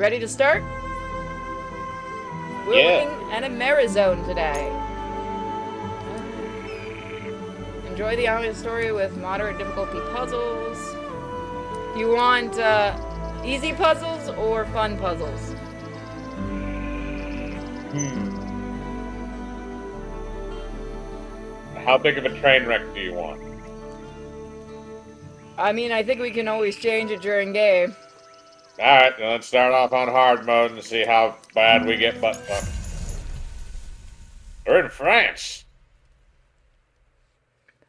Ready to start? We're looking at Amerzone today. Enjoy the audio story with moderate difficulty puzzles. You want easy puzzles or fun puzzles? How big of a train wreck do you want? I mean, I think we can always change it during game. Alright, let's start off on hard mode and see how bad we get butt fucked. We're in France.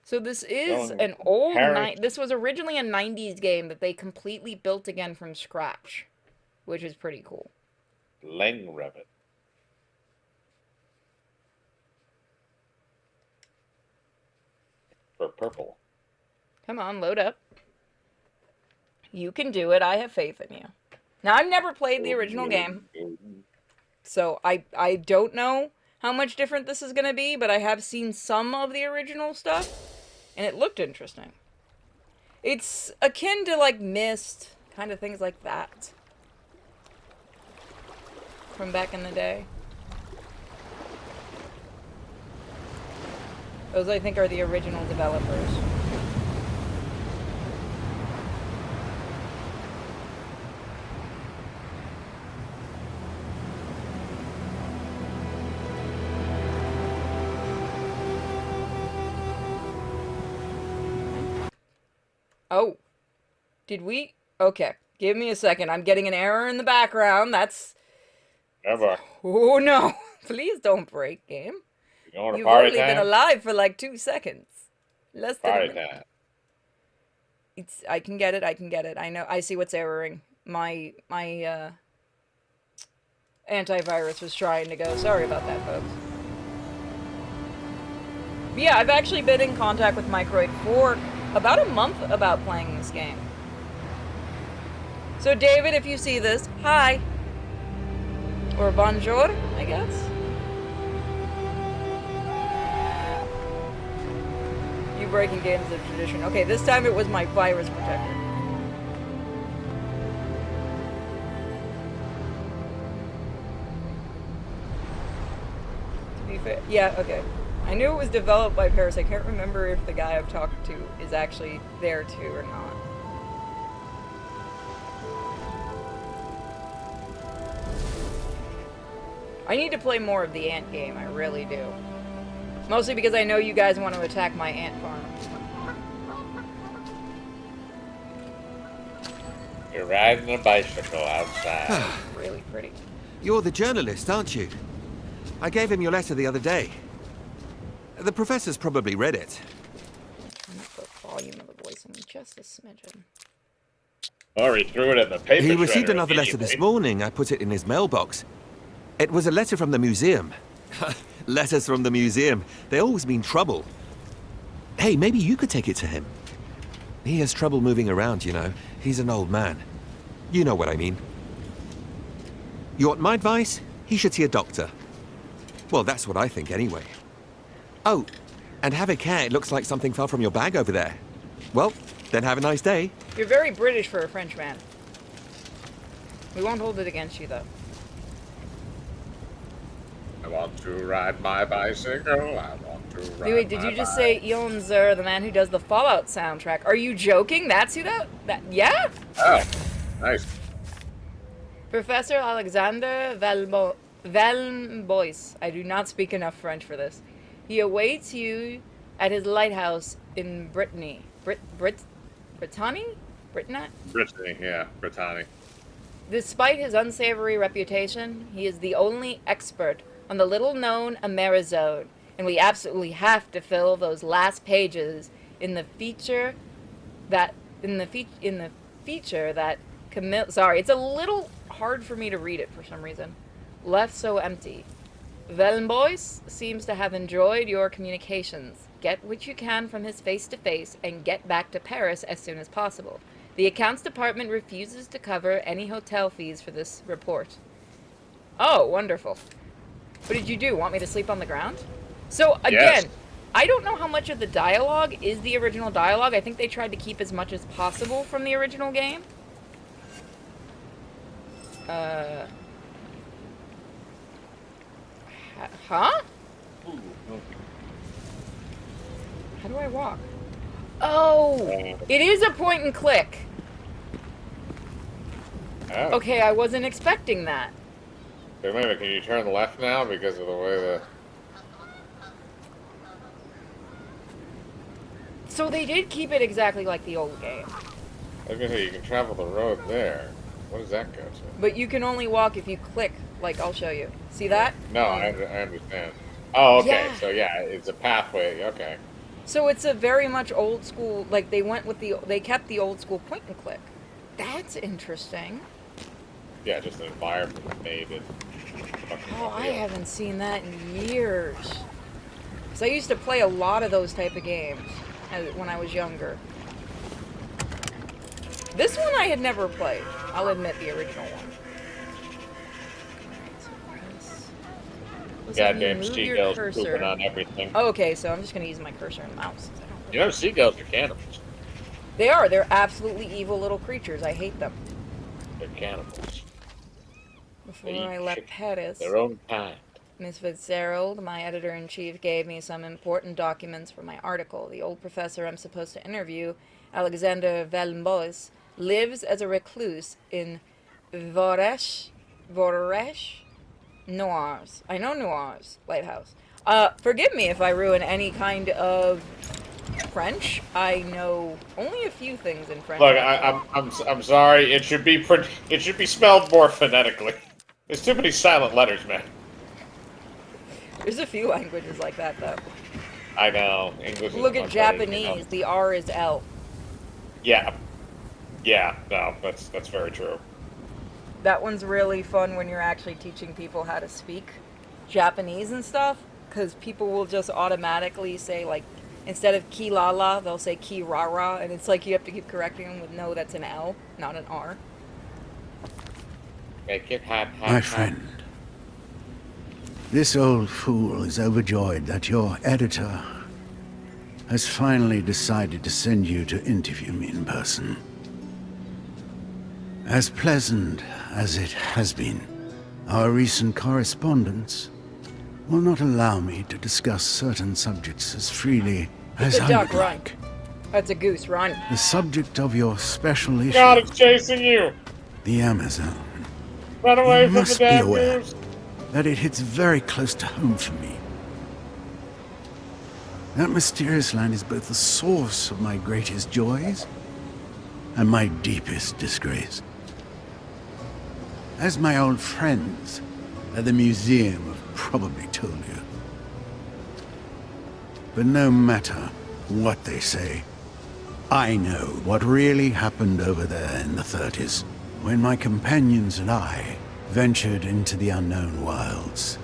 So this is an old this was originally a 90s game that they completely built again from scratch, which is pretty cool. Langrevit. For purple. Come on, load up. You can do it. I have faith in you. Now, I've never played the original game, so I don't know how much different this is going to be, but I have seen some of the original stuff, and it looked interesting. It's akin to, like, Myst, kind of things like that. From back in the day. Those, I think, are the original developers. Oh. Did we? Okay. Give me a second. I'm getting an error in the background. That's... Never. Oh, no. Please don't break, game. You've only been alive for like 2 seconds. Less than a minute. It's... I can get it. I can get it. I know. I see what's erroring. My antivirus was trying to go. Sorry about that, folks. But yeah, I've actually been in contact with Microid for about a month about playing this game. So David, if you see this, hi. Or bonjour, I guess. You breaking games of tradition. Okay, this time it was my virus protector. To be fair, yeah, okay. I knew it was developed by Paris. I can't remember if the guy I've talked to is actually there too or not. I need to play more of the ant game, I really do. Mostly because I know you guys want to attack my ant farm. You're riding a bicycle outside. Really pretty. You're the journalist, aren't you? I gave him your letter the other day. The professor's probably read it. Turn up the volume of the voice on just a smidgen. Or he threw it in the paper. He received another letter this morning. I put it in his mailbox. It was a letter from the museum. Letters from the museum. They always mean trouble. Hey, maybe you could take it to him. He has trouble moving around, you know. He's an old man. You know what I mean. You want my advice? He should see a doctor. Well, that's what I think anyway. Oh, and have a care. It looks like something fell from your bag over there. Well, then have a nice day. You're very British for a French man. We won't hold it against you, though. I want to ride my bicycle. I want to ride Wait, did you just say Ion Zur, the man who does the Fallout soundtrack? Are you joking? That's who that yeah? Oh, nice. Professor Alexander Valmbois. I do not speak enough French for this. He awaits you at his lighthouse in Brittany. Brittany, yeah, Brittany. Despite his unsavory reputation, he is the only expert on the little-known Amerzone, and we absolutely have to fill those last pages in the feature that Sorry, it's a little hard for me to read it for some reason. Left so empty. Velmbois seems to have enjoyed your communications. Get what you can from his face-to-face and get back to Paris as soon as possible. The accounts department refuses to cover any hotel fees for this report. Oh, wonderful. What did you do? Want me to sleep on the ground? So, again, yes. I don't know how much of the dialogue is the original dialogue. I think they tried to keep as much as possible from the original game. Uh... Huh? How do I walk? Oh! It is a point and click. Oh. Okay, I wasn't expecting that. Wait a minute, can you turn left now because of the way the... So they did keep it exactly like the old game. I was gonna say, you can travel the road there. What does that go to? But you can only walk if you click. Like, I'll show you. See that? No, I understand. Oh, okay. Yeah. So yeah, it's a pathway. Okay. So it's a very much old school, like they went with they kept the old school point and click. That's interesting. Yeah, just an environment made it. Oh, I haven't seen that in years. Because I used to play a lot of those type of games when I was younger. This one I had never played. I'll admit the original one. Goddamn seagulls pooping on everything. Oh, okay, so I'm just going to use my cursor and mouse. You know, seagulls are cannibals. They are. They're absolutely evil little creatures. I hate them. They're cannibals. Before I left Pettis, their own kind. Miss Fitzgerald, my editor-in-chief, gave me some important documents for my article. The old professor I'm supposed to interview, Alexander Velmbois, lives as a recluse in Voresh, Noirs. I know Noirs, Lighthouse. Forgive me if I ruin any kind of French. I know only a few things in French. Look, I'm sorry. It should be spelled more phonetically. There's too many silent letters, man. There's a few languages like that, though. I know. English. Look at Japanese. The R is L. Yeah. Yeah. No, that's very true. That one's really fun when you're actually teaching people how to speak Japanese and stuff, because people will just automatically say, like, instead of ki la la, they'll say ki ra ra, and it's like you have to keep correcting them with no, that's an L, not an R. Make it happen. My friend, this old fool is overjoyed that your editor has finally decided to send you to interview me in person. As pleasant as it has been, our recent correspondence will not allow me to discuss certain subjects as freely as It's a I duck, would run. like. That's a goose, run. The subject of your special issue, God, it's chasing you. the Amerzone, Run away you from the must be damn aware goose. that it hits very close to home for me. That mysterious land is both the source of my greatest joys and my deepest disgrace. As my old friends at the museum have probably told you. But no matter what they say, I know what really happened over there in the 30s, when my companions and I ventured into the unknown wilds.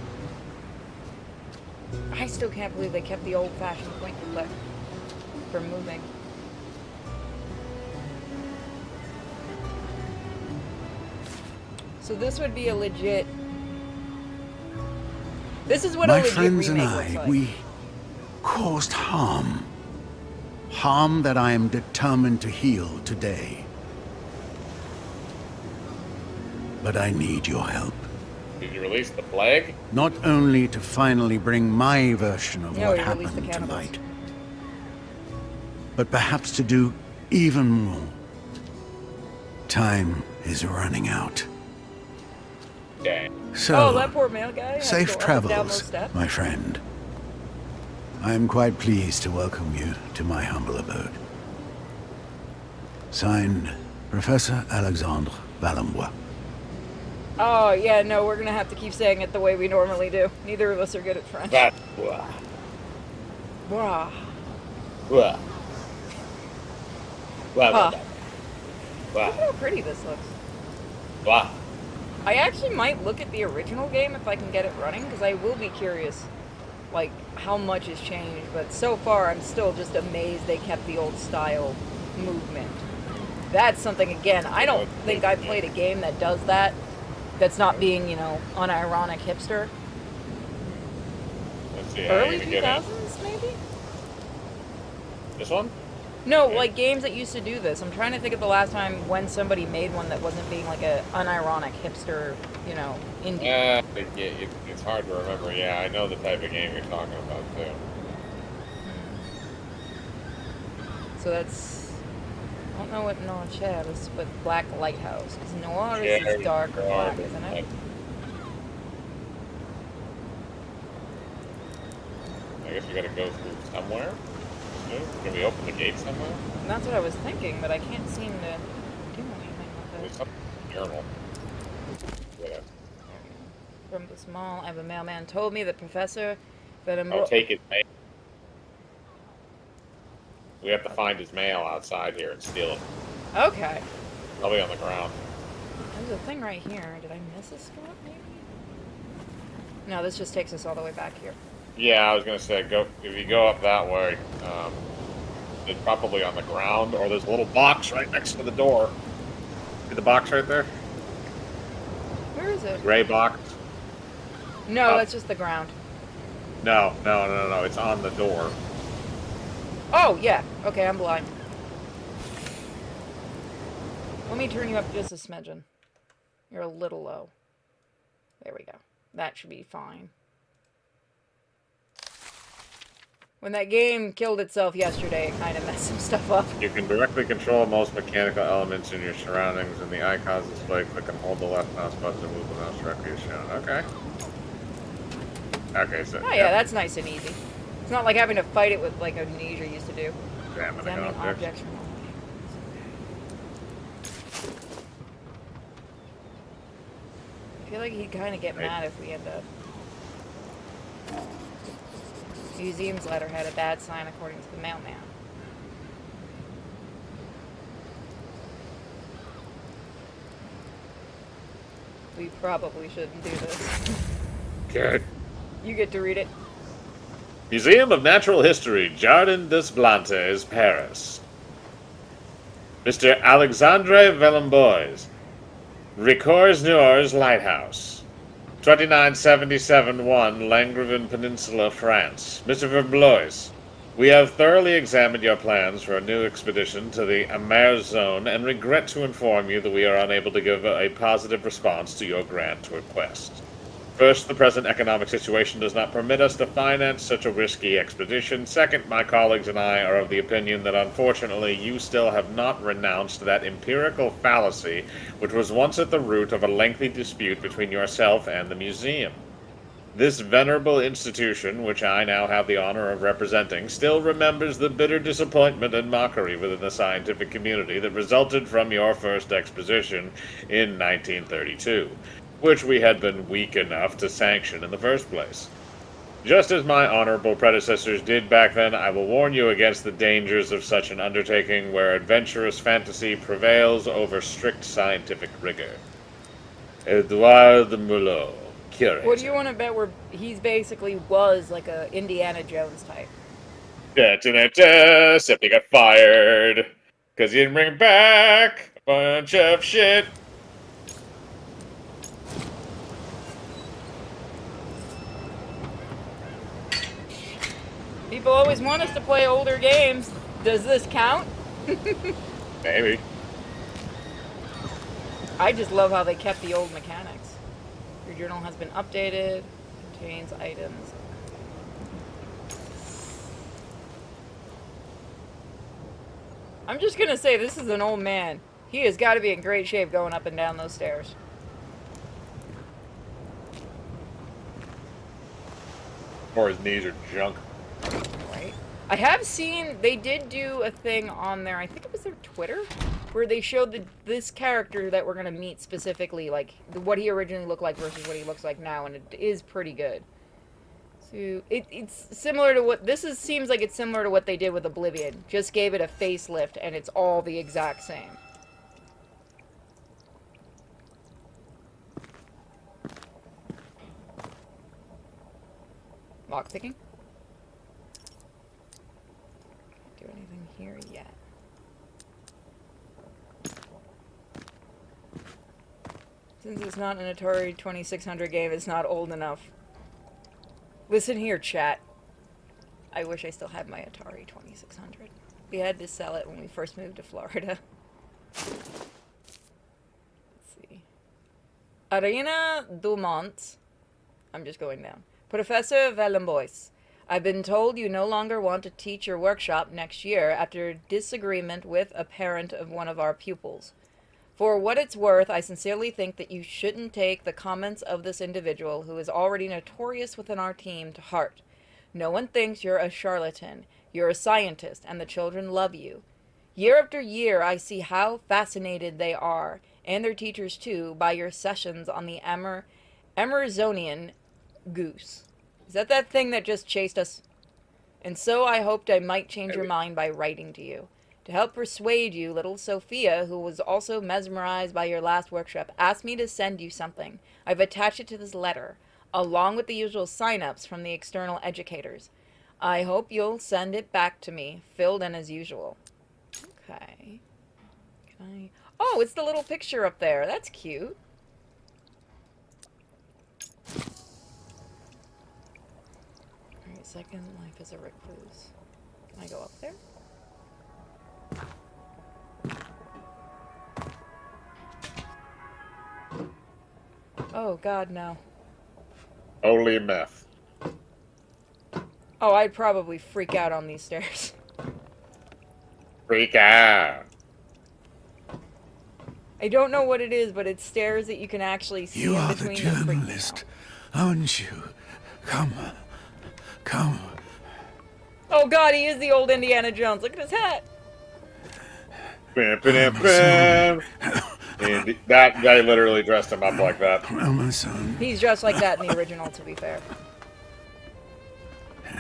I still can't believe they kept the old-fashioned point and click for moving. So this would be a legit... This is what a My legit friends and remake looks I, like. we caused harm. Harm that I am determined to heal today. But I need your help. Did you release the plague? Not only to finally bring my version of No, what he released the happened to cannibals. light, but perhaps to do even more. Time is running out. Dang. So, Oh, that poor male guy has to safe go up and down those travels, steps. my friend. I am quite pleased to welcome you to my humble abode. Signed, Professor Alexandre Valenbois. Oh, yeah, no, we're gonna have to keep saying it the way we normally do. Neither of us are good at French. That. Bruh. Wow. Huh. Wow. Look how pretty this looks. Wow. I actually might look at the original game if I can get it running, because I will be curious, like, how much has changed. But so far, I'm still just amazed they kept the old style movement. That's something, again, I don't think I played a game that does that. That's not being, you know, unironic hipster. Let's see. Early I get in. 2000s, maybe? This one? No, like games that used to do this. I'm trying to think of the last time when somebody made one that wasn't being like a unironic hipster, you know, indie. It's hard to remember. Yeah, I know the type of game you're talking about too. So that's, I don't know what Noir is, but Black Lighthouse. Because Noir Yeah, is dark or black, isn't it? I guess we gotta go through somewhere. Can we open the gate somewhere? And that's what I was thinking, but I can't seem to do anything with There's it. something urinal. Yeah. From this mall, I have a mailman told me that Professor Oh, take his mail. We have to find his mail outside here and steal it. Okay. Probably on the ground. There's a thing right here. Did I miss a spot, maybe? No, this just takes us all the way back here. Yeah, I was gonna say, if you go up that way, it's probably on the ground, or there's a little box right next to the door. See the box right there? Where is it? Gray box? No, that's just the ground. No. It's on the door. Oh, yeah. Okay, I'm blind. Let me turn you up just a smidgen. You're a little low. There we go. That should be fine. When that game killed itself yesterday, it kind of messed some stuff up. You can directly control most mechanical elements in your surroundings, and the icons display. Click and hold the left mouse button to move the mouse directly as shown. Okay. Okay, so. Oh, yeah, that's nice and easy. It's not like having to fight it with, like, Amnesia used to do. Examining Examining objects. objects from all I feel like he'd kind of get mad if we end up. Museum's letter had a bad sign according to the mailman. We probably shouldn't do this. Okay. You get to read it. Museum of Natural History, Jardin des Plantes, Paris. Mr. Alexandre Velembois. Ricoeurs Nours Lighthouse. 2977-1 Langravin Peninsula, France. Mr. Verblois, we have thoroughly examined your plans for a new expedition to the Amerzone and regret to inform you that we are unable to give a positive response to your grant request. First, the present economic situation does not permit us to finance such a risky expedition. Second, my colleagues and I are of the opinion that unfortunately you still have not renounced that empirical fallacy which was once at the root of a lengthy dispute between yourself and the museum. This venerable institution, which I now have the honor of representing, still remembers the bitter disappointment and mockery within the scientific community that resulted from your first exposition in 1932. Which we had been weak enough to sanction in the first place. Just as my honorable predecessors did back then, I will warn you against the dangers of such an undertaking where adventurous fantasy prevails over strict scientific rigor. Edouard Mulot, curator. What do you want to bet where he's basically was like a Indiana Jones type? Except he got fired. Because he didn't bring back a bunch of shit. People always want us to play older games. Does this count? Maybe. I just love how they kept the old mechanics. Your journal has been updated. Contains items. I'm just gonna say this is an old man. He has got to be in great shape going up and down those stairs. Or his knees are junk. Right. I have seen they did do a thing on there. I think it was their Twitter, where they showed this character that we're gonna meet specifically, like what he originally looked like versus what he looks like now, and it is pretty good. So it's similar to what this is. Seems like it's similar to what they did with Oblivion. Just gave it a facelift, and it's all the exact same. Lockpicking. Do anything here yet? Since it's not an Atari 2600 game, it's not old enough. Listen here, chat. I wish I still had my Atari 2600. We had to sell it when we first moved to Florida. Let's see. Arena Dumont. I'm just going down. Professor Vellenbois, I've been told you no longer want to teach your workshop next year after disagreement with a parent of one of our pupils. For what it's worth, I sincerely think that you shouldn't take the comments of this individual, who is already notorious within our team, to heart. No one thinks you're a charlatan. You're a scientist, and the children love you. Year after year, I see how fascinated they are, and their teachers too, by your sessions on the Amerzonian goose. Is that thing that just chased us? And so I hoped I might change your mind by writing to you. To help persuade you, little Sophia, who was also mesmerized by your last workshop, asked me to send you something. I've attached it to this letter, along with the usual sign-ups from the external educators. I hope you'll send it back to me, filled in as usual. Okay. Can I... Oh, it's the little picture up there. That's cute. Alright, second life as a recluse. Can I go up there? Oh, God, no. Holy meth. Oh, I'd probably freak out on these stairs. Freak out. I don't know what it is, but it's stairs that you can actually see You in are the between that freak me journalist, out. aren't you? Come. Come. Oh, God, he is the old Indiana Jones. Look at his hat. Bam, bam, bam. And that guy literally dressed him up like that. Amerzone. He's dressed like that in the original, to be fair.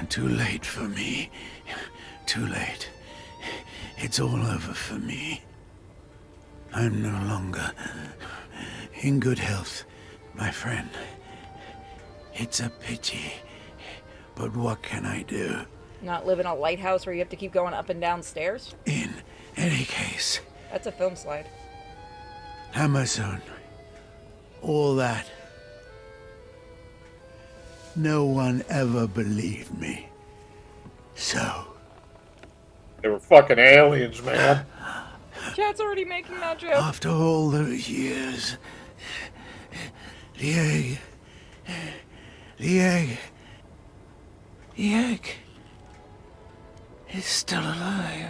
Too late for me. Too late. It's all over for me. I'm no longer in good health, my friend. It's a pity. But what can I do? Not live in a lighthouse where you have to keep going up and down stairs? In any case, That's a film slide. Amerzone. All that. No one ever believed me. So, They were fucking aliens, man. Chat's already making that joke. after all those years, the egg, the egg, the egg is still alive.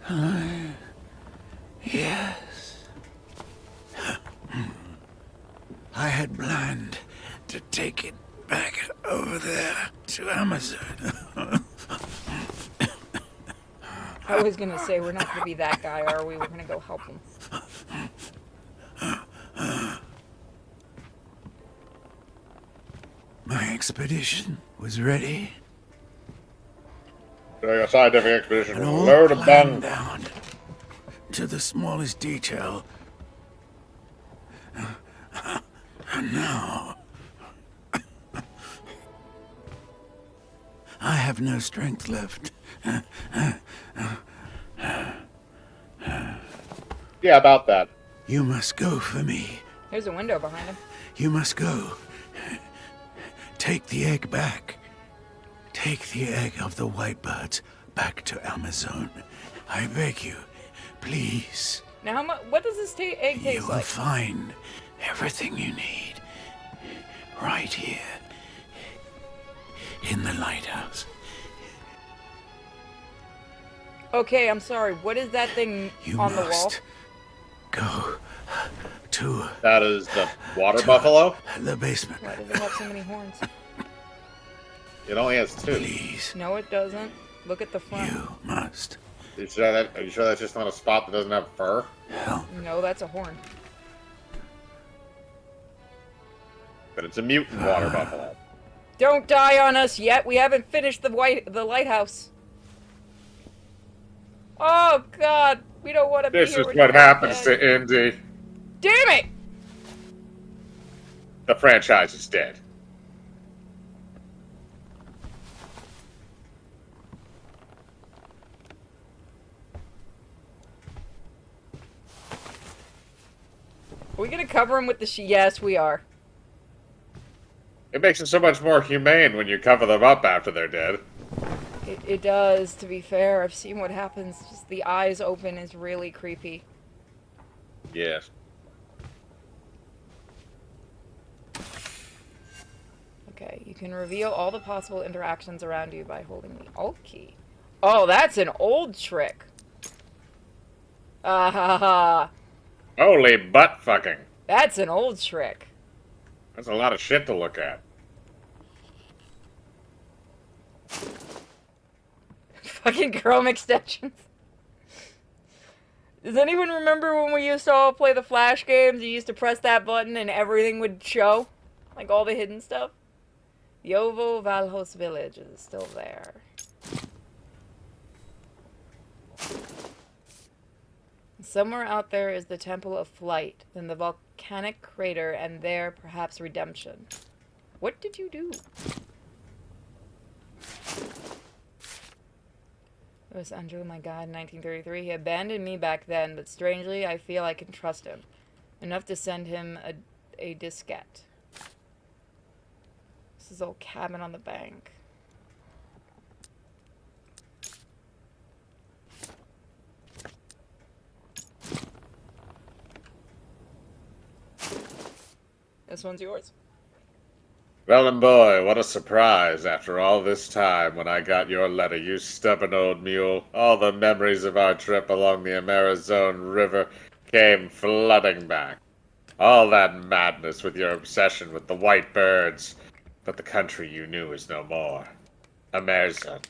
Alive. Yes. I had planned to take it back over there to Amerzone. I was gonna say, we're not gonna be that guy, are we? We're gonna go help him. My expedition was ready. Doing a scientific expedition And with a all load of planned bung. down to the smallest detail. And now, I have no strength left. Yeah, about that. You must go for me. There's a window behind him. You must go. Take the egg back. Take the egg of the white birds back to Amerzone. I beg you, please. Now, how much? What does this egg You taste will like? find everything you need right here in the lighthouse. Okay, I'm sorry. What is that thing You on the wall? must go to That is the water buffalo. the basement, Why does it have so many horns? It only has two. please. No, it doesn't. Look at the front. You must Are you sure that's just not a spot that doesn't have fur? help. No, that's a horn. But it's a mutant water buffalo. Don't die on us yet. We haven't finished the lighthouse. Oh God, we don't want to be This here. is We're what not happens dead. to Indy. Damn it! The franchise is dead. Are we gonna cover him with the Yes, we are. It makes it so much more humane when you cover them up after they're dead. It does, to be fair. I've seen what happens. Just the eyes open is really creepy. Yes. Okay, you can reveal all the possible interactions around you by holding the Alt key. Oh, that's an old trick. Ah ha ha. Holy butt fucking. That's an old trick. That's a lot of shit to look at. Fucking Chrome extensions. Does anyone remember when we used to all play the Flash games? You used to press that button and everything would show? Like all the hidden stuff? The Ovo Valhos village is still there. Somewhere out there is the Temple of Flight, then the volcanic crater, and there, perhaps, redemption. What did you do? It was Andrew, my God, in 1933. He abandoned me back then, but strangely, I feel I can trust him. Enough to send him a diskette. This is old cabin on the bank. This one's yours. Well, and boy, what a surprise after all this time when I got your letter, you stubborn old mule. All the memories of our trip along the Amerzone River came flooding back. All that madness with your obsession with the white birds. But the country you knew is no more. Amerzone.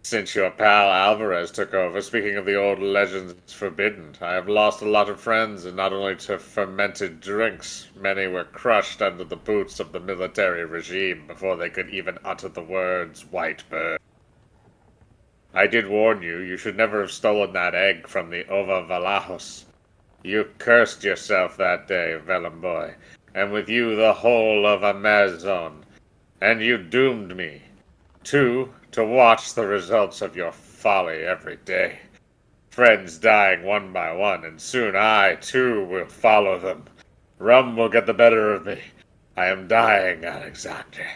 Since your pal Alvarez took over, speaking of the old legends forbidden, I have lost a lot of friends, and not only to fermented drinks. Many were crushed under the boots of the military regime before they could even utter the words white bird. I did warn you, you should never have stolen that egg from the Ova Valahos. You cursed yourself that day, Vellum boy, and with you the whole of Amerzone, and you doomed me. To watch the results of your folly every day. Friends dying one by one, and soon I, too, will follow them. Rum will get the better of me. I am dying, Alexander.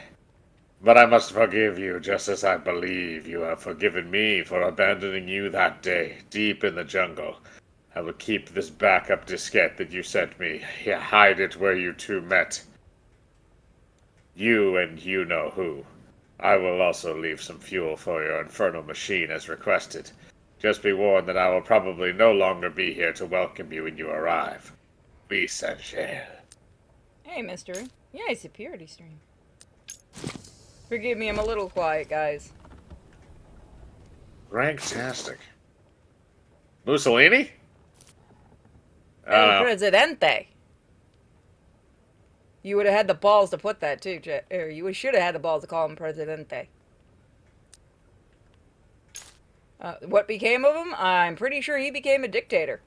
But I must forgive you, just as I believe you have forgiven me for abandoning you that day, deep in the jungle. I will keep this backup diskette that you sent me. Hide it where you two met. You and you know who. I will also leave some fuel for your infernal machine as requested. Just be warned that I will probably no longer be here to welcome you when you arrive. Be Saint-Gel. Hey, mister. Yeah, it's a purity stream. Forgive me, I'm a little quiet, guys. Ranktastic. Mussolini? El Presidente. You would have had the balls to put that too, or you should have had the balls to call him Presidente. What became of him? I'm pretty sure he became a dictator.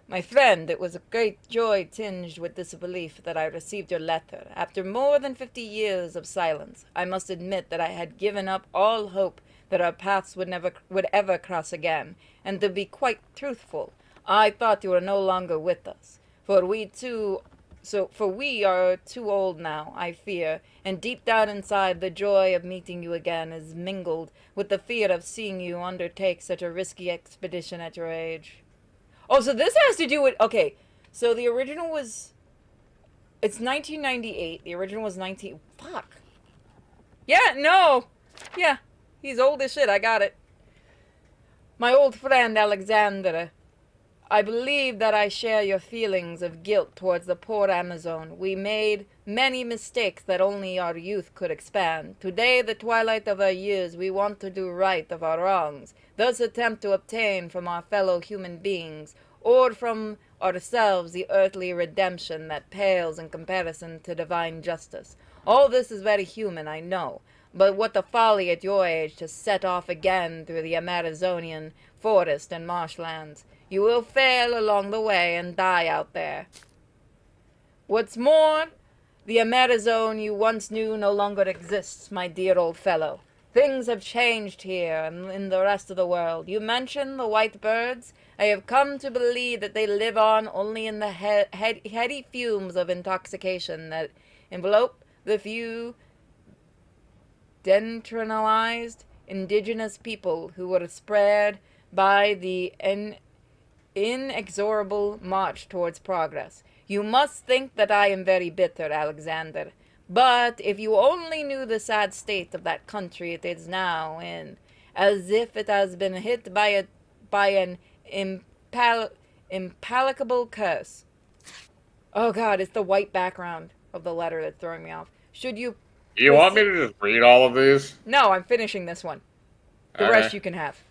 My friend, it was a great joy tinged with disbelief that I received your letter. After more than 50 years of silence, I must admit that I had given up all hope that our paths would ever cross again, and to be quite truthful, I thought you were no longer with us, for we are too old now, I fear, and deep down inside the joy of meeting you again is mingled with the fear of seeing you undertake such a risky expedition at your age. Oh, so this has to do with, okay, so the original was, it's 1998, the original was fuck. Yeah, no, yeah, he's old as shit, I got it. My old friend Alexandra, I believe that I share your feelings of guilt towards the poor Amazon. We made many mistakes that only our youth could expand. Today, the twilight of our years, we want to do right of our wrongs, thus attempt to obtain from our fellow human beings, or from ourselves, the earthly redemption that pales in comparison to divine justice. All this is very human, I know, but what a folly at your age to set off again through the Amerzonian forest and marshlands. You will fail along the way and die out there. What's more, the Amerzone you once knew no longer exists, my dear old fellow. Things have changed here and in the rest of the world. You mentioned the white birds. I have come to believe that they live on only in the heady fumes of intoxication that envelope the few decentralized indigenous people who were spared by the inexorable march towards progress. You must think that I am very bitter, Alexander. But if you only knew the sad state of that country it is now in, as if it has been hit by an impalpable curse. Oh God, it's the white background of the letter that's throwing me off. Should you... You want me to just read all of these? No, I'm finishing this one. The Okay. rest you can have.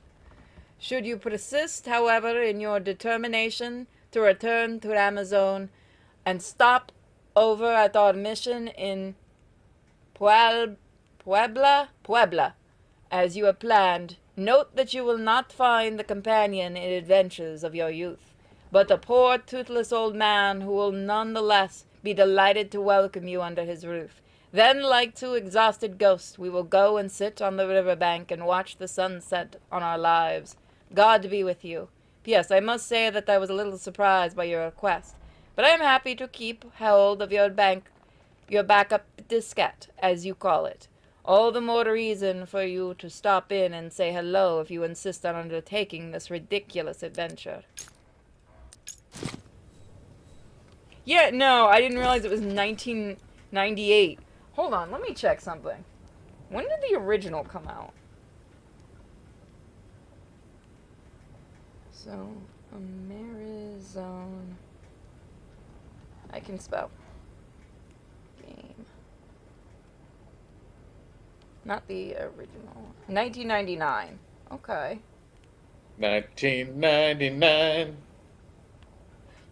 Should you persist, however, in your determination to return to Amerzone and stop over at our mission in Puebla, as you have planned, note that you will not find the companion in adventures of your youth, but a poor, toothless old man who will nonetheless be delighted to welcome you under his roof. Then, like two exhausted ghosts, we will go and sit on the river bank and watch the sun set on our lives. God be with you. P.S. I must say that I was a little surprised by your request, but I am happy to keep hold of your backup diskette, as you call it. All the more reason for you to stop in and say hello if you insist on undertaking this ridiculous adventure. Yeah, no, I didn't realize it was 1998. Hold on, let me check something. When did the original come out? So, Amerzone. I can spell. Game. Not the original. 1999. Okay. 1999.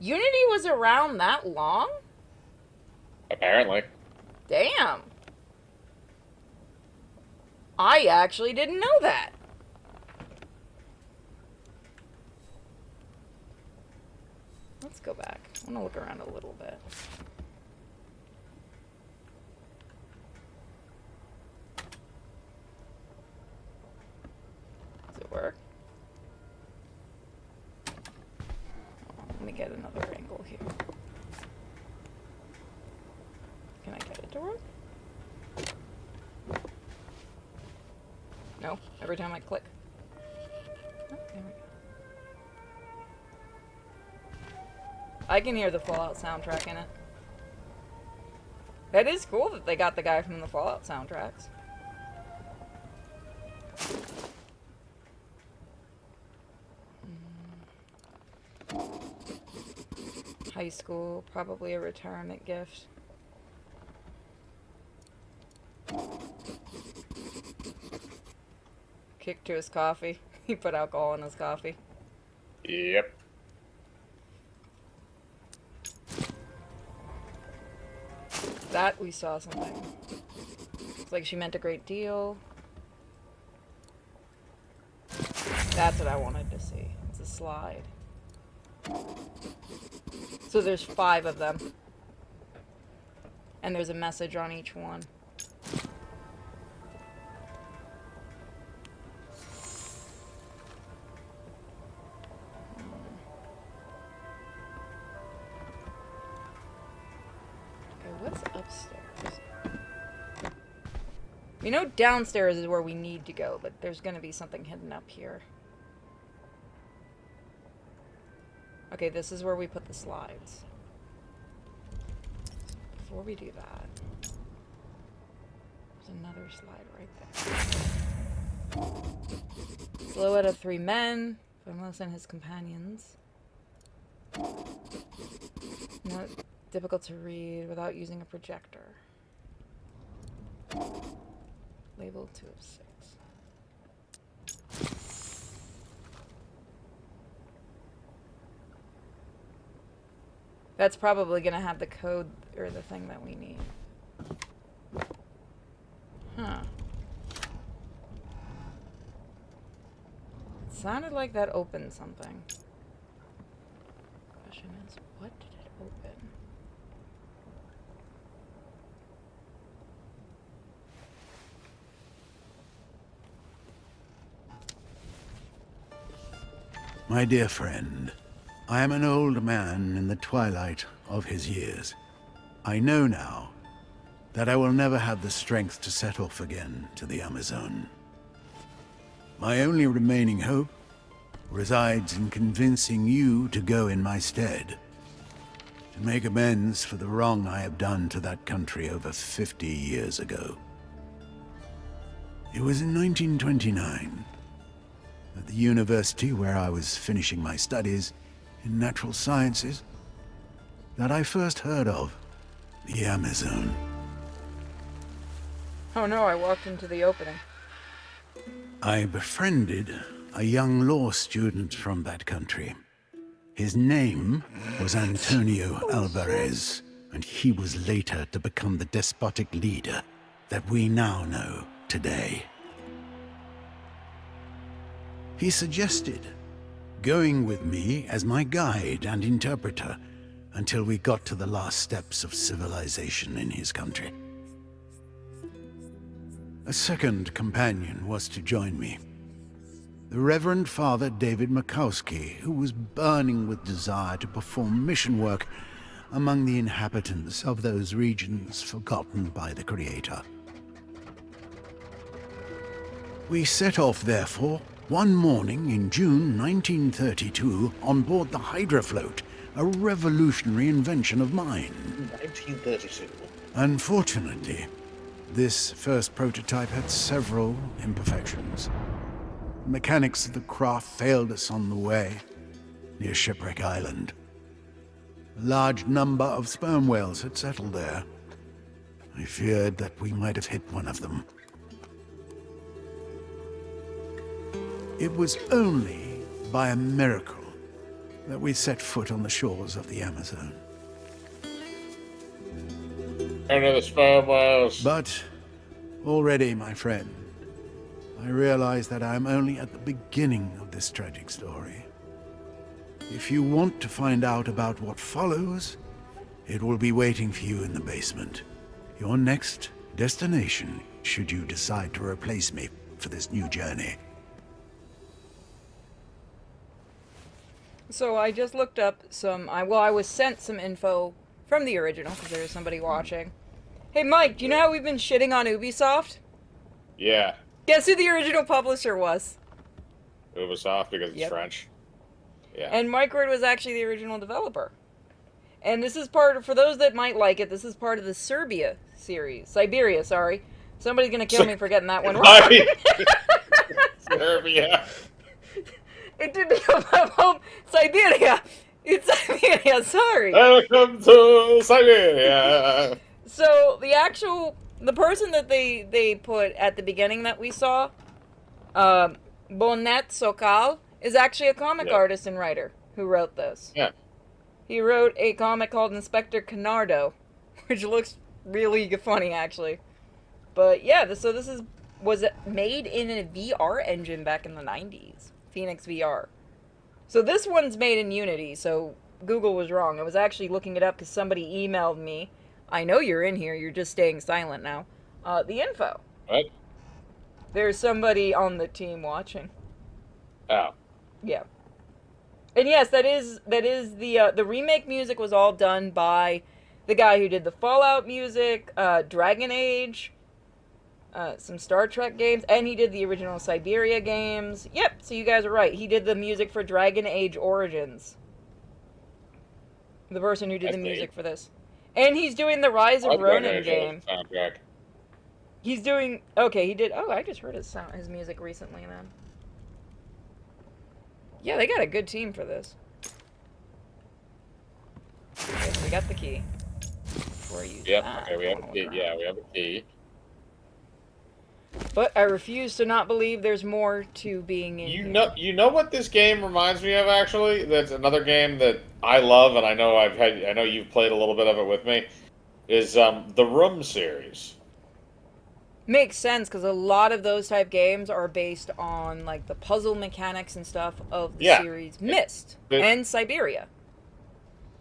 Unity was around that long? Apparently. Damn. I actually didn't know that. Let's go back. I want to look around a little bit. Does it work? Let me get another angle here. Can I get it to work? No, every time I click. Oh, there we go. I can hear the Fallout soundtrack in it. That is cool that they got the guy from the Fallout soundtracks. High school, probably a retirement gift. Kick to his coffee. He put alcohol in his coffee. Yep. That we saw something. It's like she meant a great deal. That's what I wanted to see. It's a slide. So there's 5 of them. And there's a message on each one. What's upstairs? We know downstairs is where we need to go, but there's gonna be something hidden up here. Okay, this is where we put the slides. Before we do that, there's another slide right there. Silhouette of 3 men, Famous and his companions. Not difficult to read without using a projector. Label 2 of 6. That's probably gonna have the code or the thing that we need. Huh. It sounded like that opened something. Question is, what did it open? My dear friend, I am an old man in the twilight of his years. I know now that I will never have the strength to set off again to the Amazone. My only remaining hope resides in convincing you to go in my stead, to make amends for the wrong I have done to that country over 50 years ago. It was in 1929, at the university where I was finishing my studies in natural sciences, that I first heard of the Amerzone. Oh no, I walked into the opening. I befriended a young law student from that country. His name was Antonio Alvarez, and he was later to become the despotic leader that we now know today. He suggested going with me as my guide and interpreter until we got to the last steps of civilization in his country. A second companion was to join me. The Reverend Father David Makowski, who was burning with desire to perform mission work among the inhabitants of those regions forgotten by the Creator. We set off, therefore, one morning in June 1932 on board the Hydrofloat, a revolutionary invention of mine. 1932. Unfortunately, this first prototype had several imperfections. The mechanics of the craft failed us on the way, near Shipwreck Island. A large number of sperm whales had settled there. I feared that we might have hit one of them. It was only by a miracle that we set foot on the shores of the Amazone. Under the sperm whales. But already, my friend, I realize that I am only at the beginning of this tragic story. If you want to find out about what follows, it will be waiting for you in the basement. Your next destination, should you decide to replace me for this new journey. So I just looked up I was sent some info from the original, because there was somebody watching. Hey Mike, do you know how we've been shitting on Ubisoft? Yeah. Guess who the original publisher was? Ubisoft, because it's Yep. French. Yeah. And Microwave was actually the original developer. And this is for those that might like it, this is part of the Siberia, sorry. Somebody's gonna kill me for getting that one wrong. Serbia. It didn't come up home. Siberia! It's Siberia, sorry. Welcome to Siberia. So, the person that they put at the beginning that we saw, Bonnet Sokal, is actually a comic artist and writer who wrote this. Yeah. He wrote a comic called Inspector Canardo, which looks really funny, actually. But yeah, this was made in a VR engine back in the 90s. Phoenix VR. So this one's made in Unity, so Google was wrong. I was actually looking it up because somebody emailed me. I know you're in here, you're just staying silent now. The info. What? There's somebody on the team watching. Oh. Yeah. And yes, that is the remake music was all done by the guy who did the Fallout music, Dragon Age, some Star Trek games, and he did the original Siberia games. Yep, so you guys are right. He did the music for Dragon Age Origins. The person who did the music for this. And he's doing the Rise of Ronin game. Soundtrack. He's doing... Okay, he did... Oh, I just heard his music recently, then. Yeah, they got a good team for this. Okay, so we got the key. Before I use Yep, that, okay, we have a key. Yeah, we have a key. But I refuse to not believe there's more to being in here. You know what this game reminds me of, actually? That's another game that I love, and I know you've played a little bit of it with me, is the Room series. Makes sense, because a lot of those type games are based on like the puzzle mechanics and stuff of the series Myst and Siberia.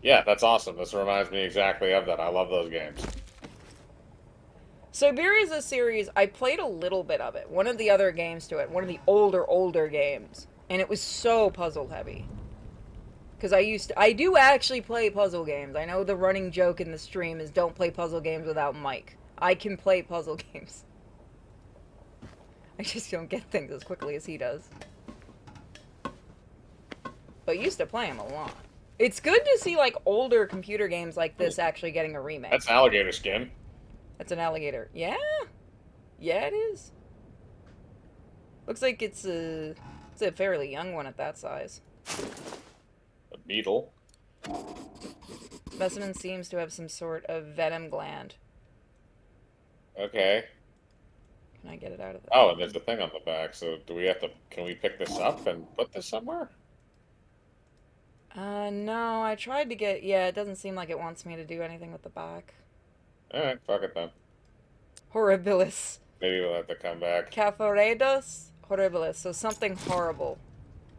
Yeah, that's awesome. This reminds me exactly of that. I love those games. Siberia is a series, I played a little bit of it. One of the other games to it, one of the older games. And it was so puzzle heavy. Because I do actually play puzzle games. I know the running joke in the stream is don't play puzzle games without Mike. I can play puzzle games. I just don't get things as quickly as he does. But used to play them a lot. It's good to see, like, older computer games like this actually getting a remake. That's alligator skin. That's an alligator. Yeah? Yeah, it is. Looks like it's a fairly young one at that size. A beetle. Specimen seems to have some sort of venom gland. Okay. Can I get it out of there? Oh, and there's the thing on the back. So do we have to? Can we pick this up and put this somewhere? No, I tried to get... Yeah, it doesn't seem like it wants me to do anything with the back. Alright, fuck it then. Horribilis. Maybe we'll have to come back. Caphoredos horribilis. So something horrible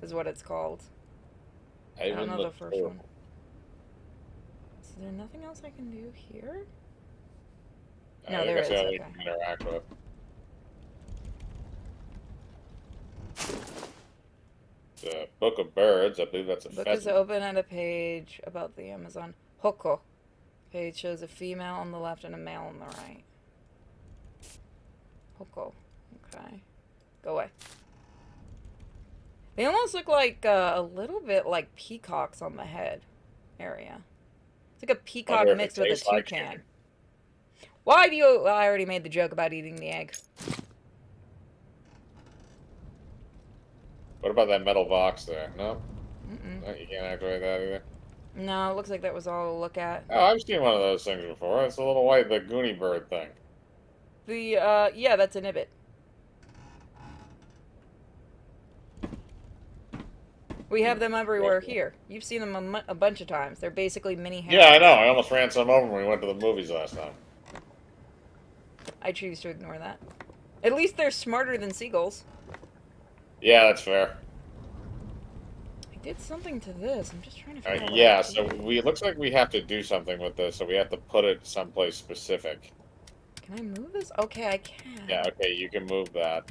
is what it's called. I don't know the first one. Is there nothing else I can do here? No, there is. I Okay. can interact with. The Book of Birds, I believe that's a Book is pheasant. open at a page about the Amazon. Hoko. Page shows a female on the left and a male on the right. Hoko. Okay. Go away. They almost look like a little bit like peacocks on the head area. It's like a peacock Wonder if it mixed with a tastes like toucan. chicken. Why do you... Well, I already made the joke about eating the egg. What about that metal box there? No? Mm-mm. No, you can't activate that either? No, it looks like that was all to look at. Oh, I've seen one of those things before. It's a little white, the Goonie bird thing. Yeah, that's an ibit. We have them everywhere here. You've seen them a bunch of times. They're basically mini hares. Yeah, I know. I almost ran some over when we went to the movies last time. I choose to ignore that. At least they're smarter than seagulls. Yeah, that's fair. I did something to this. I'm just trying to figure out what Yeah, I so did. it looks like we have to do something with this, so we have to put it someplace specific. Can I move this? Okay, I can. Yeah, okay, you can move that.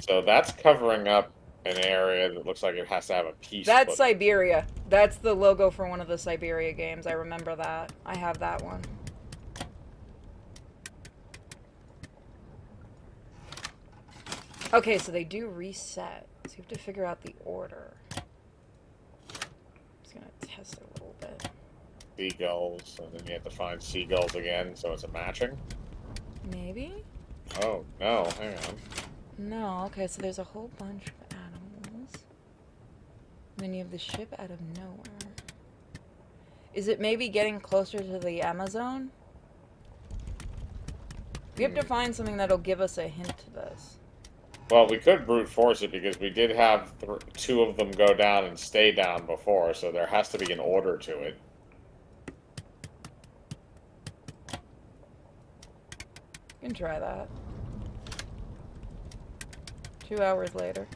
So that's covering up an area that looks like it has to have a piece. That's put in. Siberia. That's the logo for one of the Siberia games. I remember that. I have that one. Okay, so they do reset. So you have to figure out the order. I'm just gonna test it a little bit. Seagulls, and then you have to find seagulls again, so it's a matching. Maybe? Oh, no, hang on. No, okay, so there's a whole bunch of animals. And then you have the ship out of nowhere. Is it maybe getting closer to the Amerzone? We have to find something that'll give us a hint to this. Well, we could brute force it because we did have two of them go down and stay down before, so there has to be an order to it. You can try that. 2 hours later.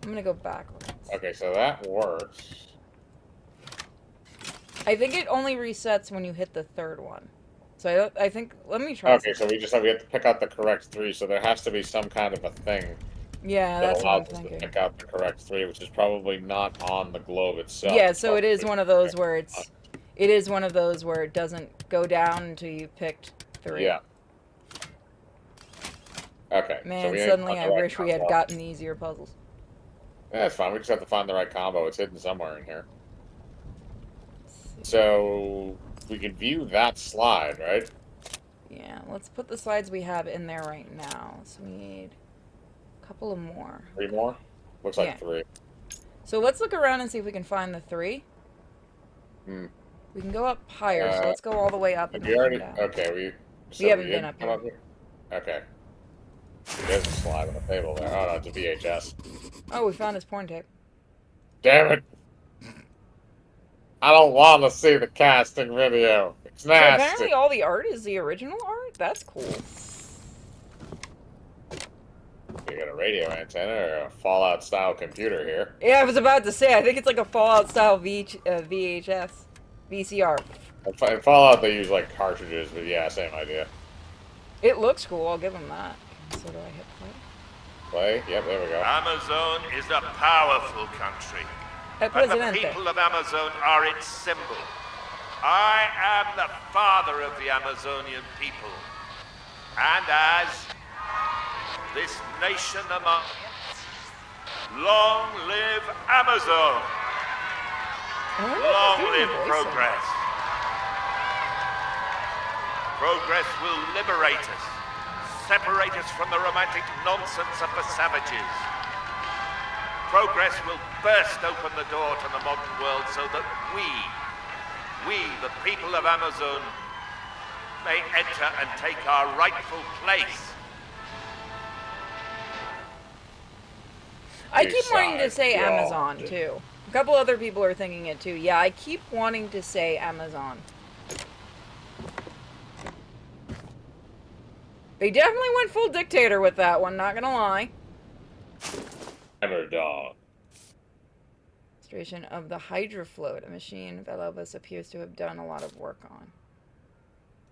I'm gonna go backwards. Okay, so that works. I think it only resets when you hit the third one. So I think, let me try. Okay, so we have to pick out the correct three, so there has to be some kind of a thing Yeah, that that's what I'm allows us to thinking. pick out the correct three, which is probably not on the globe itself. Yeah, so it is one of those where it doesn't go down until you picked 3. Yeah. Okay. so Man, we ain't suddenly got I the right wish we had combo. gotten easier puzzles. Yeah, it's fine. We just have to find the right combo. It's hidden somewhere in here. Let's see. So we can view that slide, right? Yeah, let's put the slides we have in there right now. So we need a couple of more. 3 more? Looks like Yeah. 3. So let's look around and see if we can find the 3. Hmm. We can go up higher, so let's go all the way up and Have you then already? come down. Okay, We haven't been didn't up come here. Okay. There's a slide on the table there. Oh no, it's a VHS. Oh, we found his porn tape. Damn it! I don't want to see the casting video. It's So nasty. apparently all the art is the original art? That's cool. You got a radio antenna or a Fallout style computer here. Yeah, I was about to say, I think it's like a Fallout style VHS. VCR. In Fallout they use like cartridges, but yeah, same idea. It looks cool, I'll give him that. So do I hit play? Play? Yep, there we go. Amazone is a powerful country, Hey, and the Presidente. people of Amazone are its symbol. I am the father of the Amazonian people. And as this nation among long live Amazon. Long live progress. Progress will liberate us, separate us from the romantic nonsense of the savages. Progress will burst open the door to the modern world so that we, the people of Amerzone, may enter and take our rightful place. I keep wanting to say Amazon, too. A couple other people are thinking it, too. Yeah, I keep wanting to say Amazon. They definitely went full dictator with that one, not gonna lie. Hammer dog. Demonstration of the Hydrofloat, a machine Velobus appears to have done a lot of work on.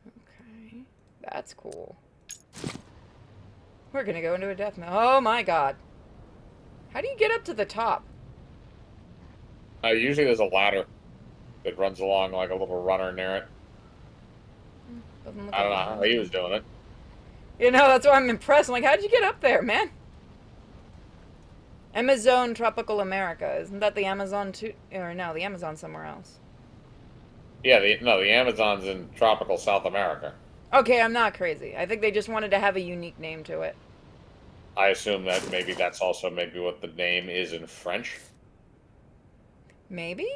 Okay, that's cool. We're gonna go into a death mode. Oh my god. How do you get up to the top? Usually there's a ladder that runs along like a little runner near it. Doesn't look I don't know like how he was doing it. You know, that's why I'm impressed. I'm like, how'd you get up there, man? Amazone, Tropical America. Isn't that the Amazon too? Or no, the Amazon's somewhere else. Yeah, the Amazon's in tropical South America. Okay, I'm not crazy. I think they just wanted to have a unique name to it. I assume that maybe that's also maybe what the name is in French. Maybe?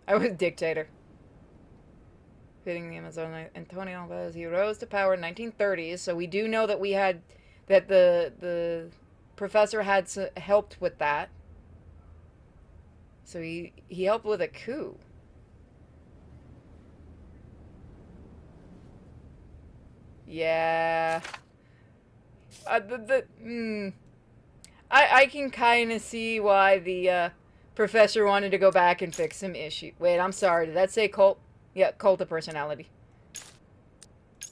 I was dictator. Hitting the Amazon, Antonio Alves. He rose to power in 1930s, so we do know that we had, that the professor had helped with that. So he helped with a coup. Yeah. I can kind of see why the professor wanted to go back and fix some issue. Wait, I'm sorry. Did that say cult? Yeah, cult of personality.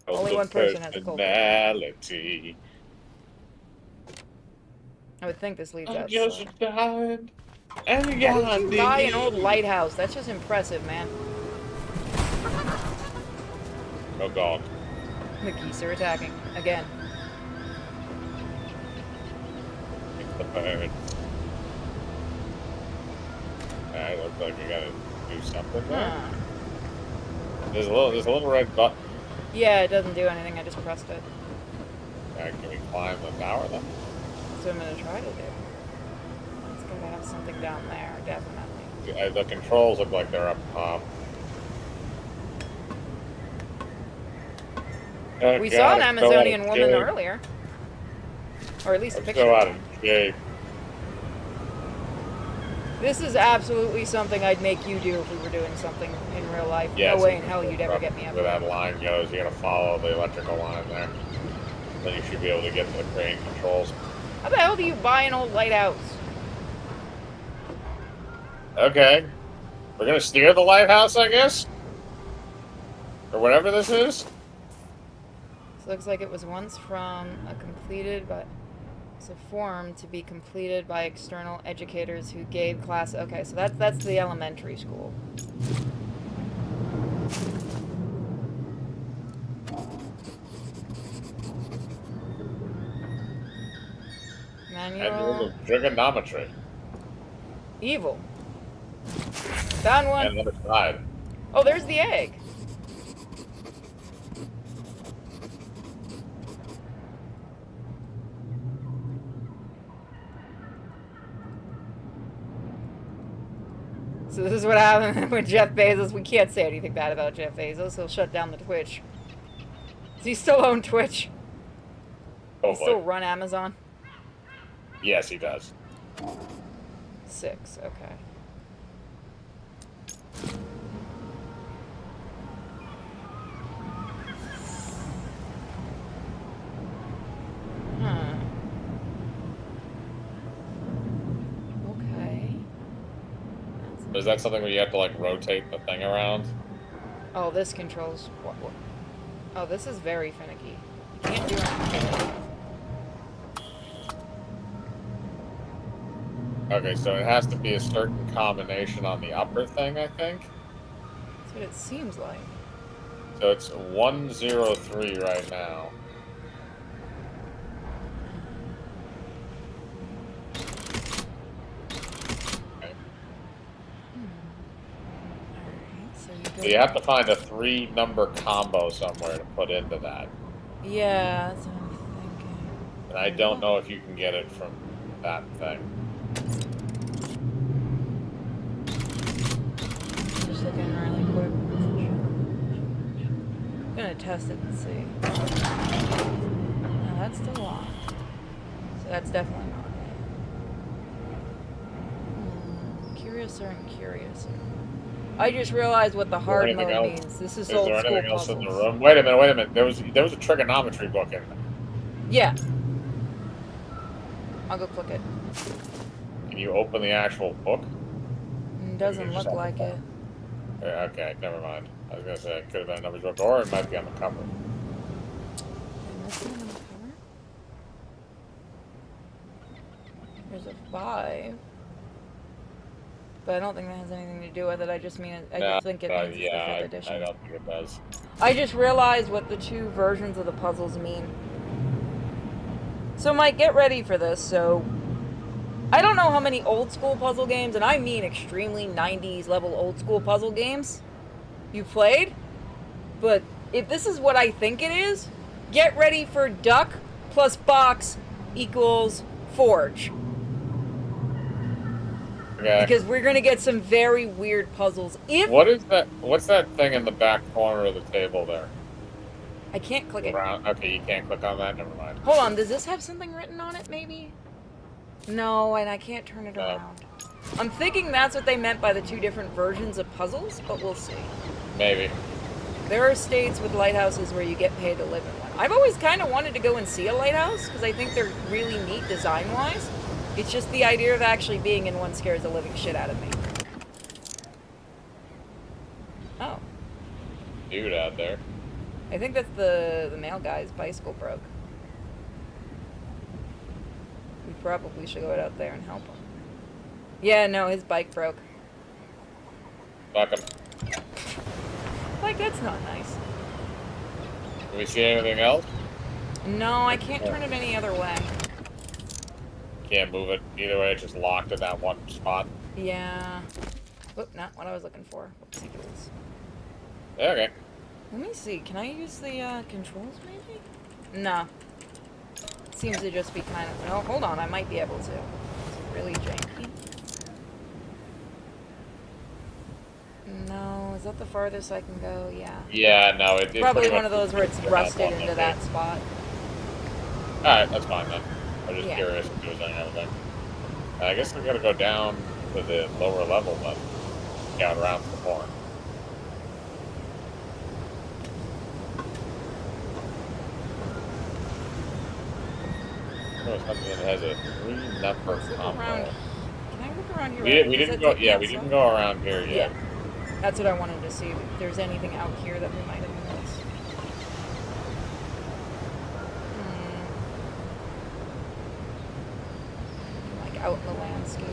Only one person has a cult. Personality. I would think this leads I outside. just died. And Why would you buy an old lighthouse? That's just impressive, man. Oh god. The geese are attacking again. It's the bird. Alright, looks like we gotta do something there. Huh. There's a little red button. Yeah, it doesn't do anything. I just pressed it. Alright, can we climb the tower then? So I'm gonna try to do. It's gonna have something down there, definitely. The controls look like they're up top. Oh, We God, saw an I'm so Amazonian out of woman shape. earlier. Or at least a I'm picture. so out of shape. This is absolutely something I'd make you do if we were doing something in real life. Yeah, No way in hell you'd ever get me up where there. that line goes, you gotta follow the electrical line there. Then you should be able to get to the crane controls. How the hell do you buy an old lighthouse? Okay. We're gonna steer the lighthouse, I guess? Or whatever this is? This looks like it was once from a completed, but it's a form to be completed by external educators who gave class. Okay, so that's the elementary school. Manual Manual. of trigonometry. Evil. Found one. And another side. Oh, there's the egg. So this is what happened with Jeff Bezos. We can't say anything bad about Jeff Bezos. He'll shut down the Twitch. Does he still own Twitch? Oh, He still boy. run Amazon? Yes, he does. 6, okay. Huh. Okay. Is that something where you have to, like, rotate the thing around? Oh, this controls... What? Oh, this is very finicky. You can't do anything. Okay, so it has to be a certain combination on the upper thing, I think. That's what it seems like. So it's 103 right now. Okay. Alright, so So you have to find a 3-number combo somewhere to put into that. Yeah, that's what I'm thinking. And I don't know if you can get it from that thing. Just looking really quick. I'm gonna test it and see. No, that's still locked. So that's definitely not it. Curiouser and curiouser. I just realized what the hard mode means. This is old there school anything else in the puzzles. room? Wait a minute. There was a trigonometry book in there. Yeah. I'll go click it. Can you open the actual book? Doesn't look like it. Okay, never mind. I was gonna say it could have been a numbers book, or it might be on the cover. There's a 5. But I don't think that has anything to do with it. I just mean it. I just think it means it's the 5th edition. I don't think it does. I just realized what the 2 versions of the puzzles mean. So, Mike, get ready for this. So, I don't know how many old school puzzle games, and I mean extremely 90s level old school puzzle games, you played. But if this is what I think it is, get ready for duck plus box equals forge. Okay. Because we're going to get some very weird puzzles. What is that? What's that thing in the back corner of the table there? I can't click it. Okay, you can't click on that? Never mind. Hold on, does this have something written on it, maybe? No, and I can't turn it around. I'm thinking that's what they meant by the 2 different versions of puzzles, but we'll see. Maybe. There are states with lighthouses where you get paid to live in one. I've always kind of wanted to go and see a lighthouse, because I think they're really neat design-wise. It's just the idea of actually being in one scares the living shit out of me. Oh. Dude out there. I think that's the male guy's bicycle broke. We probably should go out there and help him. Yeah, no, his bike broke. Fuck him. Like, that's not nice. Can we see anything else? No, I can't turn it any other way. Can't move it either way, it's just locked in that one spot. Yeah. Oop, not what I was looking for. Whoopsie doodles. Okay. Let me see, can I use the controls maybe? No. Seems to just be kind of... No, hold on, I might be able to. Is it really janky? No, is that the farthest I can go? Yeah. Yeah, no, it's probably one of those where it's rusted into that spot. Alright, that's fine then. I'm just Yeah. curious if there's any other thing. I guess we gotta go down to the lower level then. Down around the corner. Oh, something that has a 3-number combo. Can I look around here? We didn't go. Yeah, we didn't go around here yet. Yeah. That's what I wanted to see. If there's anything out here that we might have missed. Like out in the landscape.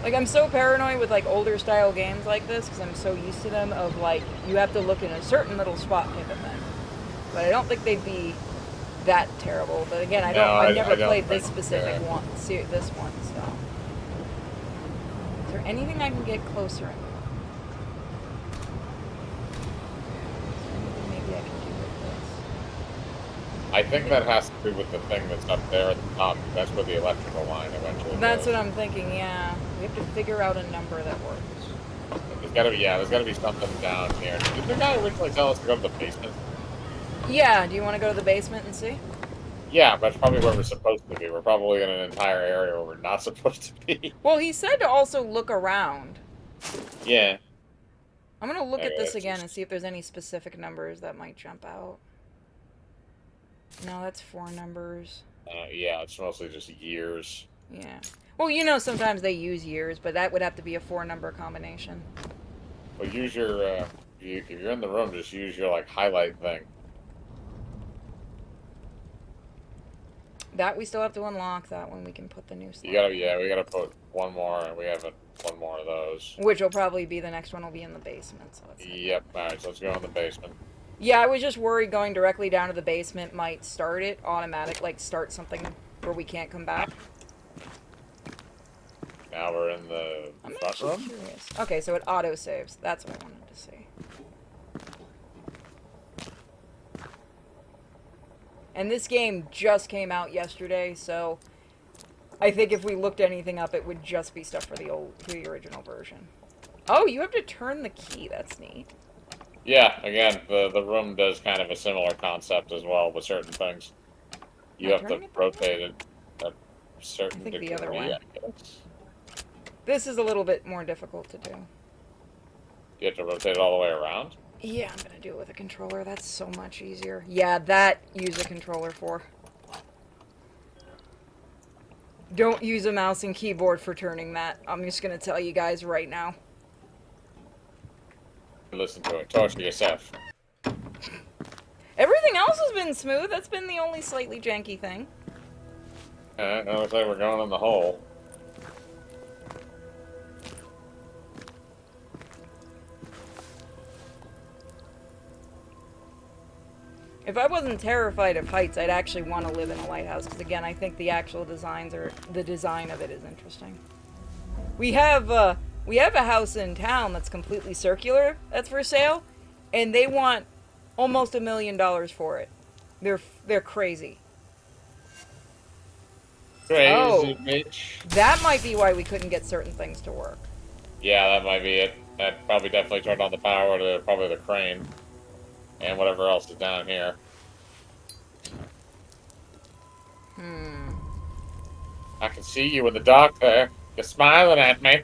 Like, I'm so paranoid with like older style games like this because I'm so used to them of like you have to look in a certain little spot type of thing. But I don't think they'd be that terrible. But again, I've never played this specific one. See this one, so. Is there anything I can get closer in? Maybe I can do with this. I think that has to do with the thing that's up there at the top. That's where the electrical line eventually That's goes. what I'm thinking, yeah. We have to figure out a number that works. There's gotta be something down here. Did the guy originally tell us to go to the basement? Yeah, do you want to go to the basement and see? Yeah, that's probably where we're supposed to be. We're probably in an entire area where we're not supposed to be. Well, he said to also look around. Yeah. I'm going to look at Okay, this again and see if there's any specific numbers that might jump out. No, that's 4 numbers. Yeah, it's mostly just years. Yeah. Well, you know, sometimes they use years, but that would have to be a 4-number combination. Well, use your, if you're in the room, just use your, like, highlight thing. That we still have to unlock. That one we can put the new slot. We gotta put one more, and we haven't one more of those. Which will probably be the next one will be in the basement. So let's Yep, alright, so let's go in the basement. Yeah, I was just worried going directly down to the basement might start it automatic, like start something where we can't come back. Now we're in the I'm front actually room? curious. Okay, so it auto saves. That's what I wanted to see. And this game just came out yesterday, so I think if we looked anything up, it would just be stuff for the original version. Oh, you have to turn the key. That's neat. Yeah, again, the room does kind of a similar concept as well with certain things. You Am I have to turning it that rotate it a certain I think degree, the other way. I guess. This is a little bit more difficult to do. You have to rotate it all the way around? Yeah, I'm gonna do it with a controller. That's so much easier. Yeah, that use a controller for. Don't use a mouse and keyboard for turning that. I'm just gonna tell you guys right now. Listen to it. Torture yourself. Everything else has been smooth. That's been the only slightly janky thing. Alright, now looks like we're going in the hole. If I wasn't terrified of heights, I'd actually want to live in a lighthouse. Because again, I think the actual design of it is interesting. We have a house in town that's completely circular that's for sale, and they want almost $1 million for it. They're crazy. Crazy bitch. That might be why we couldn't get certain things to work. Yeah, that might be it. That probably definitely turned on the power to probably the crane. And whatever else is down here. I can see you in the dark there. You're smiling at me.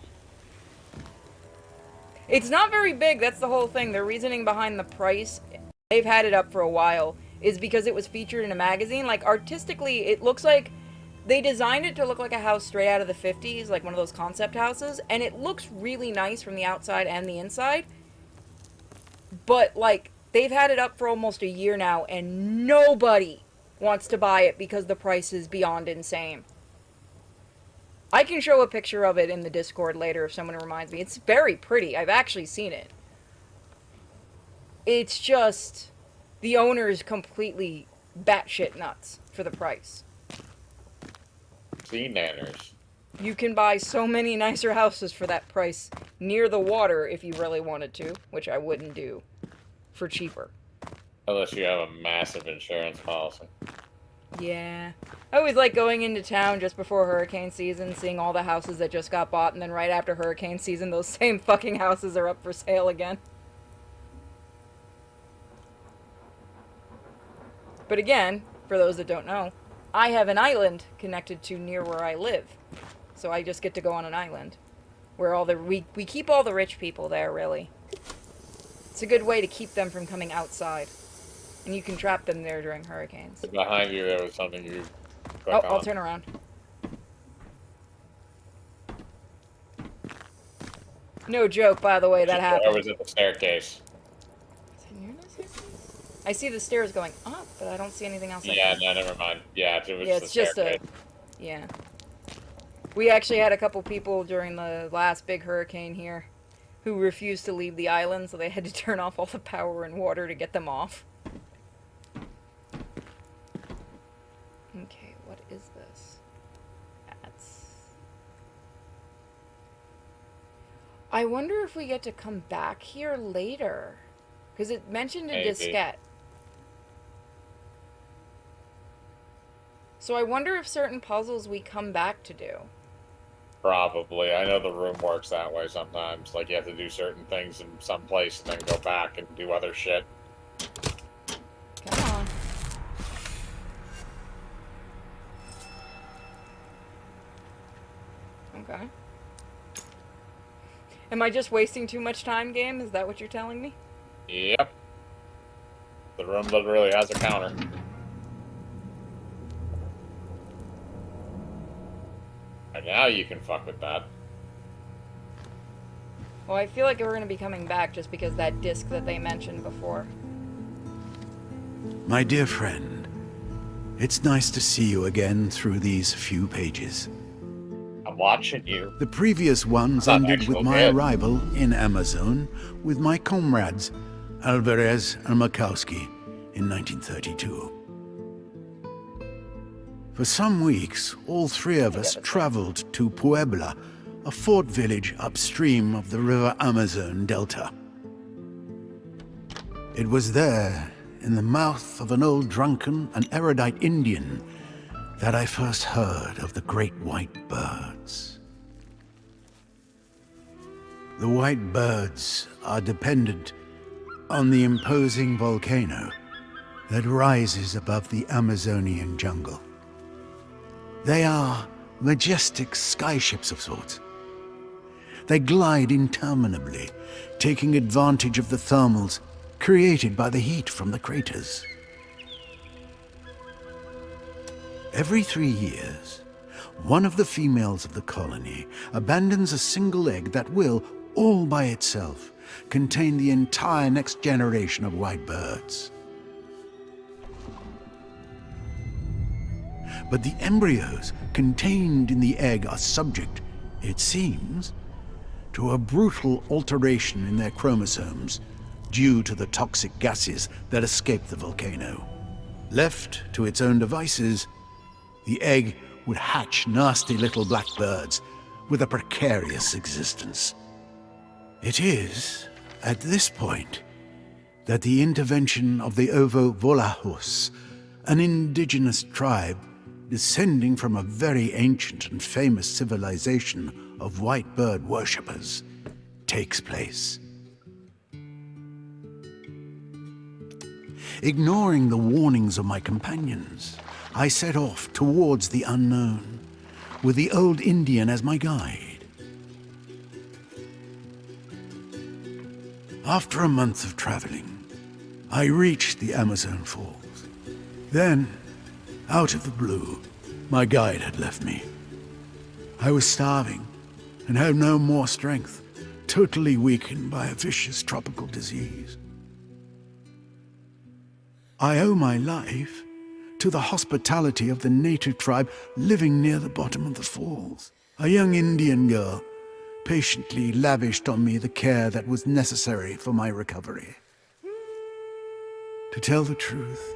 It's not very big, that's the whole thing. The reasoning behind the price, they've had it up for a while, is because it was featured in a magazine. Like, artistically, it looks like they designed it to look like a house straight out of the 50s, like one of those concept houses, and it looks really nice from the outside and the inside. But, like, they've had it up for almost a year now, and nobody wants to buy it because the price is beyond insane. I can show a picture of it in the Discord later if someone reminds me. It's very pretty. I've actually seen it. It's just, the owner is completely batshit nuts for the price. Sea nanners. You can buy so many nicer houses for that price near the water if you really wanted to, which I wouldn't do, for cheaper. Unless you have a massive insurance policy. Yeah. I always like going into town just before hurricane season, seeing all the houses that just got bought, and then right after hurricane season, those same fucking houses are up for sale again. But again, for those that don't know, I have an island connected to near where I live. So I just get to go on an island. Where we keep all the rich people there, really. It's a good way to keep them from coming outside. And you can trap them there during hurricanes. Behind you there was something you click Oh, on. I'll turn around. No joke, by the way, that I happened. was at the staircase. Is it near the staircase? I see the stairs going up, but I don't see anything else. Yeah, no, never mind. Yeah, it was Yeah, the it's just staircase. yeah. We actually had a couple people during the last big hurricane here who refused to leave the island, so they had to turn off all the power and water to get them off. Okay, what is this? I wonder if we get to come back here later. Because it mentioned a Maybe. diskette. So I wonder if certain puzzles we come back to do. Probably. I know the room works that way sometimes. Like, you have to do certain things in some place and then go back and do other shit. Come on. Okay. Am I just wasting too much time, game? Is that what you're telling me? Yep. The room literally has a counter. And now you can fuck with that. Well, I feel like we're going to be coming back just because that disc that they mentioned before. My dear friend, It's nice to see you again through these few pages. I'm watching you. The previous ones Not ended with actual my good. arrival in Amerzone with my comrades, Alvarez and Makowski, in 1932. For some weeks, all three of us traveled to Puebla, a fort village upstream of the river Amazon Delta. It was there, in the mouth of an old drunken and erudite Indian, that I first heard of the great white birds. The white birds are dependent on the imposing volcano that rises above the Amazonian jungle. They are majestic skyships of sorts. They glide interminably, taking advantage of the thermals created by the heat from the craters. Every 3 years, one of the females of the colony abandons a single egg that will, all by itself, contain the entire next generation of white birds. But the embryos contained in the egg are subject, it seems, to a brutal alteration in their chromosomes due to the toxic gases that escape the volcano. Left to its own devices, the egg would hatch nasty little black birds with a precarious existence. It is, at this point, that the intervention of the Ovo Volahos, an indigenous tribe descending from a very ancient and famous civilization of white bird worshippers, takes place. Ignoring the warnings of my companions, I set off towards the unknown, with the old Indian as my guide. After a month of traveling, I reached the Amazon Falls. Then, out of the blue, my guide had left me. I was starving and had no more strength, totally weakened by a vicious tropical disease. I owe my life to the hospitality of the native tribe living near the bottom of the falls. A young Indian girl patiently lavished on me the care that was necessary for my recovery. To tell the truth,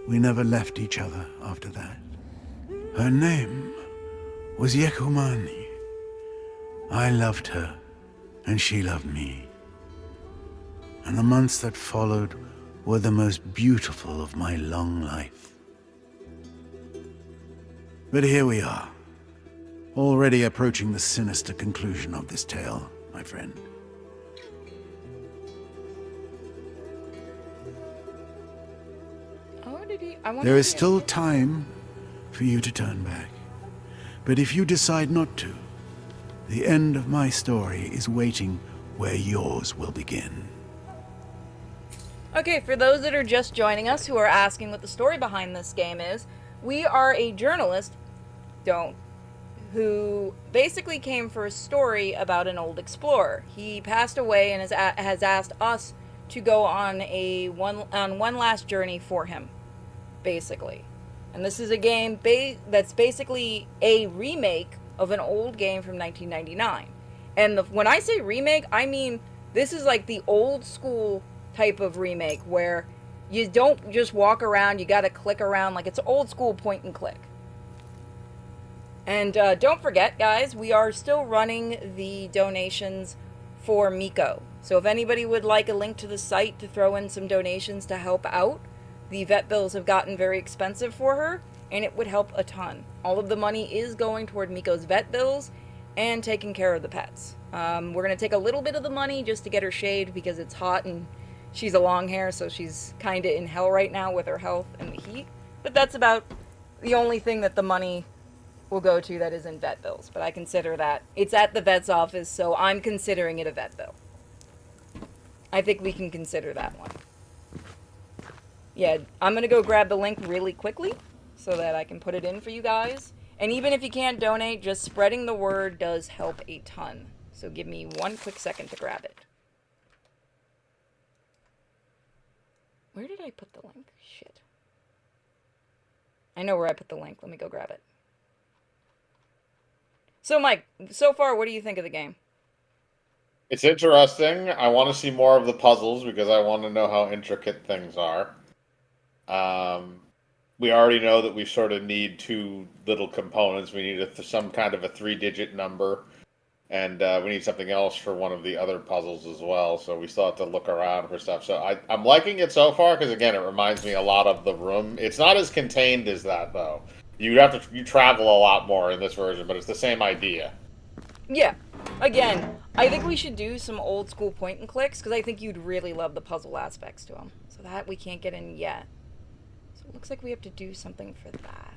we never left each other after that. Her name was Yekumani. I loved her, and she loved me. And the months that followed were the most beautiful of my long life. But here we are, already approaching the sinister conclusion of this tale, my friend. Oh, did he? I wonder There if is he- still time for you to turn back. But if you decide not to, the end of my story is waiting where yours will begin. Okay, for those that are just joining us who are asking what the story behind this game is, we are a journalist, who basically came for a story about an old explorer. He passed away and has asked us to go on one last journey for him, basically. And this is a game that's basically a remake of an old game from 1999. And when I say remake, I mean this is like the old school type of remake where you don't just walk around, you gotta click around, like it's old school point and click. And don't forget, guys, we are still running the donations for Miko. So if anybody would like a link to the site to throw in some donations to help out, the vet bills have gotten very expensive for her, and it would help a ton. All of the money is going toward Miko's vet bills and taking care of the pets. We're going to take a little bit of the money just to get her shaved because it's hot and she's a long hair, so she's kind of in hell right now with her health and the heat. But that's about the only thing that the money will go to that isn't vet bills. But I consider that. It's at the vet's office, so I'm considering it a vet bill. I think we can consider that one. Yeah, I'm going to go grab the link really quickly so that I can put it in for you guys. And even if you can't donate, just spreading the word does help a ton. So give me one quick second to grab it. Where did I put the link? Shit. I know where I put the link. Let me go grab it. So, Mike, so far, what do you think of the game? It's interesting. I want to see more of the puzzles because I want to know how intricate things are. We already know that we sort of need two little components. We need some kind of a three-digit number, and we need something else for one of the other puzzles as well. So we still have to look around for stuff. So I'm liking it so far because again, it reminds me a lot of the room. It's not as contained as that though. You travel a lot more in this version, but it's the same idea. Yeah. Again, I think we should do some old school point and clicks because I think you'd really love the puzzle aspects to them. So that we can't get in yet. So it looks like we have to do something for that.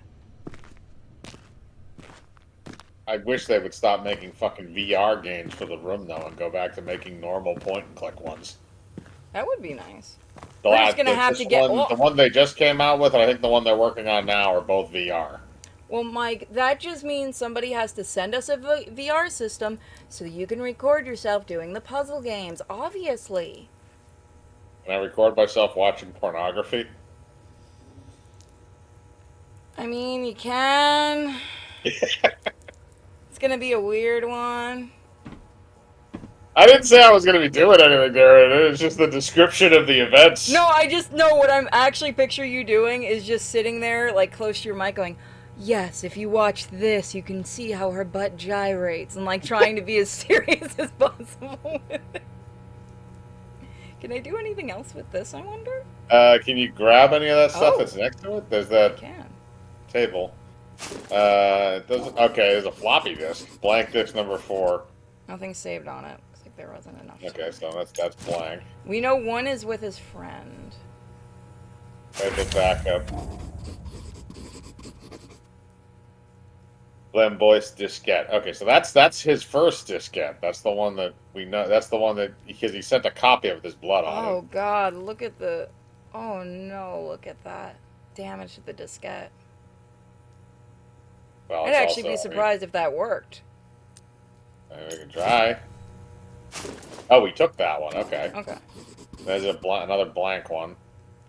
I wish they would stop making fucking VR games for the room though, and go back to making normal point and click ones. That would be nice. The We're just gonna have to get the one they just came out with, and I think the one they're working on now are both VR. Well, Mike, that just means somebody has to send us a VR system so you can record yourself doing the puzzle games, obviously. Can I record myself watching pornography? I mean, you can. It's gonna be a weird one. I didn't say I was going to be doing anything there. It's just the description of the events. No, I just know what I'm actually picture you doing is just sitting there, like, close to your mic going, yes, if you watch this, you can see how her butt gyrates, and, like, trying to be as serious as possible with it. Can I do anything else with this, I wonder? Can you grab any of that stuff that's next to it? There's that table. It doesn't, okay, there's a floppy disk. Blank disk number 4. Nothing saved on it. Looks like there wasn't enough. Okay, so that's blank. We know one is with his friend. There's the backup. Lamboyce diskette. Okay, so that's his first diskette. That's the one that we know. That's the one that because he sent a copy of his blood on it. Oh God! Look at the. Oh no! Look at that damage to the diskette. Well, I'd actually be surprised if that worked. We can try. Oh, we took that one. Okay. Okay. There's another blank one.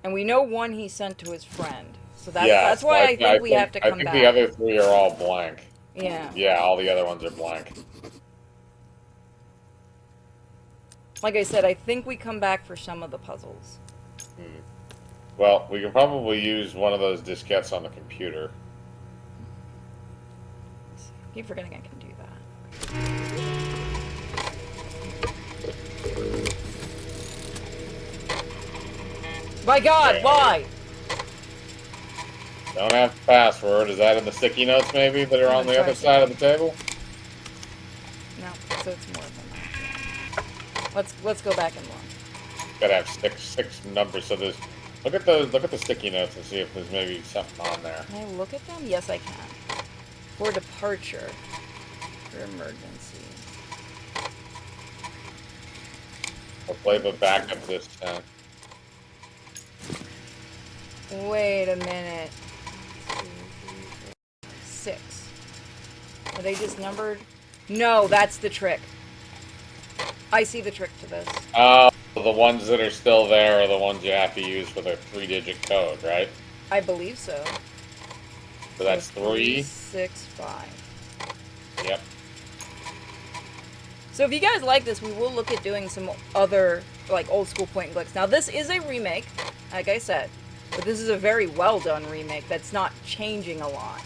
And we know one he sent to his friend. So that's why I think we have to come back. I think the other 3 are all blank. Yeah. Yeah, all the other ones are blank. Like I said, I think we come back for some of the puzzles. Well, we can probably use one of those diskettes on the computer. I keep forgetting I can do that. My God, why? Don't have the password. Is that in the sticky notes maybe that are on the other side of the table? No, so it's more than that. Let's go back and look. Gotta have six numbers. So there's look at the sticky notes and see if there's maybe something on there. Can I look at them? Yes, I can. For departure, for emergency. We'll play the backup this time. Wait a minute. 6. Are they just numbered? No, that's the trick. I see the trick to this. The ones that are still there are the ones you have to use for the 3-digit code, right? I believe so. So that's 3, 6, 5. Yep. So if you guys like this, we will look at doing some other, like, old school point and clicks. Now, this is a remake, like I said. But this is a very well done remake that's not changing a lot.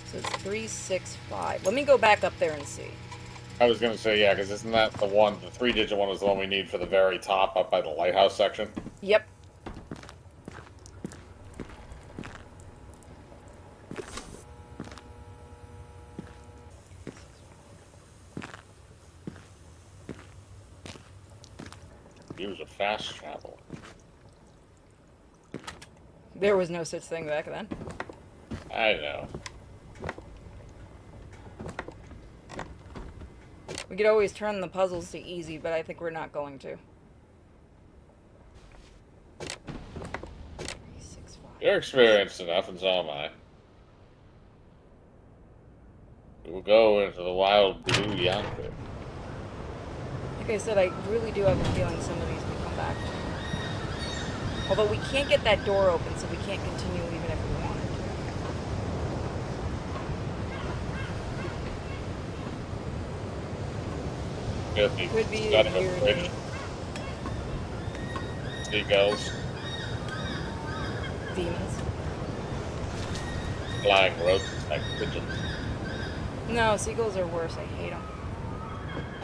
So it's 3, 6, 5. Let me go back up there and see. I was gonna say, yeah, because isn't that the 3-digit one is the one we need for the very top up by the lighthouse section? Yep. Use a fast travel. There was no such thing back then. I know. We could always turn the puzzles to easy, but I think we're not going to. 3, 6, 5. You're experienced enough, and so am I. We will go into the wild blue yonder. Like I said, I really do have a feeling some of these we come back to. Although we can't get that door open, so we can't continue even if we wanted to. Could be Got a a year bridge. date. Seagulls, Demons. flying rodents like pigeons. No, seagulls are worse. I hate them.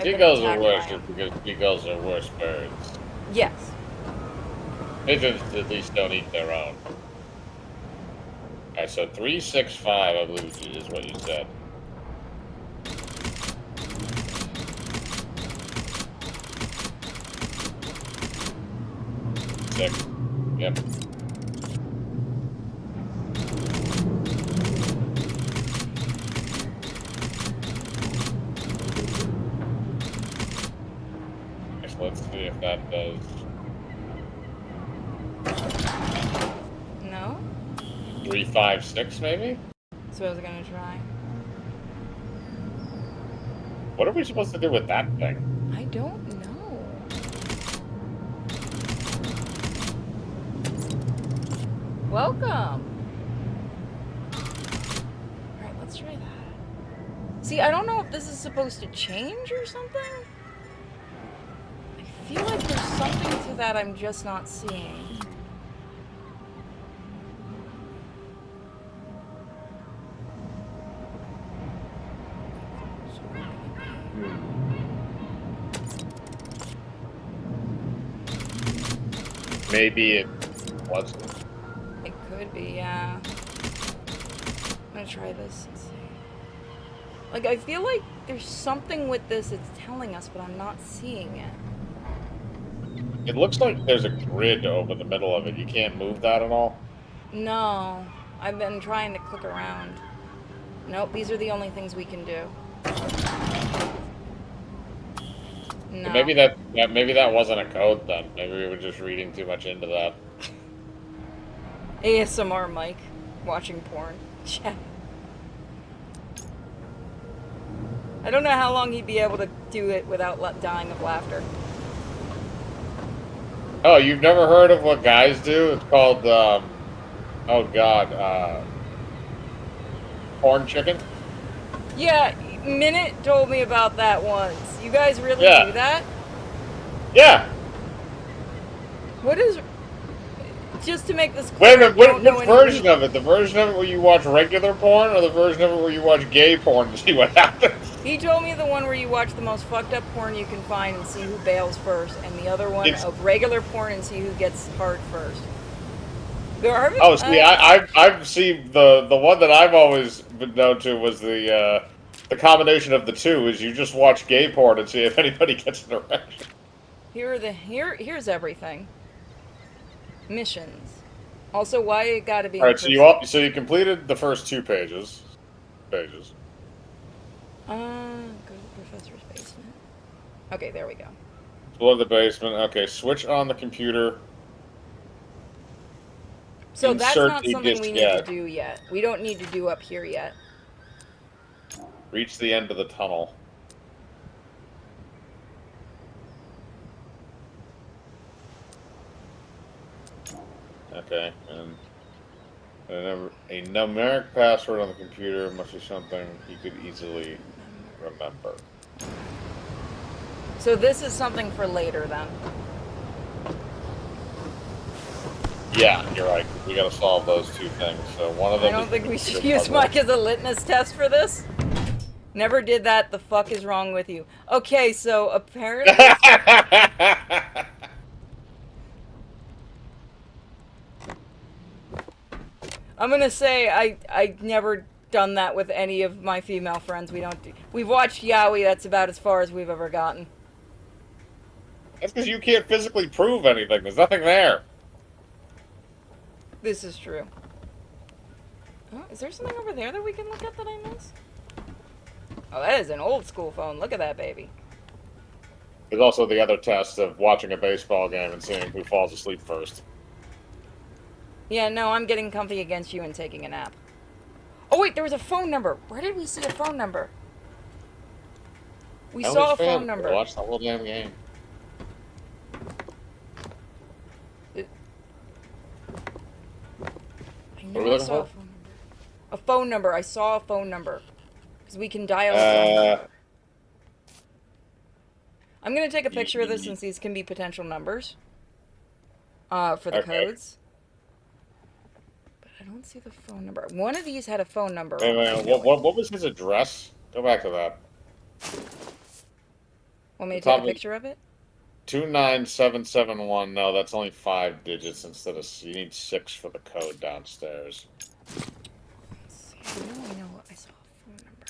Seagulls are worse because seagulls are worse birds. Yes. Pigeons at least don't eat their own. Alright, so 365, I believe, is what you said. Six. Yep. Okay, so let's see if that does. No? 356, maybe? So I was gonna try. What are we supposed to do with that thing? I don't know. Welcome. Alright, let's try that. See, I don't know if this is supposed to change or something. I feel like there's something to that I'm just not seeing. Maybe it wasn't. It could be, yeah. I'm gonna try this and see. Like, I feel like there's something with this it's telling us, but I'm not seeing it. It looks like there's a grid over the middle of it. You can't move that at all? No. I've been trying to click around. Nope, these are the only things we can do. No. Maybe that wasn't a code then. Maybe we were just reading too much into that. ASMR Mike. Watching porn. Yeah. I don't know how long he'd be able to do it without dying of laughter. Oh, you've never heard of what guys do? It's called, oh god, corn chicken? Yeah, Minute told me about that once. You guys really Yeah. do that? Yeah! What is... Just to make this clear, Wait a minute, I don't know what any version of it? The version of it where you watch regular porn, or the version of it where you watch gay porn to see what happens? He told me the one where you watch the most fucked up porn you can find and see who bails first, and the other one of regular porn and see who gets hard first. There are... Oh, see, I've seen the one that I've always been known to was the combination of the two is you just watch gay porn and see if anybody gets an erection. Here's everything. Missions. Also, why it gotta be... All right, so you completed the first two pages. Go to the professor's basement. Okay, there we go. Explore the basement. Okay, switch on the computer. So that's Insert not the something we need to diskette. do yet. We don't need to do up here yet. Reach the end of the tunnel. Okay, and a numeric password on the computer must be something you could easily remember. So this is something for later then. Yeah, you're right. We gotta solve those two things. So one of them. I don't think we should use Mike as a litmus test for this. Never did that. The fuck is wrong with you? Okay, so apparently... I'm gonna say I never done that with any of my female friends. We've watched Yaoi, that's about as far as we've ever gotten. That's because you can't physically prove anything. There's nothing there. This is true. Oh, is there something over there that we can look at that I missed? Oh, that is an old school phone. Look at that baby. There's also the other test of watching a baseball game and seeing who falls asleep first. Yeah, no, I'm getting comfy against you and taking a nap. Oh wait, there was a phone number. Where did we see a phone number? We saw a phone number. Watch the whole damn game. I know I saw a phone number. A phone number. I saw a phone number. Because we can dial a phone number. I'm gonna take a picture of this since these can be potential numbers. For the Okay. codes. But I don't see the phone number. One of these had a phone number on Wait, it. what was his address? Go back to that. Want me The to take top a picture of it? 29771. No, that's only 5 digits instead of. You need 6 for the code downstairs. Let's see. I know I saw a phone number.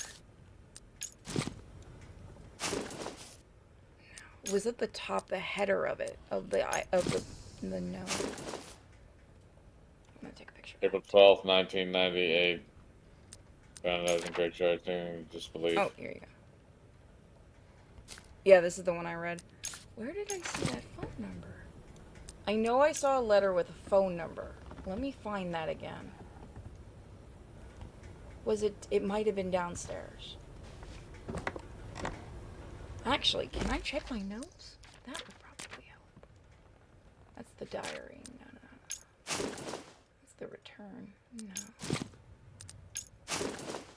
No. Was at the top, the header of it, of the note. I'm gonna take a picture. April 12th, 1998. Found out in great church disbelief. Oh, here you go. Yeah, this is the one I read. Where did I see that phone number? I know I saw a letter with a phone number. Let me find that again. Was it... It might have been downstairs. Actually, can I check my notes? That would probably help. That's the diary. No. That's the return. No.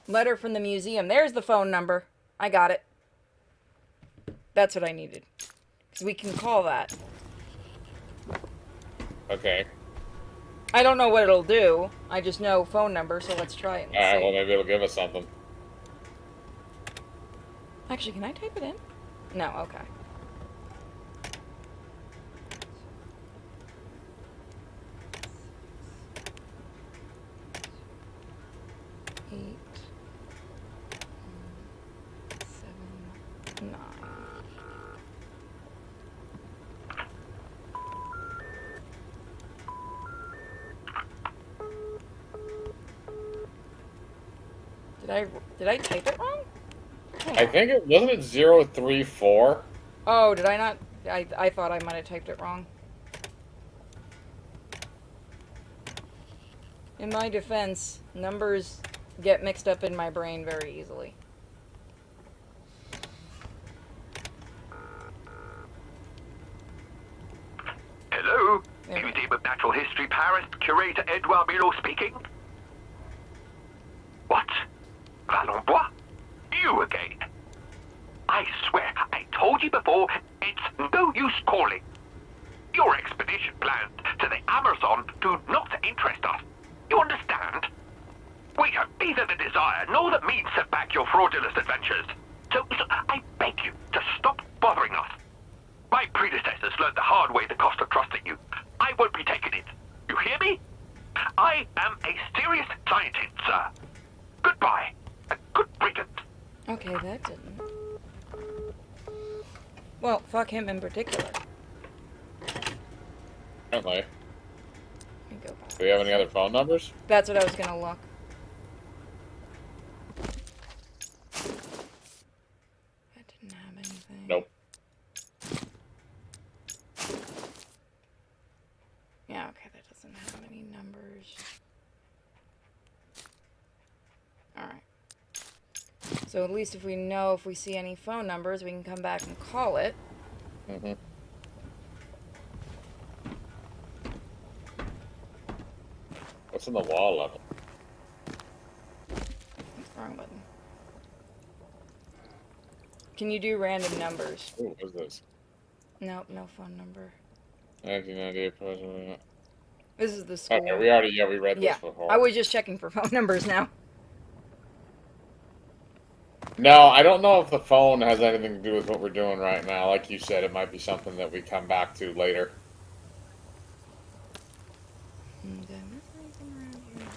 Letter from the museum. There's the phone number. I got it. That's what I needed. Because we can call that. Okay. I don't know what it'll do. I just know phone number, so let's try it and Alright, see. well, maybe it'll give us something. Actually, can I type it in? No, okay. Eight, 7, 9. Did I type it wrong? I think it wasn't it 034. Oh, did I not? I thought I might have typed it wrong. In my defense, numbers get mixed up in my brain very easily. Hello? There we go. Museum of Natural History Paris, Curator Edouard Milo speaking. What? Valenbois? You again? I swear, I told you before, it's no use calling. Your expedition plans to the Amerzone do not interest us. You understand? We have neither the desire nor the means to back your fraudulent adventures. So I beg you to stop bothering us. My predecessors learned the hard way the cost of trusting you. I won't be taking it. You hear me? I am a serious scientist, sir. Goodbye. A good riddance. Okay, that didn't. Well, fuck him in particular. Apparently. Let me go back. Do we have any other phone numbers? That's what I was gonna look. That didn't have anything. Nope. Yeah, okay, that doesn't have any numbers. Alright. So at least if we know if we see any phone numbers, we can come back and call it. Mm-hmm. What's in the wall level? Wrong button. Can you do random numbers? Ooh, what is this? Nope, no phone number. 1998 president. This is the school. Okay, we read Yeah, this before. I was just checking for phone numbers now. No, I don't know if the phone has anything to do with what we're doing right now. Like you said, it might be something that we come back to later. Did I miss anything around here?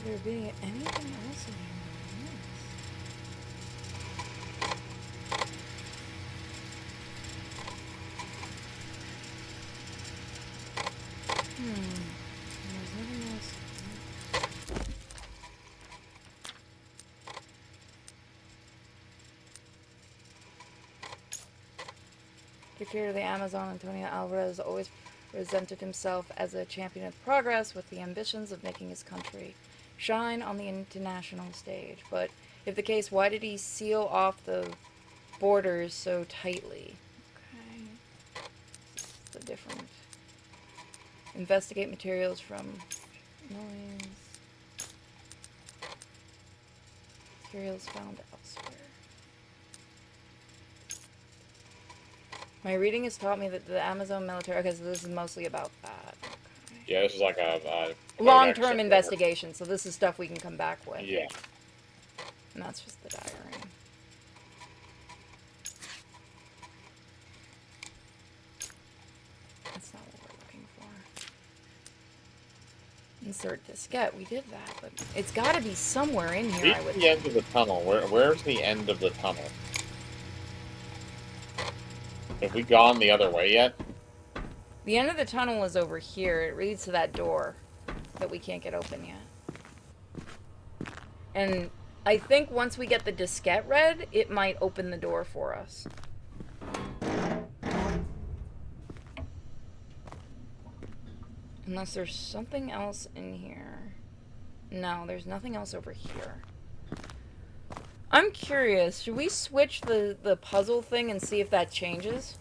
Could there be anything else in here? There's nothing else. The curator of the Amazon, Antonio Alvarez, always presented himself as a champion of progress with the ambitions of making his country shine on the international stage. But if the case, why did he seal off the borders so tightly? Okay. So different. Investigate materials from noise. Materials found elsewhere. My reading has taught me that the Amazon military... Okay, so this is mostly about that. Okay. Yeah, this is like a Long-term investigation, so this is stuff we can come back with. Yeah. And that's just the diary. That's not what we're looking for. Insert diskette. We did that, but it's got to be somewhere in here, I would The end of the tunnel. Where's the end of the tunnel? Have we gone the other way yet? The end of the tunnel is over here. It leads to that door that we can't get open yet. And I think once we get the diskette read, it might open the door for us. Unless there's something else in here. No, there's nothing else over here. I'm curious, should we switch the puzzle thing and see if that changes?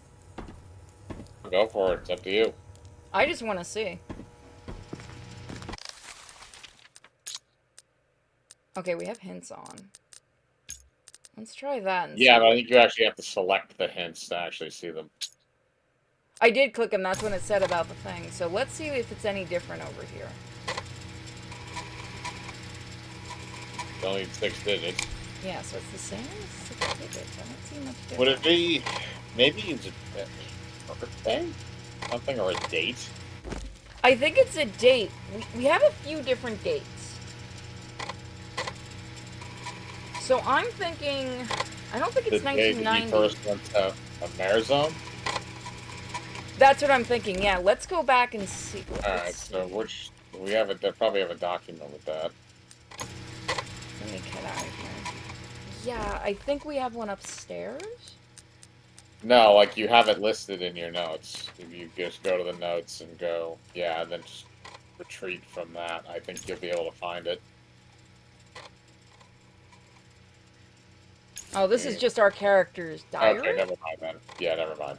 Go for it. It's up to you. I just want to see. Okay, we have hints on. Let's try that and see. Yeah, but I think you actually have to select the hints to actually see them. I did click them, that's when it said about the thing. So let's see if it's any different over here. It's only 6 digits. Yeah, so it's the same as 6 digits. I don't see much difference. Would it be... Maybe it's a birthday? Something, or a date? I think it's a date. We have a few different dates. So I'm thinking... I don't think it's The day that 1990. you first went to Amerzone? That's what I'm thinking, yeah. Let's go back and see. Alright, so which... We have they probably have a document with that. Let me get out of here. Yeah, I think we have one upstairs. No, like you have it listed in your notes. If you just go to the notes and go, yeah, and then just retreat from that, I think you'll be able to find it. Oh, this is just our character's diary? Okay, never mind then. Yeah, never mind.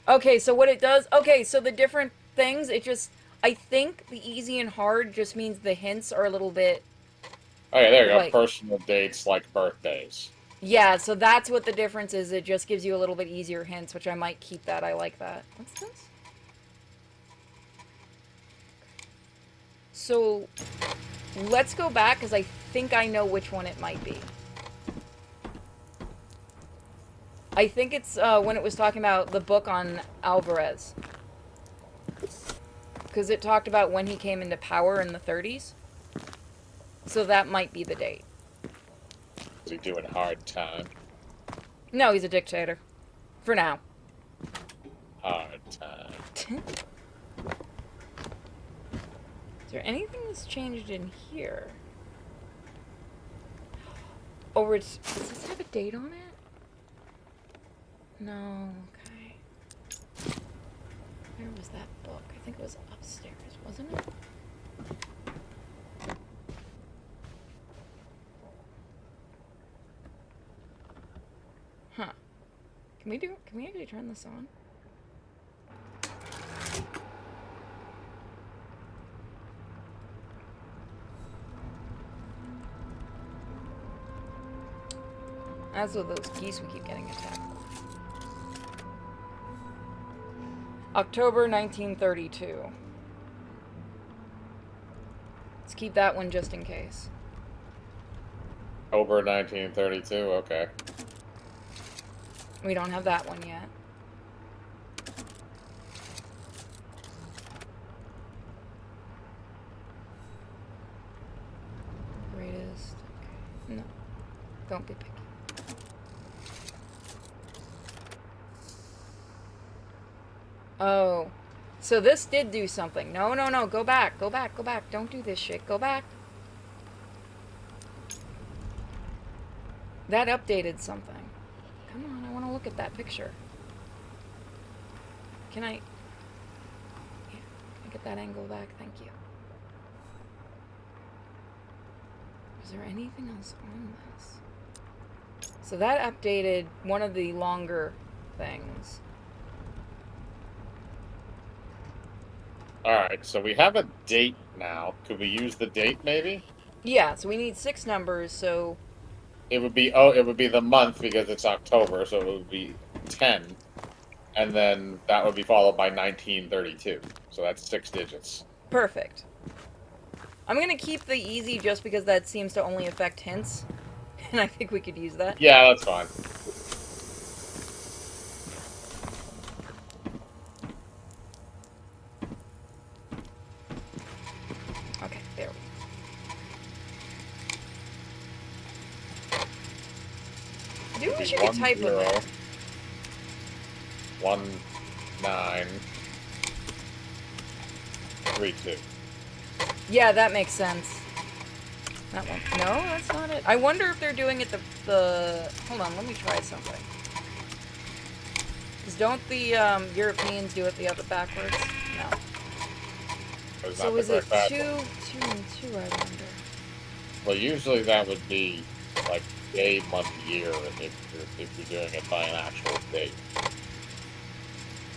Okay, so what it does... Okay, so the different things, it just... I think the easy and hard just means the hints are a little bit... Okay, there you go. Like- Personal dates like birthdays. Yeah, so that's what the difference is. It just gives you a little bit easier hints, which I might keep that. I like that. What's this? So, let's go back, because I think I know which one it might be. I think it's when it was talking about the book on Alvarez. Because it talked about when he came into power in the 30s. So that might be the date. Is he doing hard time? No, he's a dictator. For now. Hard time. Is there anything that's changed in here? Or does this have a date on it? No, okay. Where was that book? I think it was upstairs, wasn't it? Huh. Can we actually turn this on? As with those geese we keep getting attacked by. October 1932. Let's keep that one just in case. October 1932, okay. We don't have that one yet. Greatest. Okay. No. Don't be picky. Oh. So this did do something. No, no, no. Go back. Go back. Go back. Don't do this shit. Go back. That updated something. Come on. I want to look at that picture. Can I... Yeah. get that angle back. Thank you. Is there anything else on this? So that updated one of the longer things. Alright, so we have a date now. Could we use the date, maybe? Yeah, so we need 6 numbers, so... It would be the month because it's October, so it would be 10. And then that would be followed by 1932. So that's 6 digits. Perfect. I'm gonna keep the easy just because that seems to only affect hints. And I think we could use that. Yeah, that's fine. Okay, there we go. Maybe we should get type of it. 1932. Yeah, that makes sense. That one. No, that's not it. I wonder if they're doing it the... Hold on, let me try something. Because don't the Europeans do it the other backwards? No. So is it 2, 2, and 2, I wonder? Well, usually that would be like day, month, year if you're doing it by an actual date.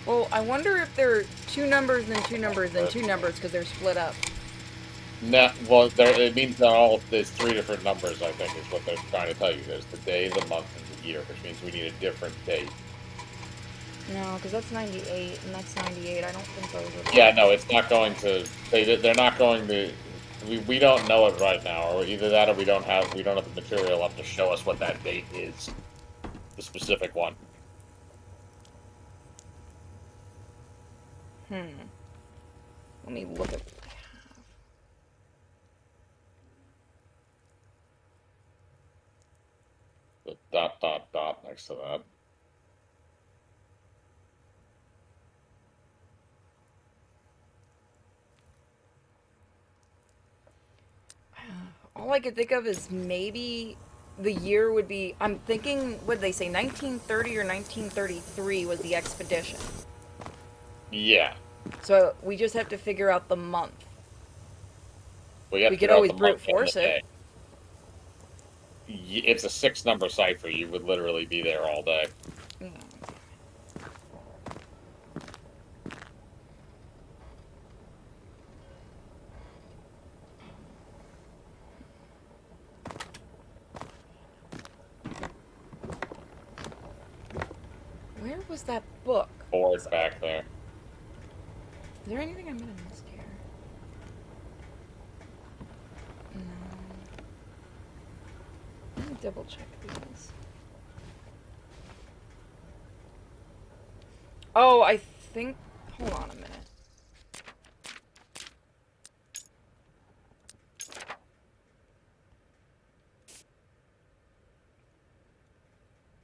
Well, I wonder if they're 2 numbers, then 2 numbers, then 2 numbers, because they're split up. No, well, it means that there's 3 different numbers, I think, is what they're trying to tell you. There's the day, the month, and the year, which means we need a different date. No, because that's 98, and that's 98. I don't think those are... Yeah, no, it's not going to... They're not going to... We don't know it right now, or either that or we don't have the material up to show us what that date is. The specific one. Let me look at... The ... next to that. All I could think of is maybe the year would be... I'm thinking, what did they say, 1930 or 1933 was the expedition. Yeah. So we just have to figure out the month. We could always brute force it. It's a 6-number cipher. You would literally be there all day. Where was that book? Board back there. Is there anything I'm gonna miss here? No. Let me double check these. Oh, I think... Hold on a minute.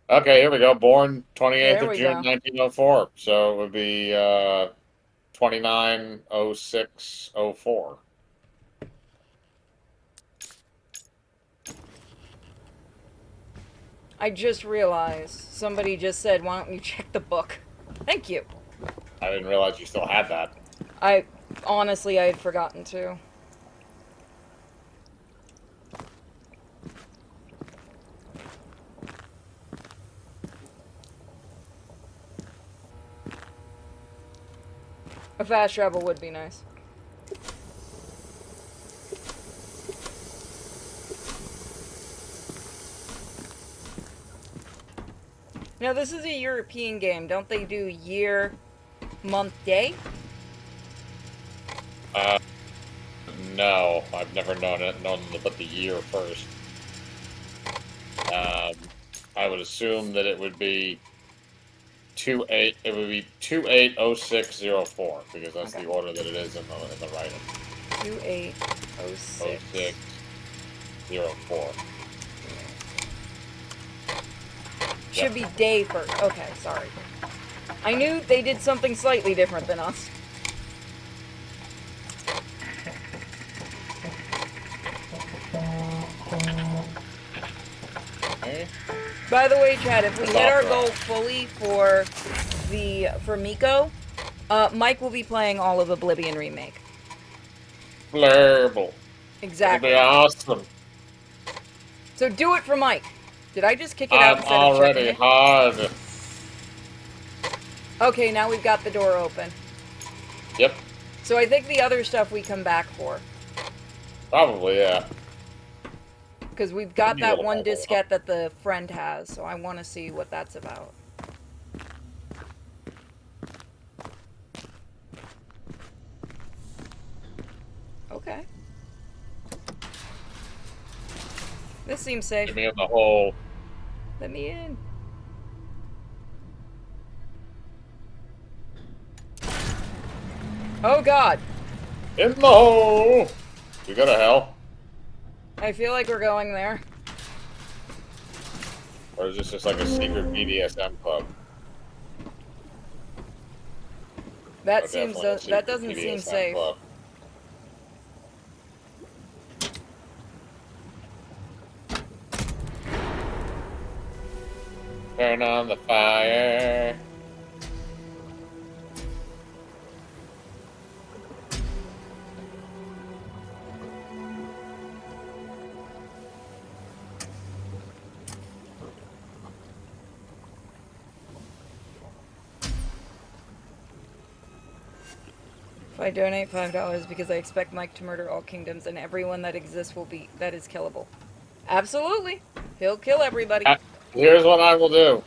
Okay, here we go. Born 28th There of we June, go. 1904. So it would be 290604. I just realized somebody just said, why don't you check the book? Thank you. I didn't realize you still had that. Honestly, I had forgotten to. A fast travel would be nice. Now, this is a European game. Don't they do year, month, day? No, I've never known them to put the year first. I would assume that it would be 280604 because that's the order that it is in the writing. 2806. 0604. Should be day first. Okay, sorry. I knew they did something slightly different than us. Okay. By the way, Chad, if we hit our goal fully for Miko, Mike will be playing all of Oblivion Remake. Blurble. Exactly. It'll be awesome. So do it for Mike. Did I just kick it out I'm instead of checking already it? hard. Okay, now we've got the door open. Yep. So I think the other stuff we come back for. Probably, yeah. Because we've got You that little one bubble. diskette that the friend has, so I want to see what that's about. Okay. This seems safe. Get me in the hole. Let me in. Oh god. In the hole! You go to hell? I feel like we're going there. Or is this just like a secret BDSM club? That Oh, seems definitely a that secret doesn't seem BDSM safe. club. Turn on the fire. If I donate $5 because I expect Mike to murder all kingdoms and everyone that exists that is killable. Absolutely. He'll kill everybody. Here's what I will do.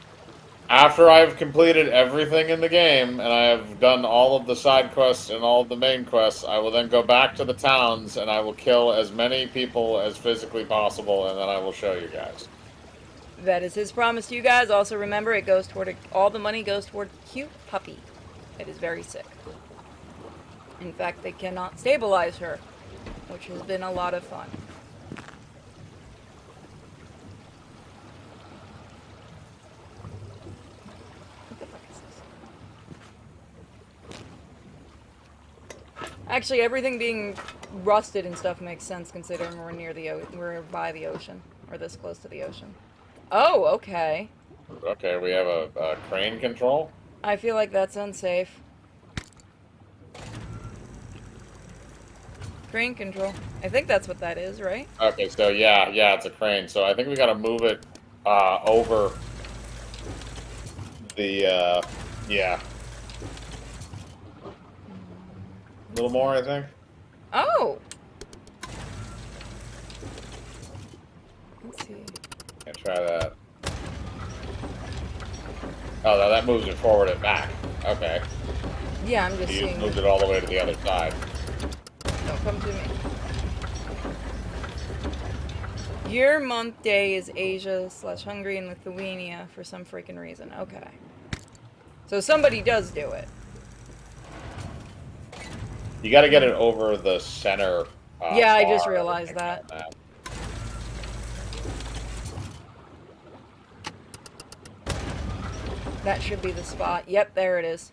After I've completed everything in the game and I have done all of the side quests and all of the main quests, I will then go back to the towns and I will kill as many people as physically possible, and then I will show you guys. That is his promise to you guys. Also remember, it goes toward all the money goes toward cute puppy. It is very sick. In fact, they cannot stabilize her, which has been a lot of fun. What the fuck is this? Actually, everything being rusted and stuff makes sense considering we're by the ocean, or this close to the ocean. Oh, okay. Okay, we have a crane control. I feel like that's unsafe. Crane control. I think that's what that is, right? Okay, so yeah, it's a crane. So I think we gotta move it over the yeah. A little more, I think. Oh! Let's see. Yeah, try that. Oh, no, that moves it forward and back. Okay. Yeah, I'm just You seeing. moved it all the way to the other side. Don't come to me. Year, month, day is Asia/Hungary and Lithuania for some freaking reason. Okay. So somebody does do it. You got to get it over the center. Yeah, I just bar, realized think, that. on that. That should be the spot. Yep, there it is.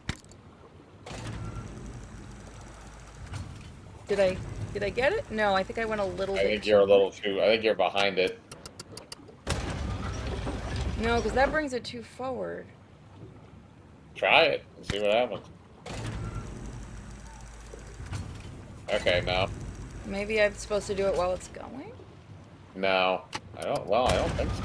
Did I get it? No, I think I went a little bit. I think you're a little too. I think you're behind it. No, because that brings it too forward. Try it and see what happens. Okay, no. Maybe I'm supposed to do it while it's going? No. I don't. Well, I don't think so.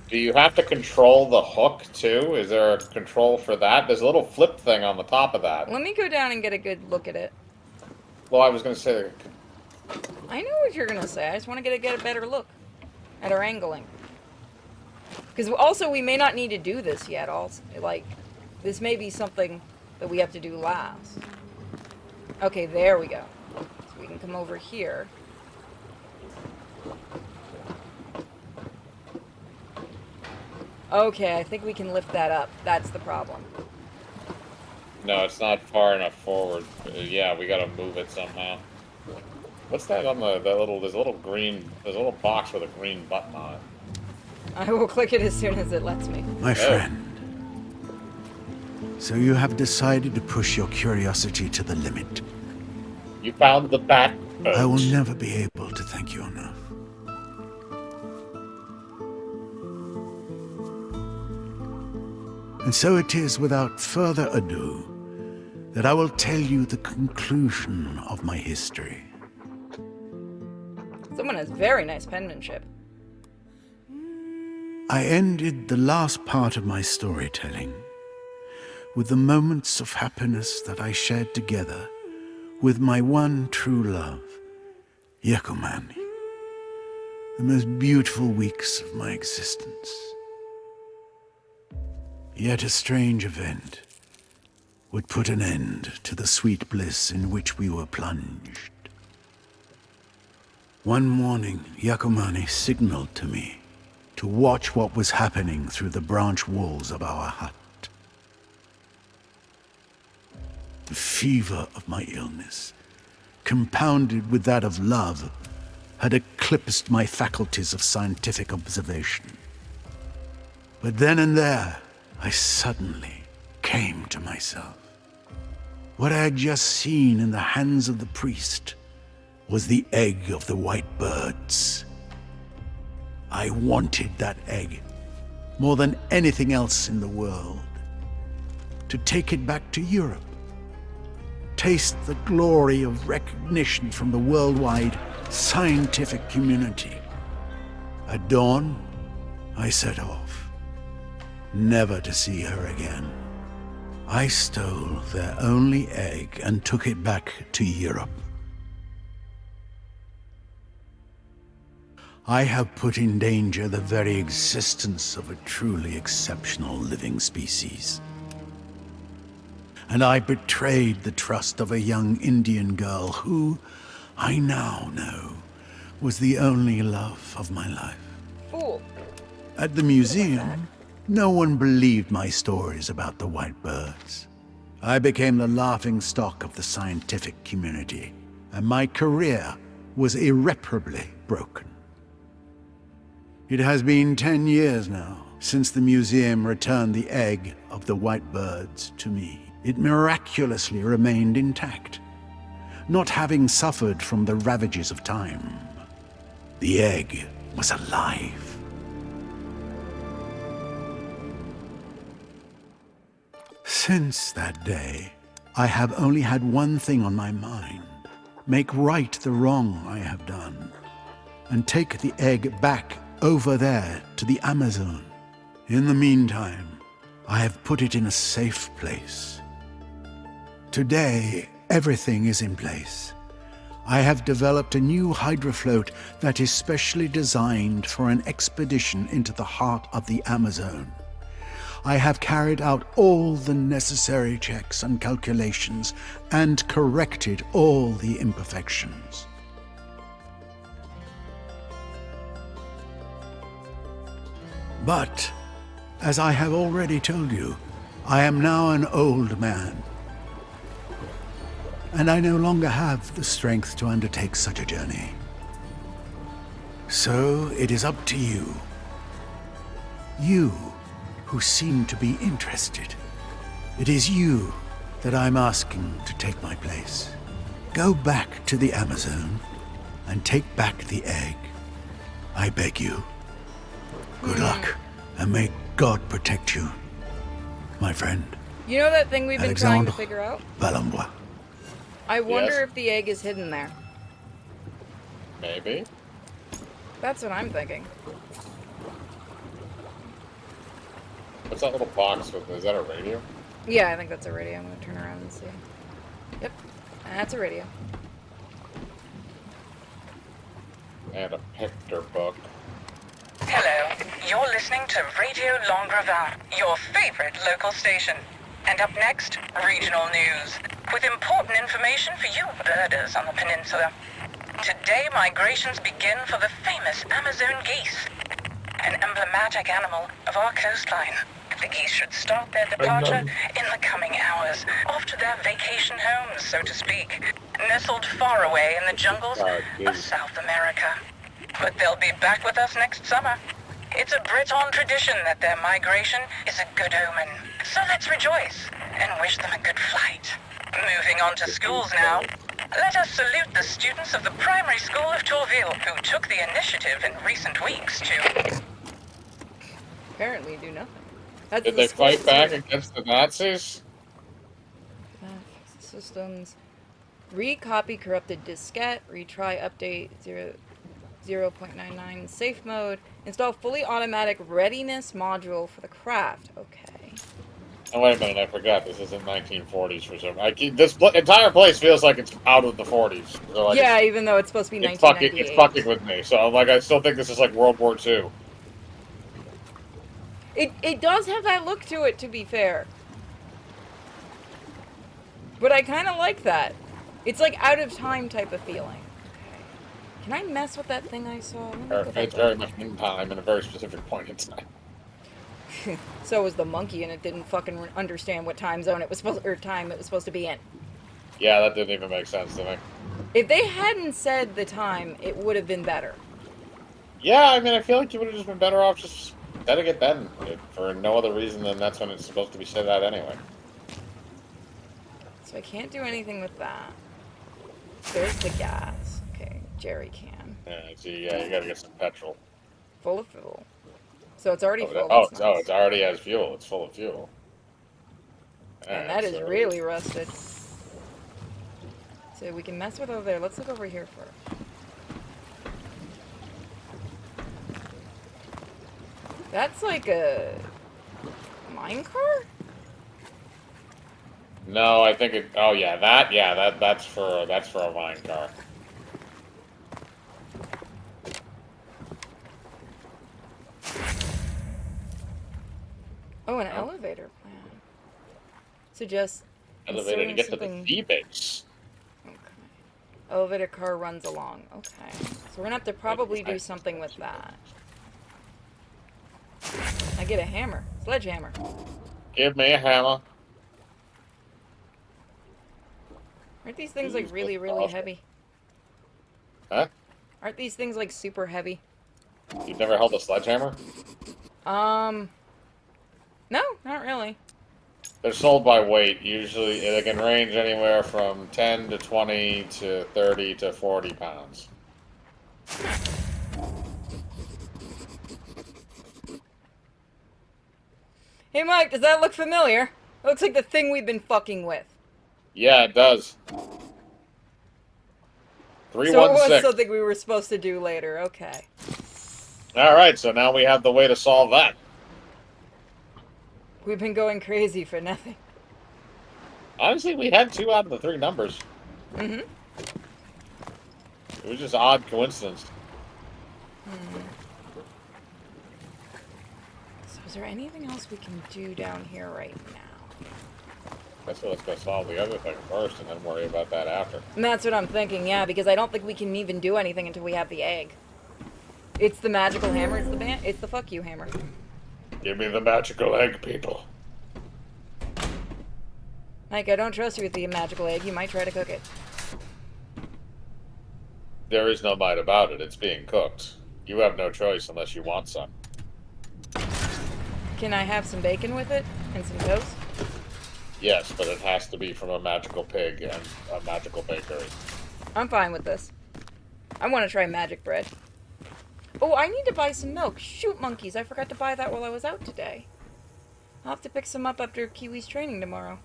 Do you have to control the hook too? Is there a control for that? There's a little flip thing on the top of that. Let me go down and get a good look at it. Well, I was going to say. I know what you're gonna say. I just want to get a better look at our angling. Because also we may not need to do this yet. Also, like this may be something that we have to do last. Okay, there we go. So we can come over here. Okay, I think we can lift that up. That's the problem. No, it's not far enough forward. Yeah, we got to move it somehow. What's that on the little? There's a little box with a green button on it. I will click it as soon as it lets me. My friend. So you have decided to push your curiosity to the limit. You found the bat. I will never be able to thank you enough. And so it is without further ado that I will tell you the conclusion of my history. Someone has very nice penmanship. I ended the last part of my storytelling with the moments of happiness that I shared together with my one true love, Yakomani. The most beautiful weeks of my existence. Yet a strange event would put an end to the sweet bliss in which we were plunged. One morning, Yakomani signaled to me to watch what was happening through the branch walls of our hut. The fever of my illness, compounded with that of love, had eclipsed my faculties of scientific observation. But then and there, I suddenly came to myself. What I had just seen in the hands of the priest was the egg of the white birds. I wanted that egg more than anything else in the world. To take it back to Europe. Taste the glory of recognition from the worldwide scientific community. At dawn, I set off, never to see her again. I stole their only egg and took it back to Europe. I have put in danger the very existence of a truly exceptional living species. And I betrayed the trust of a young Indian girl who, I now know, was the only love of my life. Fool. At the museum, no one believed my stories about the white birds. I became the laughing stock of the scientific community, and my career was irreparably broken. It has been 10 years now since the museum returned the egg of the white birds to me. It miraculously remained intact, not having suffered from the ravages of time. The egg was alive. Since that day, I have only had one thing on my mind: make right the wrong I have done, and take the egg back over there to the Amerzone. In the meantime, I have put it in a safe place. Today, everything is in place. I have developed a new hydrofloat that is specially designed for an expedition into the heart of the Amazone. I have carried out all the necessary checks and calculations and corrected all the imperfections. But, as I have already told you, I am now an old man, and I no longer have the strength to undertake such a journey. So it is up to you. You who seem to be interested. It is you that I'm asking to take my place. Go back to the Amerzone and take back the egg. I beg you. Good luck, and may God protect you, my friend. You know that thing we've been trying to Alexandre figure out? Valenbois. I wonder Yes. if the egg is hidden there. Maybe. That's what I'm thinking. What's that little box with? Is that a radio? Yeah, I think that's a radio. I'm gonna turn around and see. Yep, that's a radio. And a picture book. Hello, you're listening to Radio Longrevin, your favorite local station. And up next, regional news, with important information for you birders on the peninsula. Today, migrations begin for the famous Amazone geese, an emblematic animal of our coastline. The geese should start their departure in the coming hours, off to their vacation homes, so to speak, nestled far away in the jungles of South America. But they'll be back with us next summer. It's a Breton tradition that their migration is a good omen. So let's rejoice and wish them a good flight. Moving on to schools now. Let us salute the students of the primary school of Tourville who took the initiative in recent weeks to... Apparently do nothing. That's Did the they fight back split against the Nazis? systems. Recopy corrupted diskette. Retry update 0.99 safe mode. Install fully automatic readiness module for the craft. Okay. Oh, wait a minute, I forgot. This is in 1940s for some. This entire place feels like it's out of the 40s. So, like, Yeah, even though it's supposed to be it's fucking 1998. with me. So I'm like, I still think this is like World War II. It does have that look to it, to be fair. But I kind of like that. It's like out of time type of feeling. Okay. Can I mess with that thing I saw? Let me go back It's very much in time and a very specific point in time. So was the monkey, and it didn't fucking understand what time zone it was supposed to be in. Yeah, that didn't even make sense to me. If they hadn't said the time, it would have been better. Yeah, I mean, I feel like you would have just been better off just setting it then, for no other reason than that's when it's supposed to be set out anyway. So I can't do anything with that. There's the gas. Okay, jerry can. Yeah, see, yeah, you gotta get some petrol. Full of fuel. So it's already full. It's That's nice. it already has fuel. It's full of fuel. And that is really rusted. So we can mess with over there. Let's look over here first. That's like a mine car? No, I think it. Oh yeah, that's for a mine car. Oh, an elevator plan. Suggest Elevator to get to the something. sea base. Okay. Elevator car runs along. Okay. So we're gonna have to probably do something with that. I get a hammer. Sledgehammer. Give me a hammer. Aren't these things like really, really heavy? Huh? Aren't these things like super heavy? You've never held a sledgehammer? No, not really. They're sold by weight. Usually, they can range anywhere from 10 to 20 to 30 to 40 pounds. Hey, Mike, does that look familiar? It looks like the thing we've been fucking with. Yeah, it does. 316. So it was something we were supposed to do later. Okay. All right, so now we have the way to solve that. We've been going crazy for nothing. Honestly, we had 2 out of the 3 numbers. Mm-hmm. It was just odd coincidence. So is there anything else we can do down here right now? Let's go solve the other thing first, and then worry about that after. And that's what I'm thinking, yeah, because I don't think we can even do anything until we have the egg. It's the magical hammer. It's the fuck you hammer. Give me the magical egg, people. Mike, I don't trust you with the magical egg. You might try to cook it. There is no might about it. It's being cooked. You have no choice unless you want some. Can I have some bacon with it? And some toast? Yes, but it has to be from a magical pig and a magical bakery. I'm fine with this. I want to try magic bread. Oh, I need to buy some milk. Shoot, monkeys. I forgot to buy that while I was out today. I'll have to pick some up after Kiwi's training tomorrow.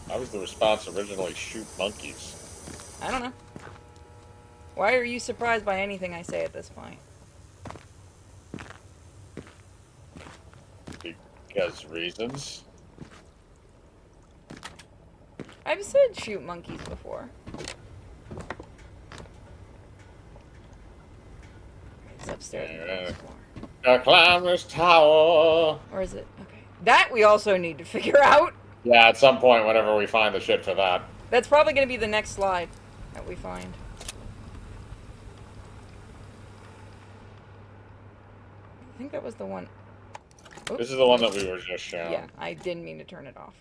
How was the response originally, shoot monkeys? I don't know. Why are you surprised by anything I say at this point? Because reasons? I've said shoot monkeys before. It's upstairs. on the first floor. Gotta climb this tower. Or is it? Okay. That we also need to figure out. Yeah, at some point, whenever we find the shit for that. That's probably going to be the next slide that we find. I think that was the one. Oops. This is the one that we were just shown. Yeah, I didn't mean to turn it off.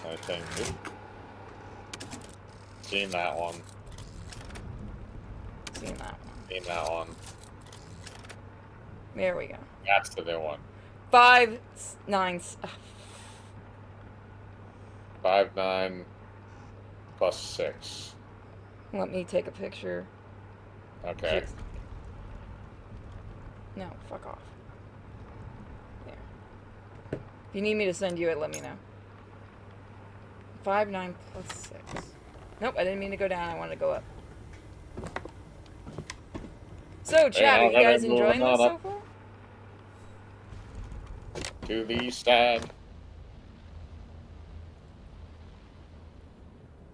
I think. Seen that one. Seen that one. Seen that one. There we go. That's the new one. 5, 9. 5, 9, plus 6. Let me take a picture. Okay. No, fuck off. If you need me to send you it, let me know. 5, 9 plus 6. Nope, I didn't mean to go down. I wanted to go up. So, chat, are you guys enjoying this so far? To the stand.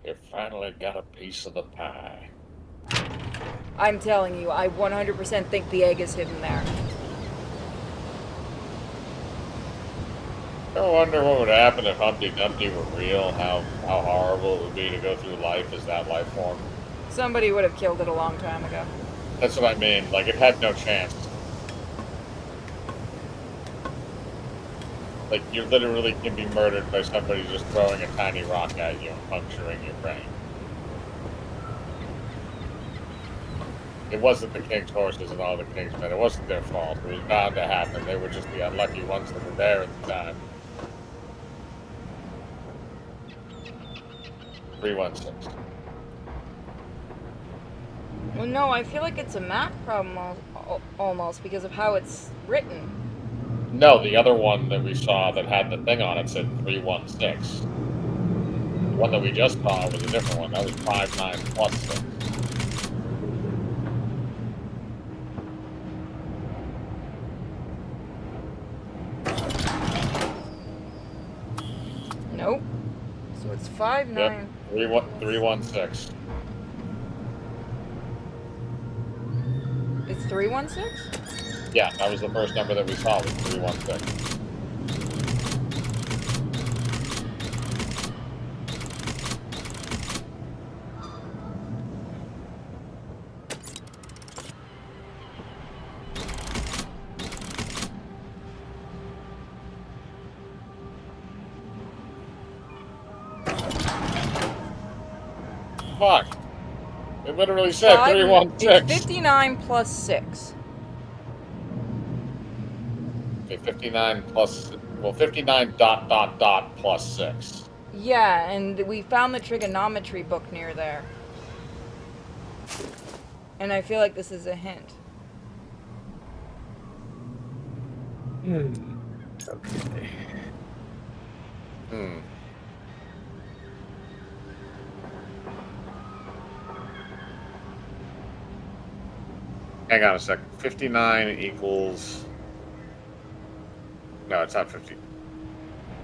You finally got a piece of the pie. I'm telling you, I 100% think the egg is hidden there. I wonder what would happen if Humpty Dumpty were real, how horrible it would be to go through life as that life form. Somebody would have killed it a long time ago. That's what I mean, like, it had no chance. Like, you literally can be murdered by somebody just throwing a tiny rock at you and puncturing your brain. It wasn't the king's horses and all the king's men. It wasn't their fault. It was bound to happen. They were just the unlucky ones that were there at the time. 316. Well, no, I feel like it's a math problem almost because of how it's written. No, the other one that we saw that had the thing on it said 316. The one that we just saw was a different one. That was 59 plus 6. Nope. So it's 5, 9. Yep. 316. It's 316? Yeah, that was the first number that we saw was 316. Fuck. It literally said 316. It's 59 plus 6. Okay, 59 plus... Well, 59 ... plus 6. Yeah, and we found the trigonometry book near there. And I feel like this is a hint. Okay. Hang on a second. 59 equals... No, it's not 50.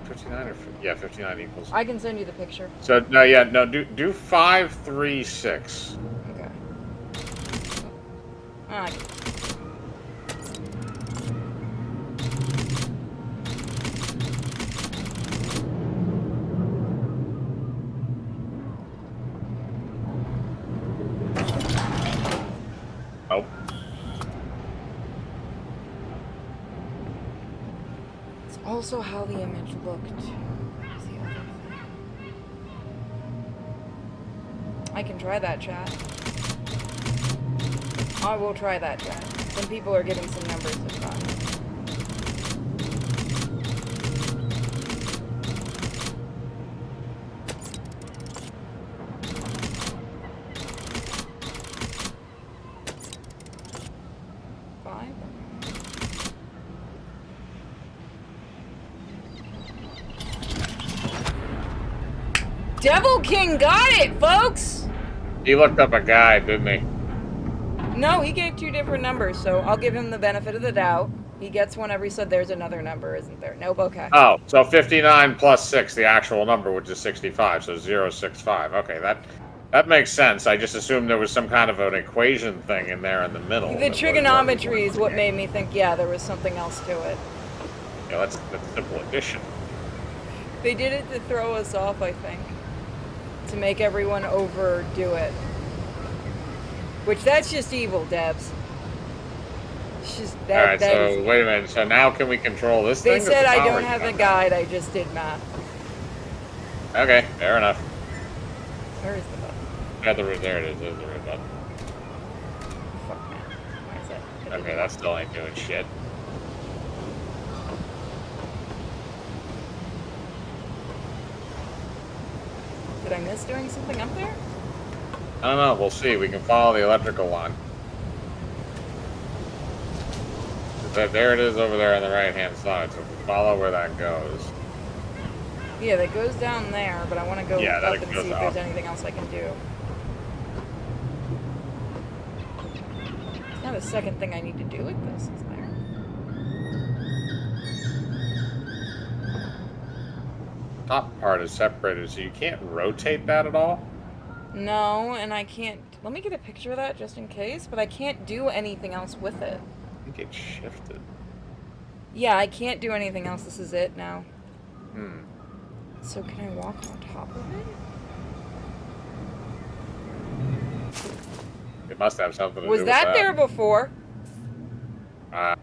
59 or... Yeah, 59 equals... I can send you the picture. So, no, yeah, no, do 536. Okay. Ah, Oh. it's also how the image looked. Where's the other thing? I can try that, chat. I will try that, chat. Some people are giving some numbers to try. Devil King got it, folks! He looked up a guide, didn't he? No, he gave 2 different numbers, so I'll give him the benefit of the doubt. He gets one every so there's another number, isn't there? Nope, okay. Oh, so 59 plus 6, the actual number, which is 65, so 065. Okay, that makes sense. I just assumed there was some kind of an equation thing in there in the middle. The trigonometry is what made me think, yeah, there was something else to it. Yeah, that's simple addition. They did it to throw us off, I think. To make everyone overdo it. Which, that's just evil, Debs. It's just that. Alright, so wait a minute. So now can we control this They thing? said I don't have a guide, I just did math. Okay, fair enough. Where is the button? Yeah, there it is. There's the red button. Fuck man. Where is it? Okay, that still ain't doing shit. Did I miss doing something up there? I don't know. We'll see. We can follow the electrical line. There it is over there on the right-hand side, so if we follow where that goes. Yeah, that goes down there, but I want to go Yeah, that up and goes see if up. there's anything else I can do. There's not a second thing I need to do with this, is there? Top part is separated, so you can't rotate that at all? No, and I can't... Let me get a picture of that just in case, but I can't do anything else with it. I think it's shifted. Yeah, I can't do anything else. This is it now. Hmm. So can I walk on top of it? It must have something to do Was with that there before?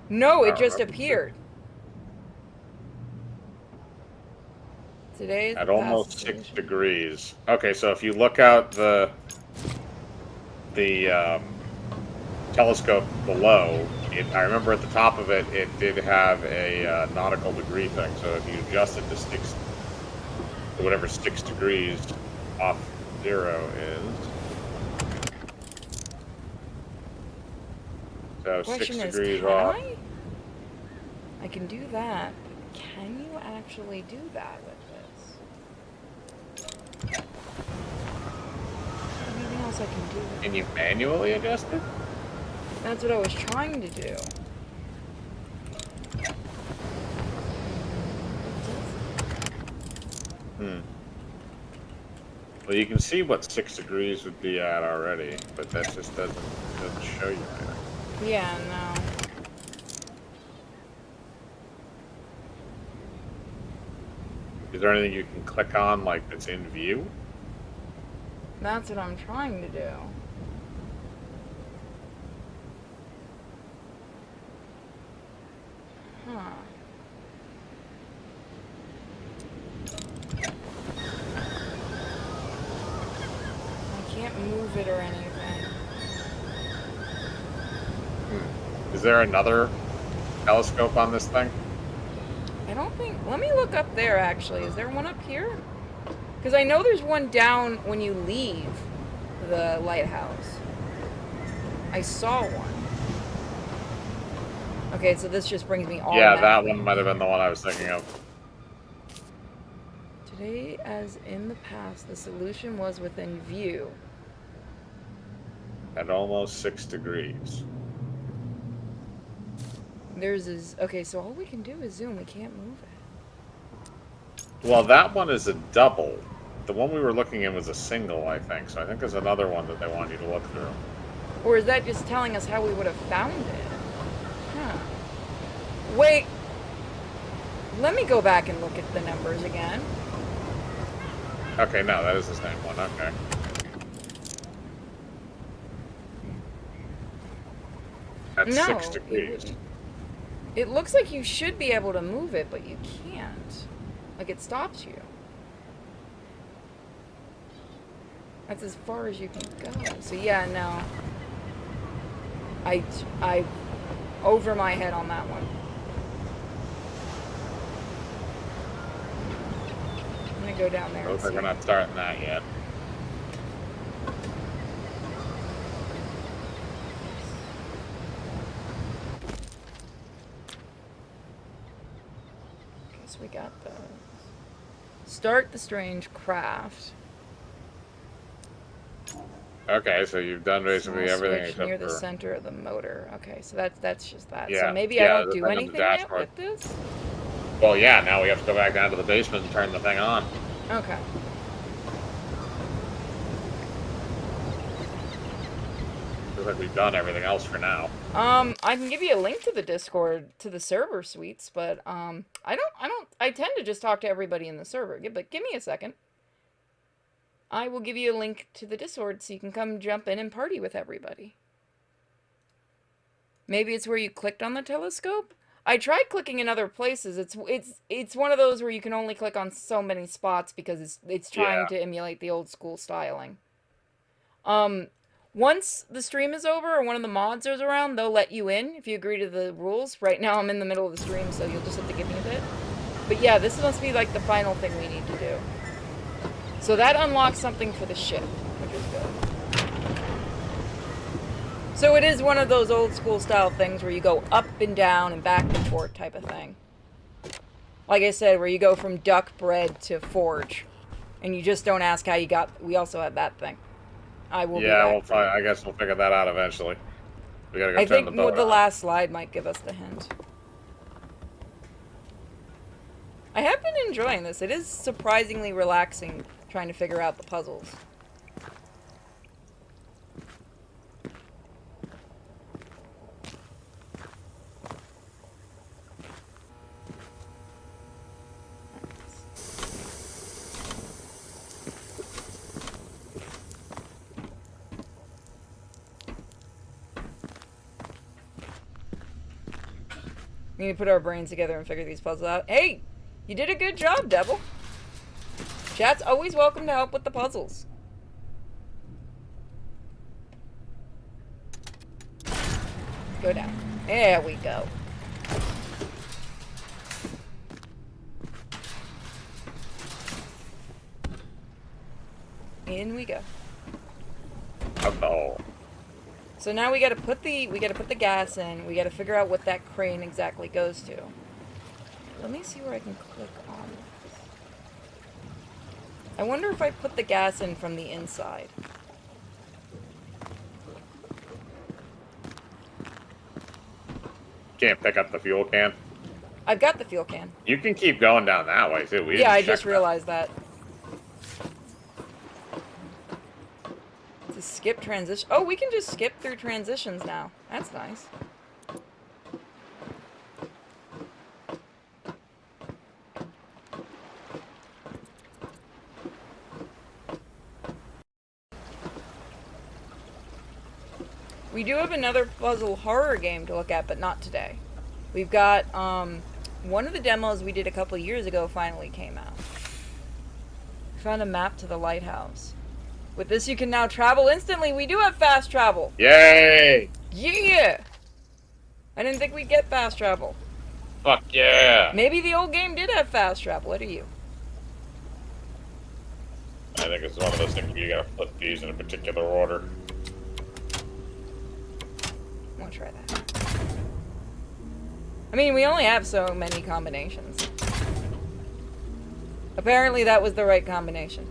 No, I it don't just remember. appeared. Today's At the almost past 6 solution. degrees. Okay, so if you look out the telescope below, I remember at the top of it, it did have a nautical degree thing. So if you adjust it to whatever 6 degrees off 0 is. So 6 Question is, degrees can off. I can do that, but can you actually do that with this? Anything else I can do? Can you manually adjust it? That's what I was trying to do. Well, you can see what 6 degrees would be at already, but that just doesn't show you anything. Yeah, no. Is there anything you can click on, like, that's in view? That's what I'm trying to do. Huh. I can't move it or anything. Is there another telescope on this thing? I don't think... Let me look up there, actually. Is there one up here? Because I know there's one down when you leave the lighthouse. I saw one. Okay, so this just brings me all Yeah, back. that one might have been the one I was thinking of. Today, as in the past, the solution was within view. At almost 6 degrees. There's is... Okay, so all we can do is zoom. We can't move it. Well, that one is a double. The one we were looking in was a single, I think. So I think there's another one that they want you to look through. Or is that just telling us how we would have found it? Huh. Wait. Let me go back and look at the numbers again. Okay, no, that is the same one. Okay. That's No, 6 it degrees. wouldn't. It looks like you should be able to move it, but you can't. Like, it stops you. That's as far as you can go. So, yeah, no. I over my head on that one. I'm gonna go down there. Looks like and we're see. not starting that yet. Okay, so we got the... Start the strange craft. Okay, so you've done basically Small everything switch except near the for... center of the motor. Okay, so that's just that. Yeah, So maybe yeah, I don't the do thing on the anything yet dashboard. with this? Well, yeah, now we have to go back down to the basement and turn the thing on. Okay. Looks like we've done everything else for now. I can give you a link to the Discord, to the server suites, but, I tend to just talk to everybody in the server. But give me a second. I will give you a link to the Discord so you can come jump in and party with everybody. Maybe it's where you clicked on the telescope? I tried clicking in other places. It's one of those where you can only click on so many spots because it's trying to emulate the old school styling. Once the stream is over or one of the mods is around, they'll let you in if you agree to the rules. Right now I'm in the middle of the stream, so you'll just have to give me a bit. But yeah, this must be like the final thing we need to do. So that unlocks something for the ship, which is good. So it is one of those old school style things where you go up and down and back and forth type of thing. Like I said, where you go from duck bread to forge. And you just don't ask how you got... We also have that thing. I will be back. I guess we'll figure that out eventually. We gotta go I turn the think boat the around. last slide might give us the hint. I have been enjoying this. It is surprisingly relaxing trying to figure out the puzzles. We need to put our brains together and figure these puzzles out. Hey! You did a good job, Devil. Chat's always welcome to help with the puzzles. Go down. There we go. In we go. Oh. So now we gotta put the gas in. We gotta figure out what that crane exactly goes to. Let me see where I can click on this. I wonder if I put the gas in from the inside. Can't pick up the fuel can. I've got the fuel can. You can keep going down that way too. Yeah, I just realized that. To skip transition. Oh, we can just skip through transitions now. That's nice. We do have another puzzle horror game to look at, but not today. We've got, one of the demos we did a couple years ago finally came out. We found a map to the lighthouse. With this, you can now travel instantly. We do have fast travel. Yay! Yeah! I didn't think we'd get fast travel. Fuck yeah! Maybe the old game did have fast travel. What are you? I think it's one of those things where you gotta flip these in a particular order. I want to try that. I mean, we only have so many combinations. Apparently that was the right combination.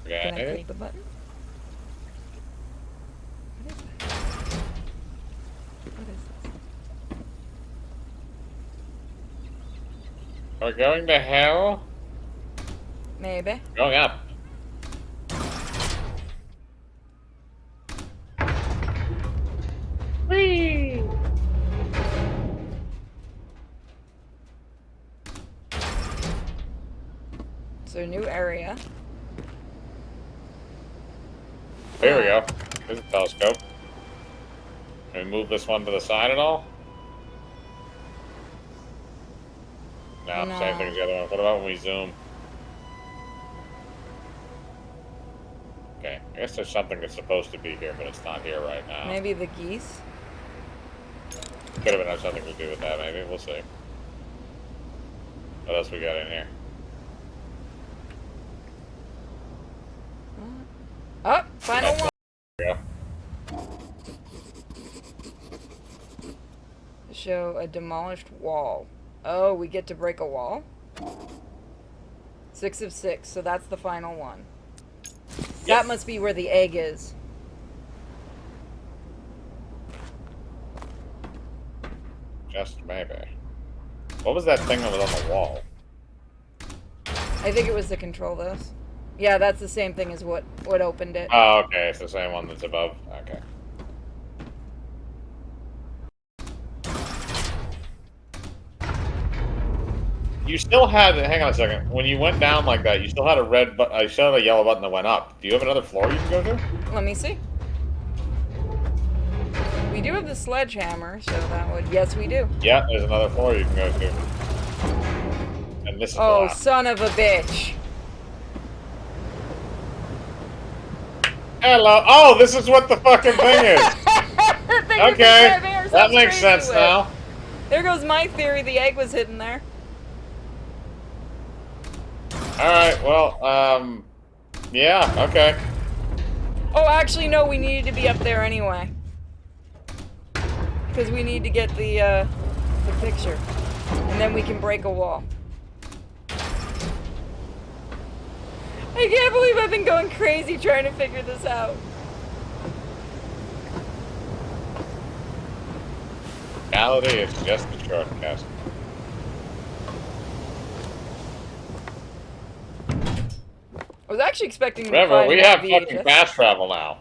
Can I click the button? What is that? What is this? Are we going to hell? Maybe. Going up. Whee! So new area. There we go. There's a telescope. Can we move this one to the side at all? No, No. same thing as the other one. What about when we zoom? Okay, I guess there's something that's supposed to be here, but it's not here right now. Maybe the geese. Could have been something to do with that, maybe. We'll see. What else we got in here? Oh, final one. There Show a demolished wall. Oh, we get to break a wall? 6 of 6, so that's the final one. Yep. That must be where the egg is. Just maybe. What was that thing that was on the wall? I think it was to control this. Yeah, that's the same thing as what opened it. Oh, okay. It's the same one that's above. Okay. You still had. Hang on a second. When you went down like that, you still had a red button. You still had a yellow button that went up. Do you have another floor you can go to? Let me see. We do have the sledgehammer, so that would... Yes, we do. Yeah, there's another floor you can go to. And this is the Oh, last. son of a bitch. Hello. Oh, this is what the fucking thing is. Okay, Okay, that makes sense now. There goes my theory. The egg was hidden there. All right. Well, yeah. Okay. Oh, actually, no, we needed to be up there anyway. Because we need to get the picture. And then we can break a wall. I can't believe I've been going crazy trying to figure this out. Reality is just a shortcut. I was actually expecting to Remember, find we more have VHS. fucking fast travel now.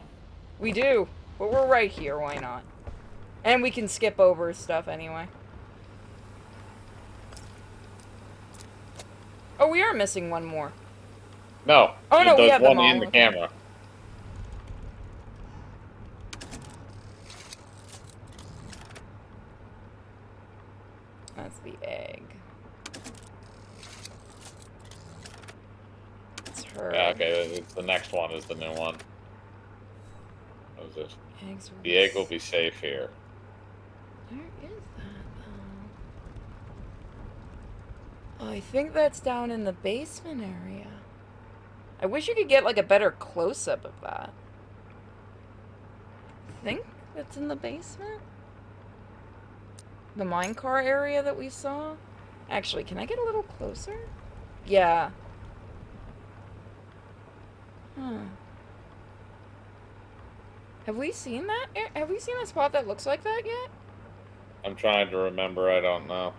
We do, but we're right here, why not? And we can skip over stuff anyway. Oh, we are missing one more. No. Oh, no, we there's have one them all, in the okay. camera. That's the egg. It's her. Yeah, okay, it's the next one is the new one. What is it? Eggs were The egg will be safe here. Where is that, though? Oh, I think that's down in the basement area. I wish you could get, like, a better close-up of that. I think that's in the basement? The minecar area that we saw? Actually, can I get a little closer? Yeah. Huh. Have we seen that? Have we seen a spot that looks like that yet? I'm trying to remember, I don't know.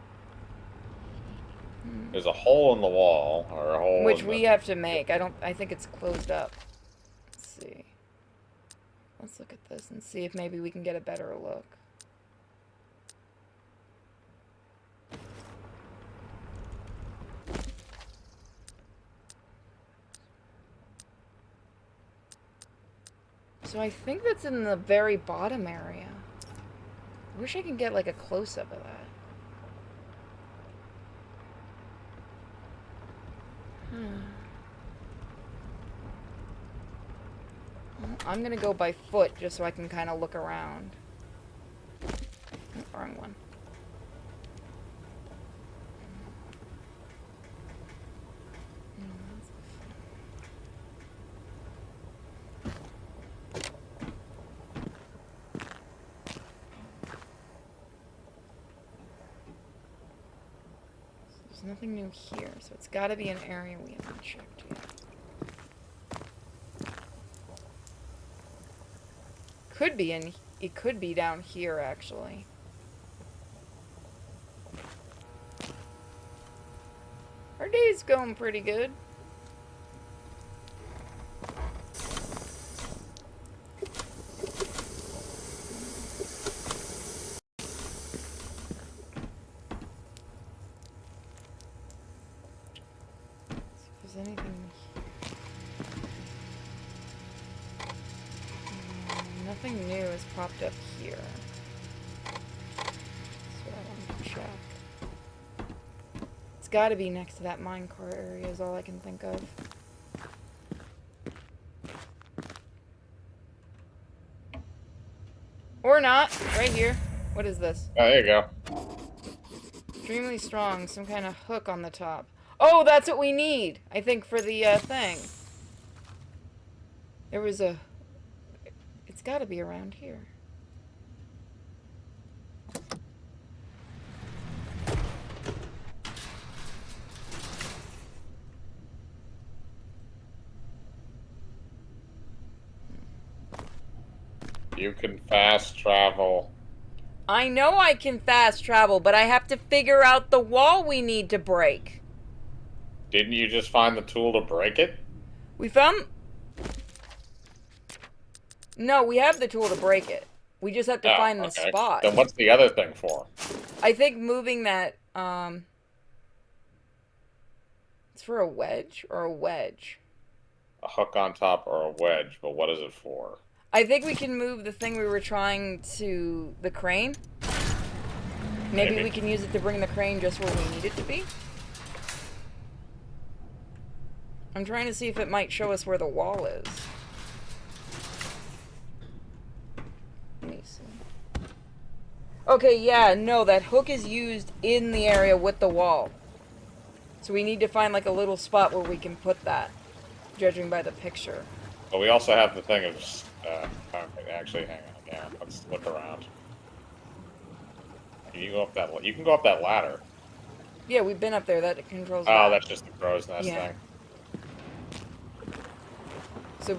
There's a hole in the wall, or a hole Which in we the... have to make. I think it's closed up. Let's see. Let's look at this and see if maybe we can get a better look. So I think that's in the very bottom area. I wish I could get like a close-up of that. Well, I'm gonna go by foot just so I can kind of look around. Oh, wrong one. There's nothing new here, so it's got to be an area we haven't checked yet. It could be down here, actually. Our day's going pretty good. If there's anything... Nothing new has popped up here. That's what I wanted to check. It's gotta be next to that minecar area is all I can think of. Or not. Right here. What is this? Oh, there you go. Extremely strong. Some kind of hook on the top. Oh, that's what we need! I think for the thing. There was a... It's gotta be around here. You can fast travel. I know I can fast travel, but I have to figure out the wall we need to break. Didn't you just find the tool to break it? We found... No, we have the tool to break it. We just have to find the spot. Then what's the other thing for? I think moving that, it's for a wedge or a wedge. A hook on top or a wedge, but what is it for? I think we can move the thing we were trying to the crane. Maybe we can use it to bring the crane just where we need it to be. I'm trying to see if it might show us where the wall is. Let me see. Okay, yeah, no, that hook is used in the area with the wall. So we need to find like a little spot where we can put that, judging by the picture. But we also have the thing of, actually, hang on, yeah, let's look around. Can you go up that, you can go up that ladder. Yeah, we've been up there. That controls Oh, that. that's just the crow's nest Yeah. thing. So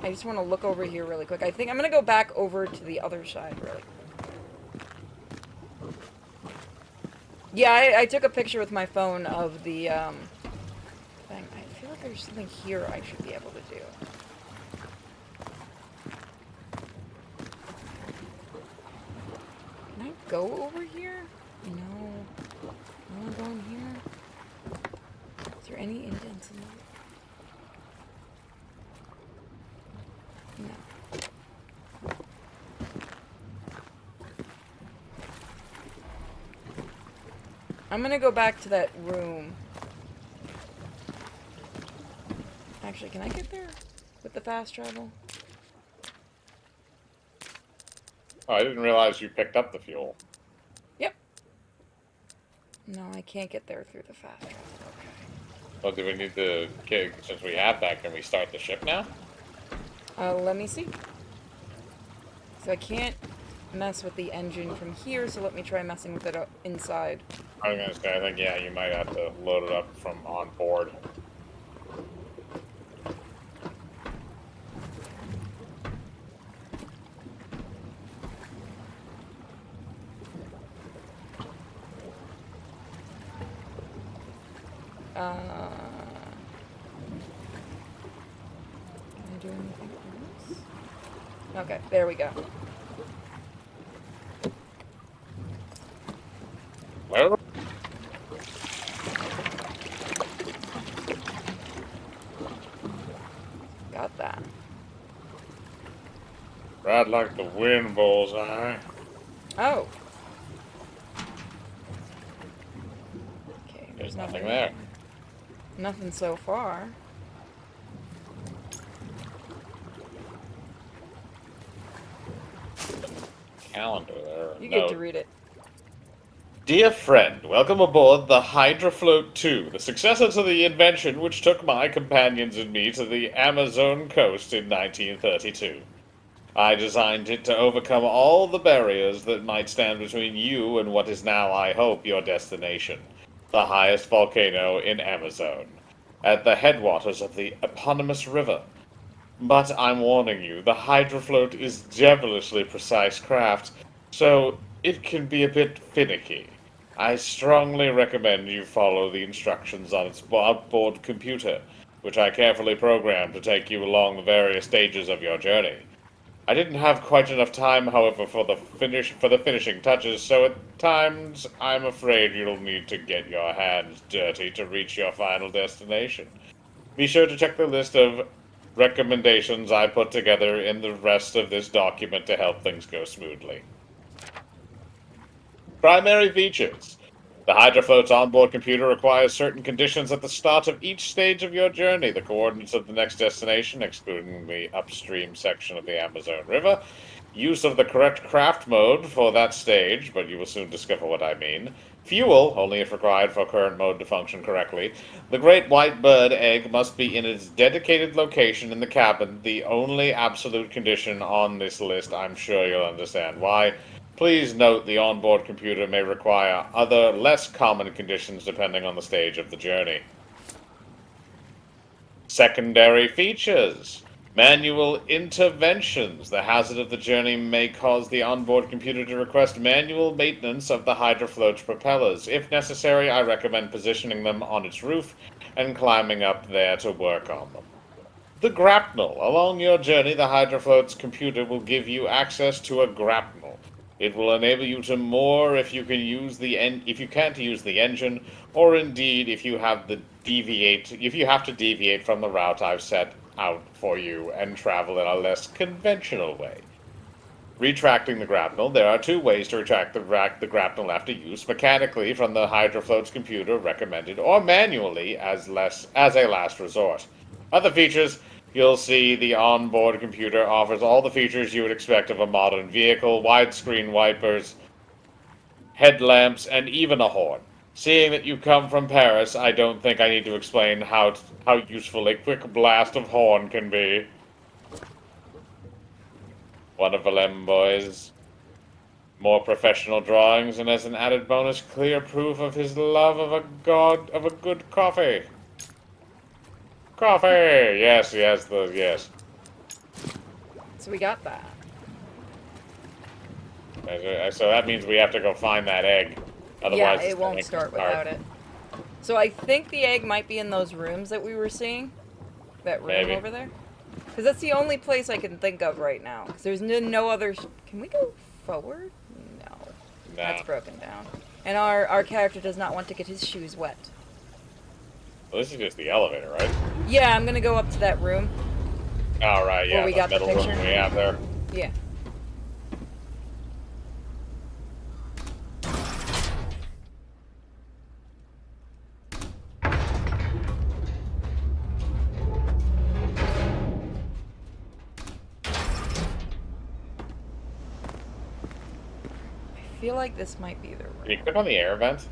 I just want to look over here really quick. I think I'm going to go back over to the other side really. Yeah, I took a picture with my phone of the thing. I feel like there's something here I should be able to do. Can I go over here? No. I want to go in here. Is there any indents in there? No. I'm gonna go back to that room. Actually, can I get there with the fast travel? Oh, I didn't realize you picked up the fuel. Yep. No, I can't get there through the fast travel. Okay. Well, do we need to, since we have that, can we start the ship now? Let me see. So I can't mess with the engine from here, so let me try messing with it inside. I was gonna say, I think, yeah, you might have to load it up from on board. Can I do anything else? Okay, there we go. Well, Got that. ride like the wind, bullseye. Oh. Okay, There's nothing there. Nothing so far. Calendar there. You get to read it. Dear friend, welcome aboard the Hydrofloat 2, the successor to the invention which took my companions and me to the Amazon coast in 1932. I designed it to overcome all the barriers that might stand between you and what is now, I hope, your destination, the highest volcano in Amazon, at the headwaters of the eponymous river. But I'm warning you, the Hydrofloat is devilishly precise craft, so it can be a bit finicky. I strongly recommend you follow the instructions on its outboard computer, which I carefully programmed to take you along the various stages of your journey. I didn't have quite enough time, however, for the finishing touches, so at times I'm afraid you'll need to get your hands dirty to reach your final destination. Be sure to check the list of recommendations I put together in the rest of this document to help things go smoothly. Primary features. The Hydrofloat's onboard computer requires certain conditions at the start of each stage of your journey. The coordinates of the next destination, excluding the upstream section of the Amazon River, use of the correct craft mode for that stage, but you will soon discover what I mean. Fuel, only if required for current mode to function correctly. The great white bird egg must be in its dedicated location in the cabin, the only absolute condition on this list. I'm sure you'll understand why. Please note the onboard computer may require other, less common conditions depending on the stage of the journey. Secondary features. Manual interventions. The hazard of the journey may cause the onboard computer to request manual maintenance of the Hydrofloat's propellers. If necessary, I recommend positioning them on its roof and climbing up there to work on them. The grapnel. Along your journey, the Hydrofloat's computer will give you access to a grapnel. It will enable you to moor if you can't use the engine, or indeed if you have to deviate from the route I've set out for you and travel in a less conventional way. Retracting the grapnel. There are two ways to retract the grapnel after use: mechanically from the Hydrofloat's computer recommended, or manually as a last resort. Other features. You'll see the onboard computer offers all the features you would expect of a modern vehicle: widescreen wipers, headlamps, and even a horn. Seeing that you come from Paris, I don't think I need to explain how useful a quick blast of horn can be. one of Valemboy's more professional drawings, and as an added bonus, clear proof of his love of a good coffee. Coffee! Yes, yes. So we got that. So that means we have to go find that egg. Otherwise, Yeah, this it won't thing start can start. without it. So I think the egg might be in those rooms that we were seeing. That room Maybe. over there. Because that's the only place I can think of right now. Because there's no other... Can we go forward? No. That's broken down. And our character does not want to get his shoes wet. Well, this is just the elevator, right? Yeah, I'm gonna go up to that room. All right, yeah. Where we got the middle room picture? we have there. Yeah. I feel like this might be the room. Can you click on the air vent?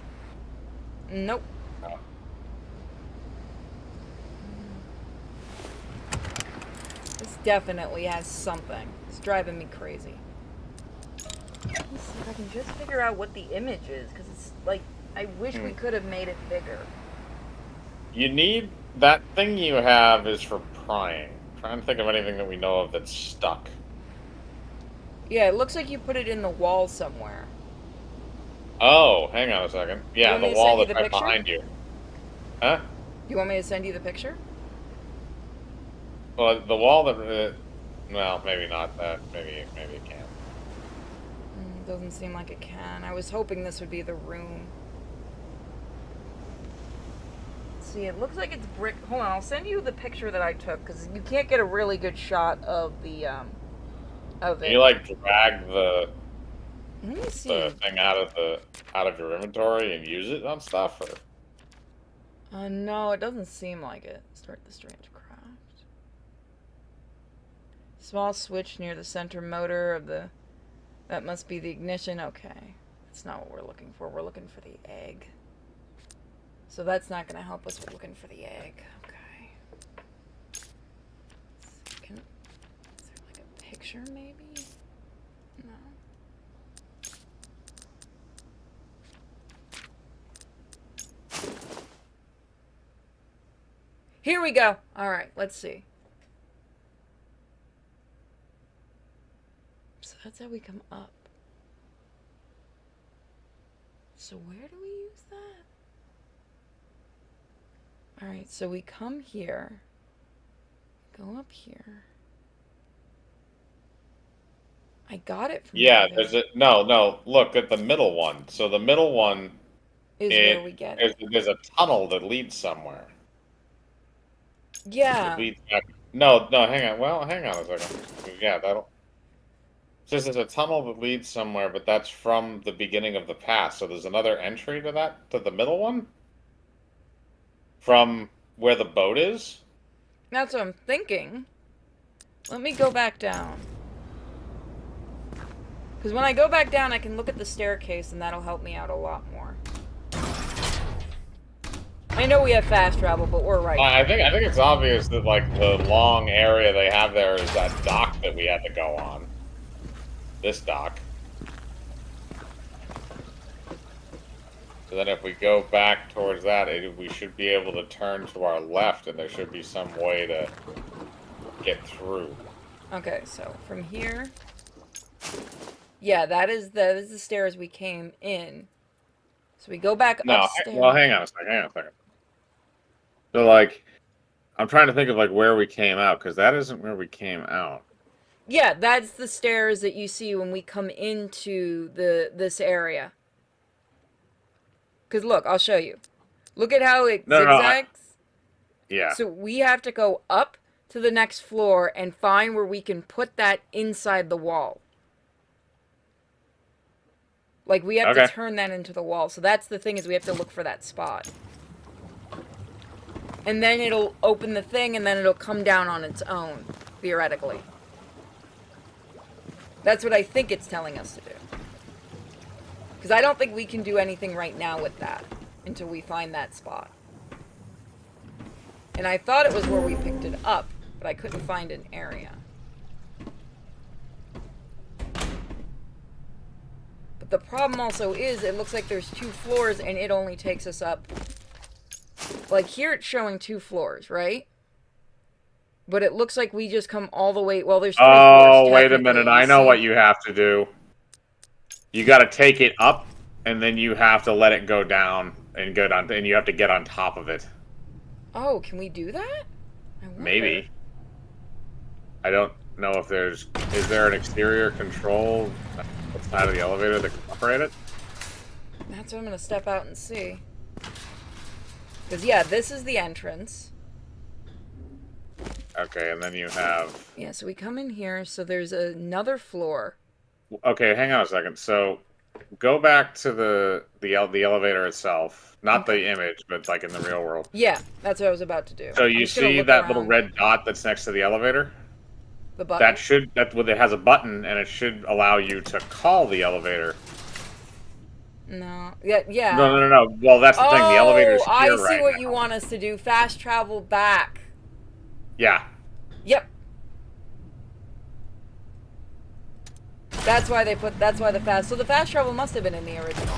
Nope. Oh. This definitely has something. It's driving me crazy. Let me see if I can just figure out what the image is, because it's like, I wish we could have made it bigger. You need... That thing you have is for prying. I'm trying to think of anything that we know of that's stuck. Yeah, it looks like you put it in the wall somewhere. Oh, hang on a second. Yeah, want me the to wall send you that's the right picture? behind you. Huh? You want me to send you the picture? Well, the wall that... well, maybe not that. Maybe it can. Doesn't seem like it can. I was hoping this would be the room. See, it looks like it's brick. Hold on, I'll send you the picture that I took, because you can't get a really good shot of the, of it. Can you, like, drag the Let me see. thing out of your inventory and use it on stuff? Or? No, it doesn't seem like it. Start the strange craft. Small switch near the center motor of the... That must be the ignition. Okay. That's not what we're looking for. We're looking for the egg. So that's not going to help us. We're looking for the egg. Okay. Second. Is there like a picture maybe? No. Here we go. All right, let's see. So that's how we come up. So where do we use that? All right, so we come here, go up here. I got it from Yeah, there. there's a... No, look at the middle one. So the middle one... Is where we get it. There's a tunnel that leads somewhere. Yeah. It leads back... No, hang on. Well, hang on a second. Yeah, that'll... It says there's a tunnel that leads somewhere, but that's from the beginning of the past. So there's another entry to that, to the middle one? From where the boat is? That's what I'm thinking. Let me go back down. Because when I go back down, I can look at the staircase, and that'll help me out a lot more. I know we have fast travel, but we're right. I think it's obvious that, like, the long area they have there is that dock that we had to go on. This dock. So then if we go back towards that, we should be able to turn to our left, and there should be some way to get through. Okay, so from here... Yeah, that is the stairs we came in. So we go back upstairs. Well, hang on a second. So, like, I'm trying to think of, like, where we came out, because that isn't where we came out. Yeah, that's the stairs that you see when we come into this area. Because look, I'll show you. Look at how it zigzags. Yeah. So we have to go up to the next floor and find where we can put that inside the wall. Like, we have to turn that into the wall. So that's the thing, is we have to look for that spot. And then it'll open the thing, and then it'll come down on its own, theoretically. That's what I think it's telling us to do. Because I don't think we can do anything right now with that until we find that spot. And I thought it was where we picked it up, but I couldn't find an area. But the problem also is, it looks like there's 2 floors, and it only takes us up... Like, here it's showing 2 floors, right? But it looks like we just come all the way... Well, there's 3 floors, Oh, wait a technically, minute. you I know see? what you have to do. You got to take it up, and then you have to let it go down, and go down, and you have to get on top of it. Oh, can we do that? I wonder. Maybe. I don't know if there's... Is there an exterior control outside of the elevator that can operate it? That's what I'm gonna step out and see. Because, yeah, this is the entrance. Okay, and then you have... Yeah, so we come in here, so there's another floor. Okay, hang on a second. So, go back to the elevator itself. Not the image, but like in the real world. Yeah, that's what I was about to do. So I'm you just gonna see look that little around. red dot that's next to the elevator? The button? It has a button, and it should allow you to call the elevator. No. Yeah, yeah. No. Well, that's the thing. The elevator's here I see right what now. you want us to do. Fast travel back. Yeah. Yep. That's why the fast... So the fast travel must have been in the original.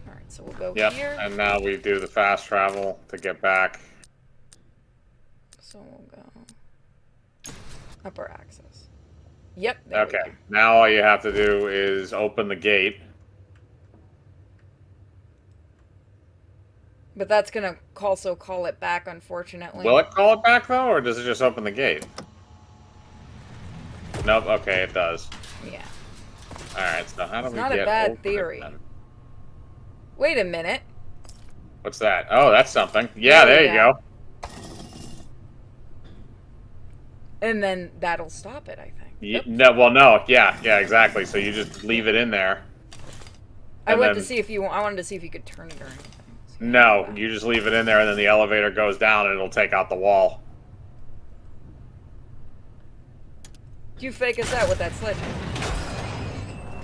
Alright, so we'll go Yep. here. And now we do the fast travel to get back. So we'll go... Upper access. Yep, there we Okay. go. Now all you have to do is open the gate. But that's gonna also call it back, unfortunately. Will it call it back, though, or does it just open the gate? Nope, okay, it does. Yeah. Alright, so how do It's we not get a bad open theory. then? Wait a minute. What's that? Oh, that's something. Yeah, there you go. And then that'll stop it, I think. Yep. No, yeah, exactly. So you just leave it in there. I and wanted then- to see if you could turn it or anything. So No, you just leave it in there, and then the elevator goes down, and it'll take out the wall. Do you fake us out with that sledgehammer?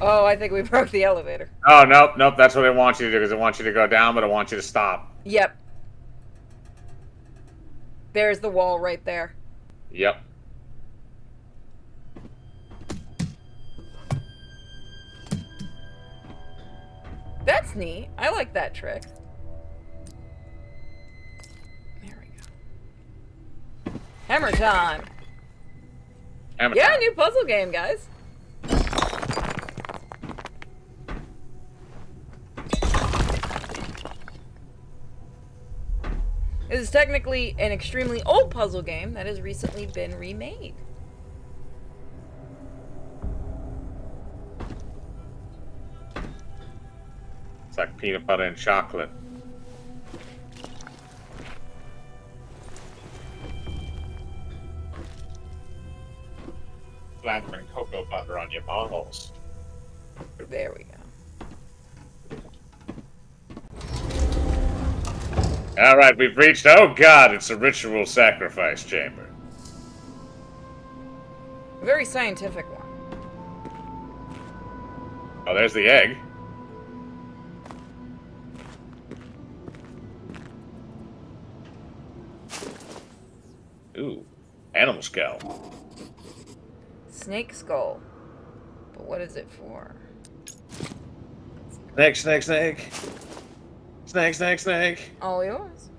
Oh, I think we broke the elevator. Oh, nope, that's what it wants you to do, because it wants you to go down, but it wants you to stop. Yep. There's the wall right there. Yep. That's neat. I like that trick. There we go. Hammer time. Hammer Yeah, time. new puzzle game, guys. This is technically an extremely old puzzle game that has recently been remade. It's like peanut butter and chocolate. Slathering cocoa butter on your balls. There we go. Alright, we've reached... Oh god, it's a ritual sacrifice chamber. A very scientific one. Oh, there's the egg. Ooh, animal scalp. Snake skull. But what is it for? Snake, snake, snake. Snake, snake, snake. All yours.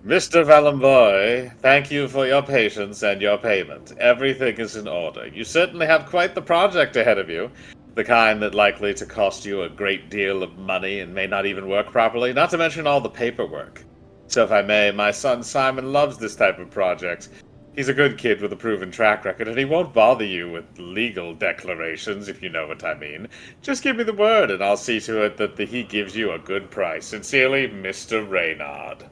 Mr. Valenboy, thank you for your patience and your payment. Everything is in order. You certainly have quite the project ahead of you. The kind that likely to cost you a great deal of money and may not even work properly, not to mention all the paperwork. So if I may, my son Simon loves this type of project. He's a good kid with a proven track record, and he won't bother you with legal declarations, if you know what I mean. Just give me the word, and I'll see to it that he gives you a good price. Sincerely, Mr. Reynard.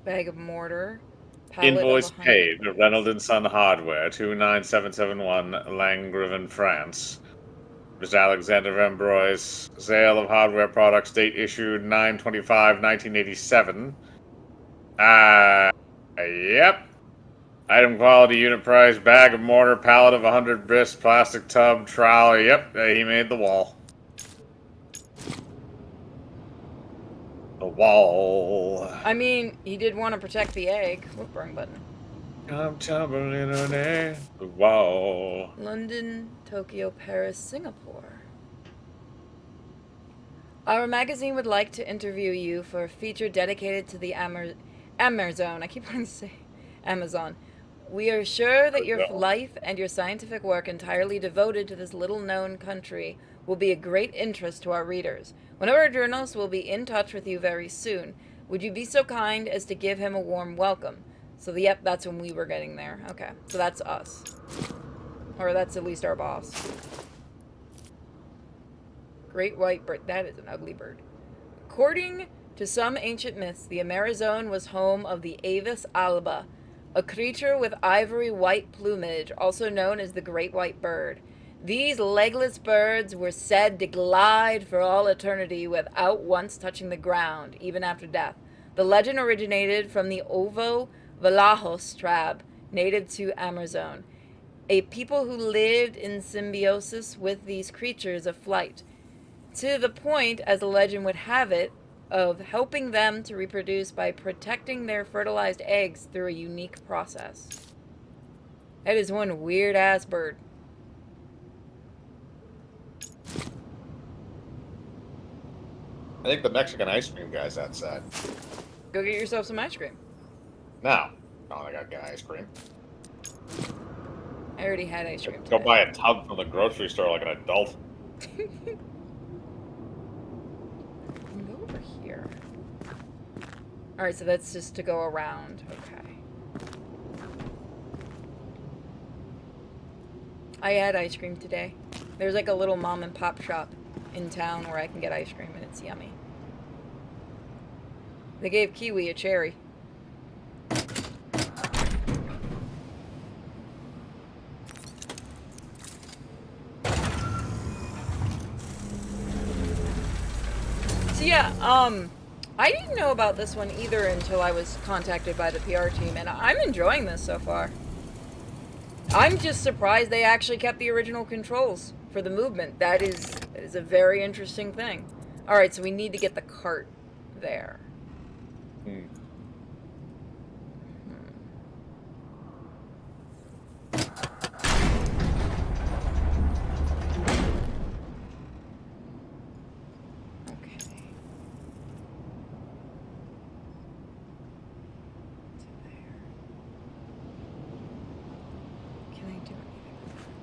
Bag of mortar. Pallet Invoice of 100 paid. Reynolds & Son Hardware, 29771 Langriven, France. Mr. Alexander Ambroise. Sale of hardware products. Date issued 9/25/1987. Yep. Item quality, unit price, bag of mortar, pallet of 100 bricks, plastic tub, trowel. Yep, he made the wall. The wall. I mean, he did want to protect the egg. Whoop, wrong button. Come tumbling underneath the wall. London, Tokyo, Paris, Singapore. Our magazine would like to interview you for a feature dedicated to the Amerzone. I keep wanting to say Amazon. We are sure that your life and your scientific work entirely devoted to this little-known country will be a great interest to our readers. One of our journalists will be in touch with you very soon. Would you be so kind as to give him a warm welcome? So, yep, that's when we were getting there. Okay, so that's us. Or that's at least our boss. Great white bird. That is an ugly bird. According to some ancient myths, the Amerzone was home of the Avis alba, a creature with ivory white plumage, also known as the great white bird. These legless birds were said to glide for all eternity without once touching the ground, even after death. The legend originated from the Ovo Valajos tribe, native to Amerzone, a people who lived in symbiosis with these creatures of flight, to the point, as the legend would have it, of helping them to reproduce by protecting their fertilized eggs through a unique process. That is one weird-ass bird. I think the Mexican ice cream guy's outside. Go get yourself some ice cream. No. Oh, I gotta get ice cream. I already had ice cream Go today. buy a tub from the grocery store like an adult. Go over here. Alright, so that's just to go around. Okay. I had ice cream today. There's like a little mom and pop shop in town where I can get ice cream and it's yummy. They gave Kiwi a cherry. So yeah, I didn't know about this one either until I was contacted by the PR team, and I'm enjoying this so far. I'm just surprised they actually kept the original controls for the movement. That is a very interesting thing. Alright, so we need to get the cart there.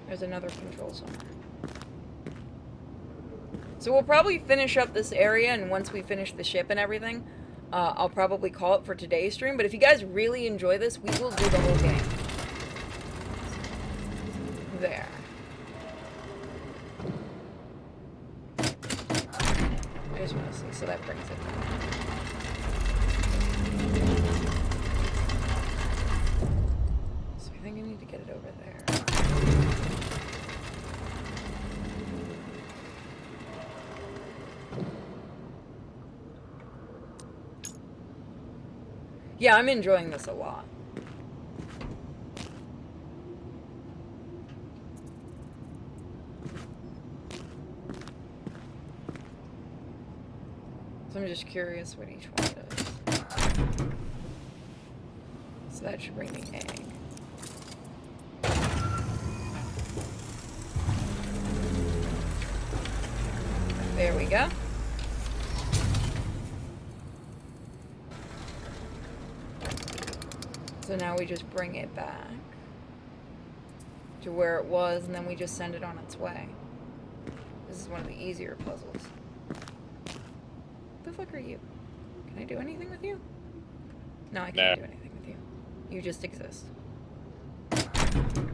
There's another control somewhere. So we'll probably finish up this area, and once we finish the ship and everything, I'll probably call it for today's stream. But if you guys really enjoy this, we will do the whole game. There. I just want to see, so that brings it down. So I think I need to get it over there. Yeah, I'm enjoying this a lot. So I'm just curious what each one does. So that should bring the egg. There we go. So now we just bring it back to where it was, and then we just send it on its way. This is one of the easier puzzles. The fuck are you? Can I do anything with you? No, I can't do anything with you. You just exist.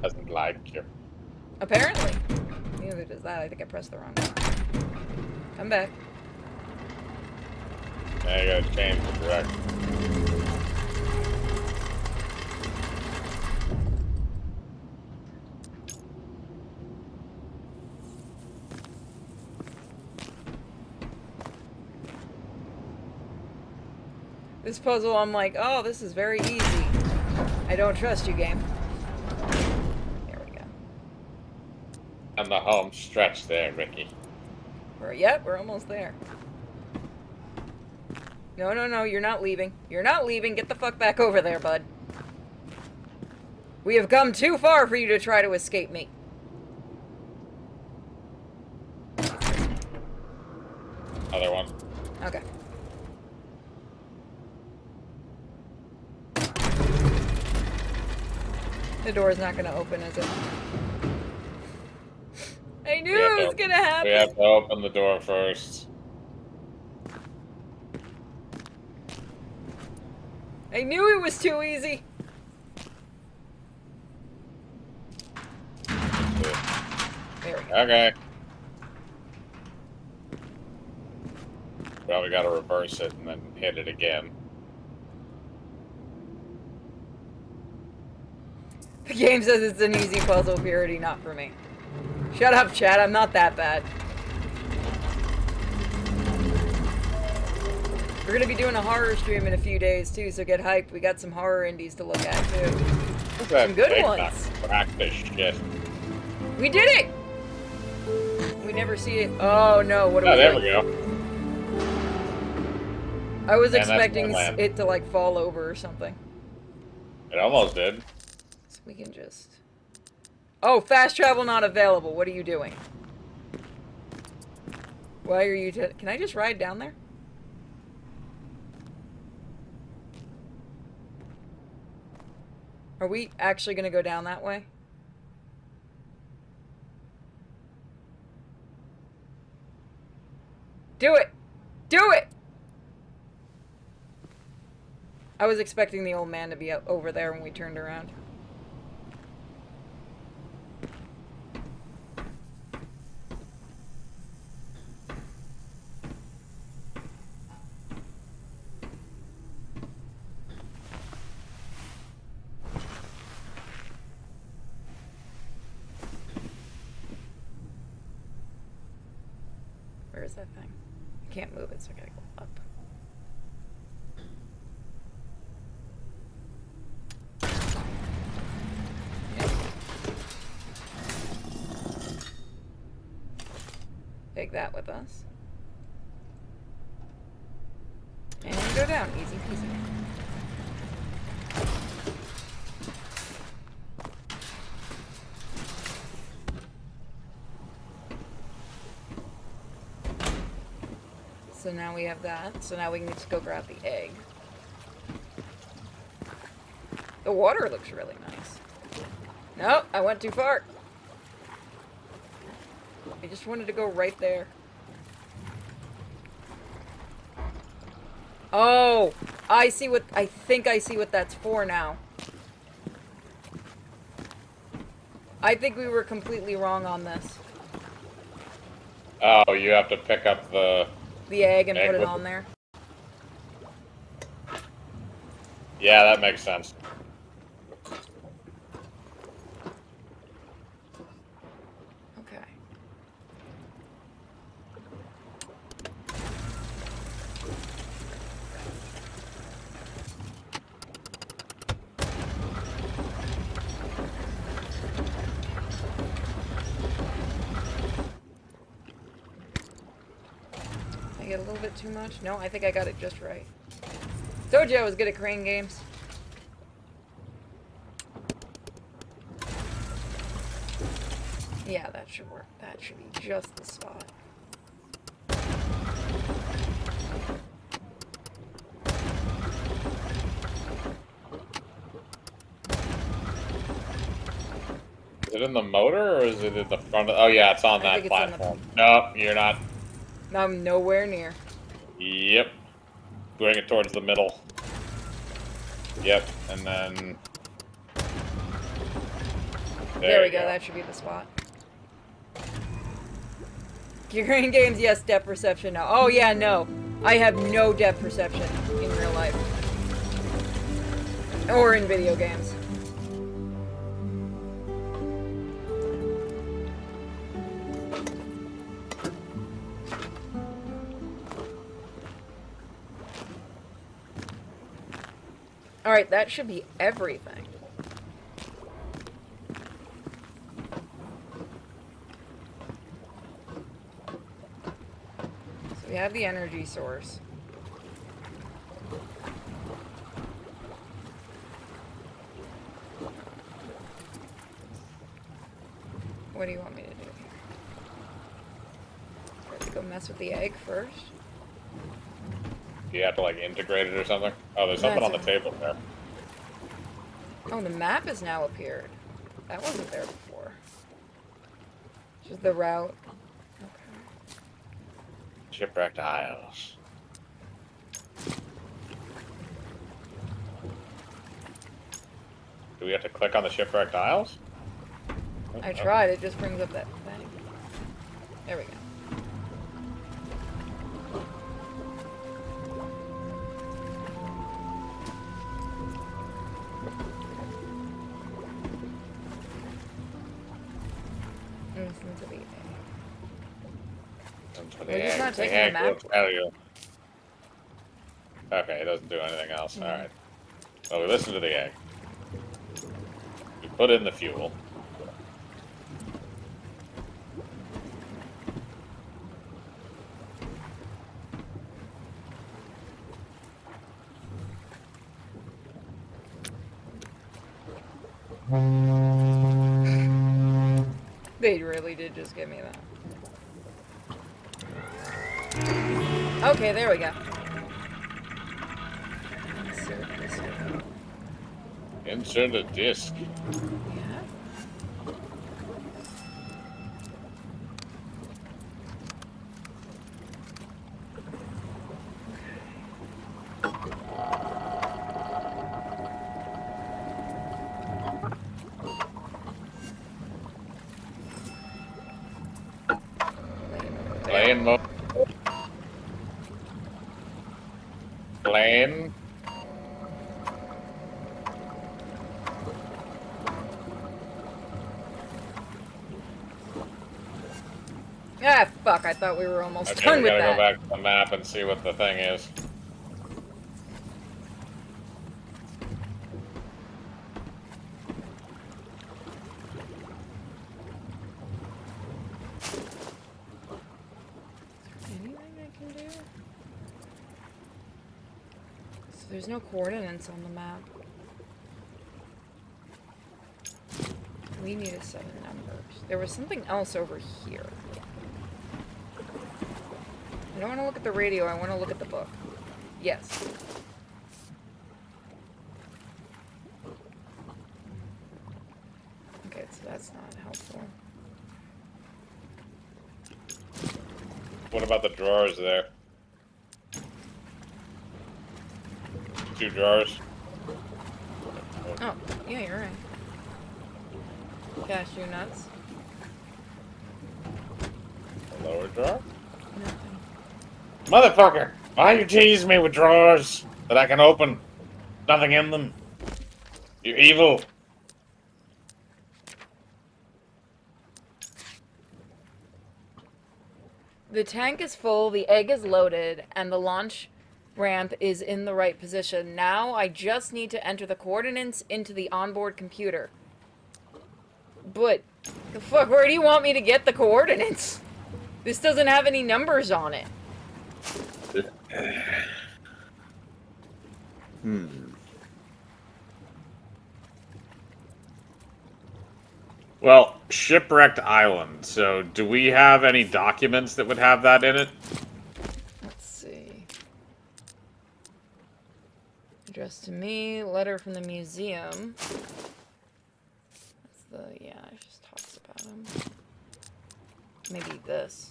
Doesn't like you. Apparently. Neither does that. I think I pressed the wrong one. Come back. Now you gotta change the direction. This puzzle, I'm like, oh, this is very easy. I don't trust you, game. There we go. And the home stretch there, Ricky. Yep, we're almost there. No, no, no, you're not leaving. You're not leaving. Get the fuck back over there, bud. We have come too far for you to try to escape me. Other one. Okay. The door's not gonna open, is it? I knew it was gonna happen. We have to open the door first. I knew it was too easy. There we go. Okay. Well, we gotta reverse it and then hit it again. The game says it's an easy puzzle, purity, not for me. Shut up, chat. I'm not that bad. We're gonna be doing a horror stream in a few days too, so get hyped. We got some horror indies to look at too. Some good ones. Practice shit. We did it! We never see it. Oh no, what Oh, are there we we go. I was And that's expecting Homeland. it to like fall over or something. It almost did. So we can just... Oh, fast travel not available. What are you doing? Why are you... Can I just ride down there? Are we actually going to go down that way? Do it! Do it! I was expecting the old man to be over there when we turned around. Where is that thing? I can't move it, so I gotta go up. Take that with us. And go down. Easy peasy. So now we have that. So now we can just go grab the egg. The water looks really nice. Nope, I went too far. I just wanted to go right there. Oh, I see what, I think I see what that's for now. I think we were completely wrong on this. Oh, you have to pick up the egg and egg put it with on there. Yeah, that makes sense. Okay. I get a little bit too much? No, I think I got it just right. Told you I was good at crane games. Yeah, that should work. That should be just the spot. Is it in the motor or is it in the front of... Oh yeah, it's on I that think it's on the- platform. Nope, you're not. I'm nowhere near. Yep. Bring it towards the middle. Yep, and then... There we go. That should be the spot. Crane games, yes. Depth perception, no. Oh yeah, no. I have no depth perception in real life. Or in video games. Alright, that should be everything. So we have the energy source. What do you want me to do? Let's go mess with the egg first. Do you have to, like, integrate it or something? Oh, there's something on the That's table there. Oh, the map has now appeared. That wasn't there before. Just the route. Okay. Shipwrecked Isles. Do we have to click on the Shipwrecked Isles? I tried, it just brings up that thing. There we go. Listen to the egg. We're just not taking the map. Okay, it doesn't do anything else. Alright. So we listen to the egg. We put in the fuel. They really did just give me that. Okay, there we go. Insert this one. Insert a disc. Yeah. Plane mode. Plane. Ah, fuck, I thought we were almost Okay, done we with gotta that. go back to the map and see what the thing is. Anything I can do? So there's no coordinates on the map. We need a 7 numbers. There was something else over here. I don't want to look at the radio, I want to look at the book. Yes. Okay, so that's not helpful. What about the drawers there? 2 drawers. Oh, yeah, you're right. Cashew nuts. The lower drawer? Nothing. Motherfucker! Why you tease me with drawers that I can open? Nothing in them. You're evil. The tank is full, the egg is loaded, and the launch ramp is in the right position. Now I just need to enter the coordinates into the onboard computer. But, the fuck, where do you want me to get the coordinates? This doesn't have any numbers on it. Well, Shipwrecked Island. So, do we have any documents that would have that in it? Let's see. Addressed to me, letter from the museum. That's the, yeah, it just talks about him. Maybe this.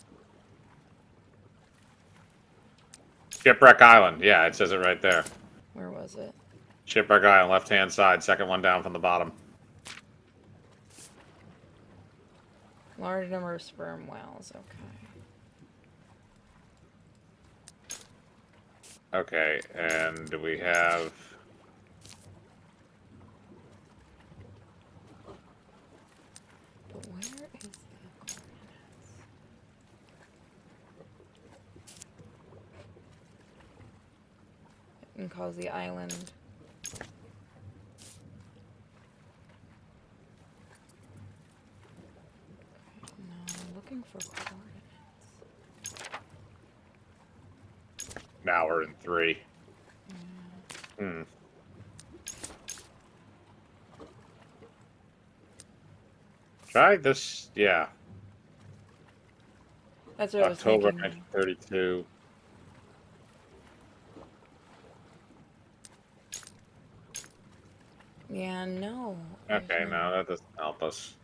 Shipwreck Island. Yeah, it says it right there. Where was it? Shipwreck Island, left-hand side, second one down from the bottom. Large number of sperm whales, okay. Okay, and do we have... But where is the coordinates? And calls the island. No, I'm looking for coordinates. Now we're in 3. Yeah. Try this, yeah. That's what October I was thinking. 1932. Yeah, no. Okay, no, that doesn't help us.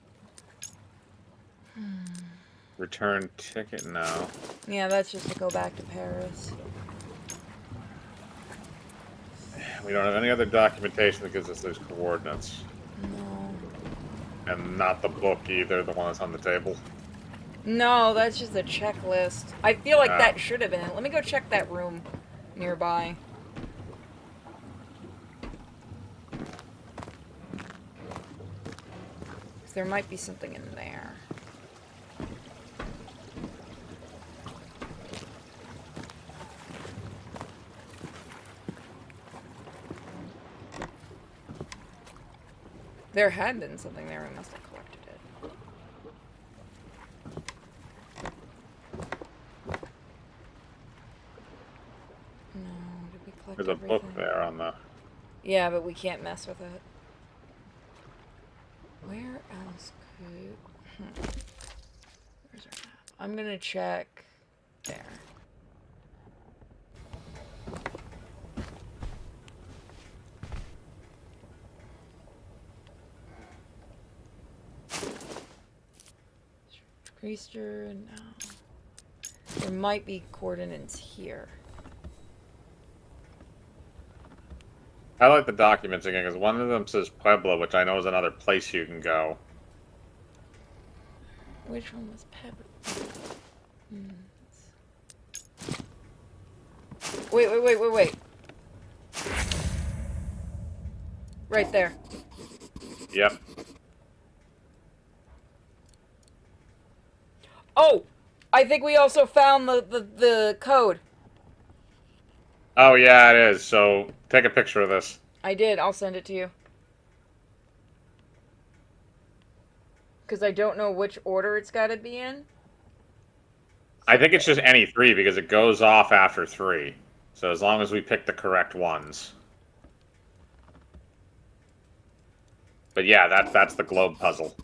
Return ticket, no. Yeah, that's just to go back to Paris. We don't have any other documentation that gives us those coordinates. No. And not the book either, the one that's on the table. No, that's just a checklist. I feel like Ah. that should have been it. Let me go check that room nearby. 'Cause there might be something in there. There had been something there. We must have collected it. No, did we collect There's a everything? book there on the... Yeah, but we can't mess with it. Where else could... Where's our map? I'm gonna check there. Priester, no. There might be coordinates here. I like the documents again, because one of them says Pueblo, which I know is another place you can go. Which one was Pebble? Wait. Right there. Yep. Oh! I think we also found the code. Oh, yeah, it is. So, take a picture of this. I did. I'll send it to you. Because I don't know which order it's got to be in. I think it's just any three, because it goes off after 3. So as long as we pick the correct ones. But yeah, that's the globe puzzle.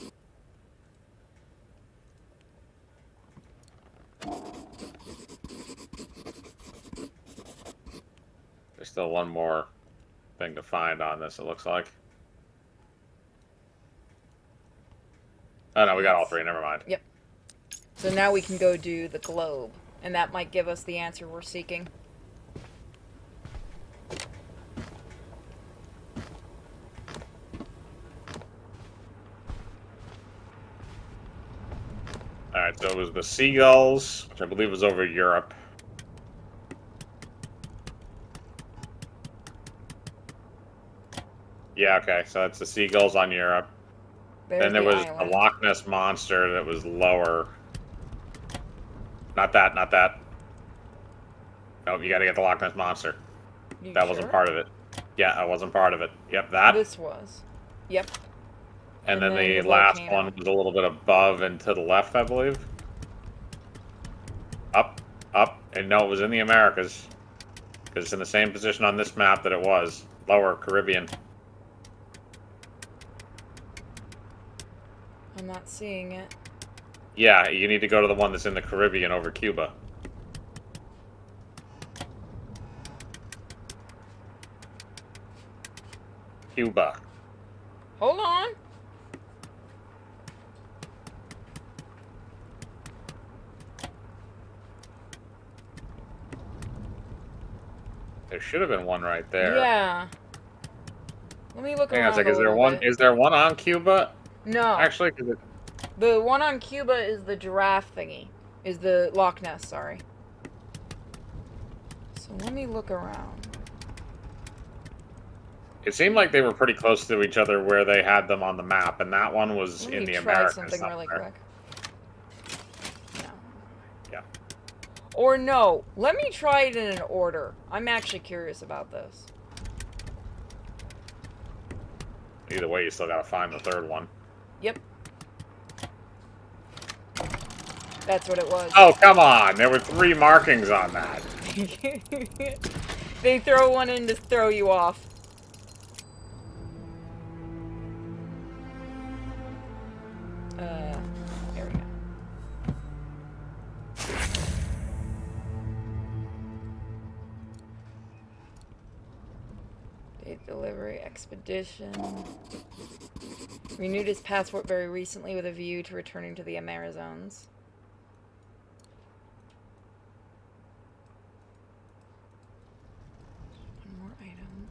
There's still one more thing to find on this, it looks like. Oh no, we got all 3, never mind. Yep. So now we can go do the globe. And that might give us the answer we're seeking. Alright, so it was the Seagulls, which I believe was over Europe. Yeah, okay, so that's the Seagulls on Europe. There's Then there the was island. the Loch Ness Monster that was lower. Not that, not that. No, you gotta get the Loch Ness Monster. You That wasn't sure? part of it. Yeah, that wasn't part of it. Yep, that. This was. Yep. And then the the last volcano. one was a little bit above and to the left, I believe. Up, and no, it was in the Americas. Because it's in the same position on this map that it was. Lower, Caribbean. I'm not seeing it. Yeah, you need to go to the one that's in the Caribbean over Cuba. Cuba. Hold on. There should have been one right there. Yeah. Let me look Hang on around a second, is there little one? bit. Is there one on Cuba? No. Actually, 'cause it, The one on Cuba is the giraffe thingy. Is the Loch Ness, sorry. So let me look around. it seemed like they were pretty close to each other where they had them on the map, and that one was Let in me the try Americas something really somewhere. quick. No. Yeah. Or no. Let me try it in an order. I'm actually curious about this. Either way, you still gotta find the third one. Yep. That's what it was. Oh, come on! There were 3 markings on that. They throw one in to throw you off. Package delivery expedition. Renewed his passport very recently with a view to returning to the Amerzones. One more item.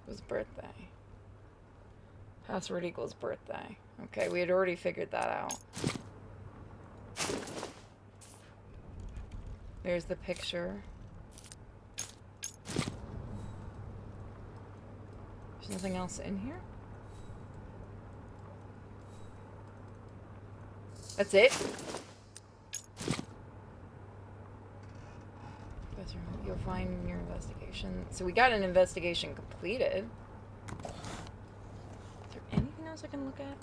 Was birthday. Password equals birthday. Okay, we had already figured that out. There's the picture. There's nothing else in here? That's it? You'll find in your investigation. So we got an investigation completed. Is there anything else I can look at?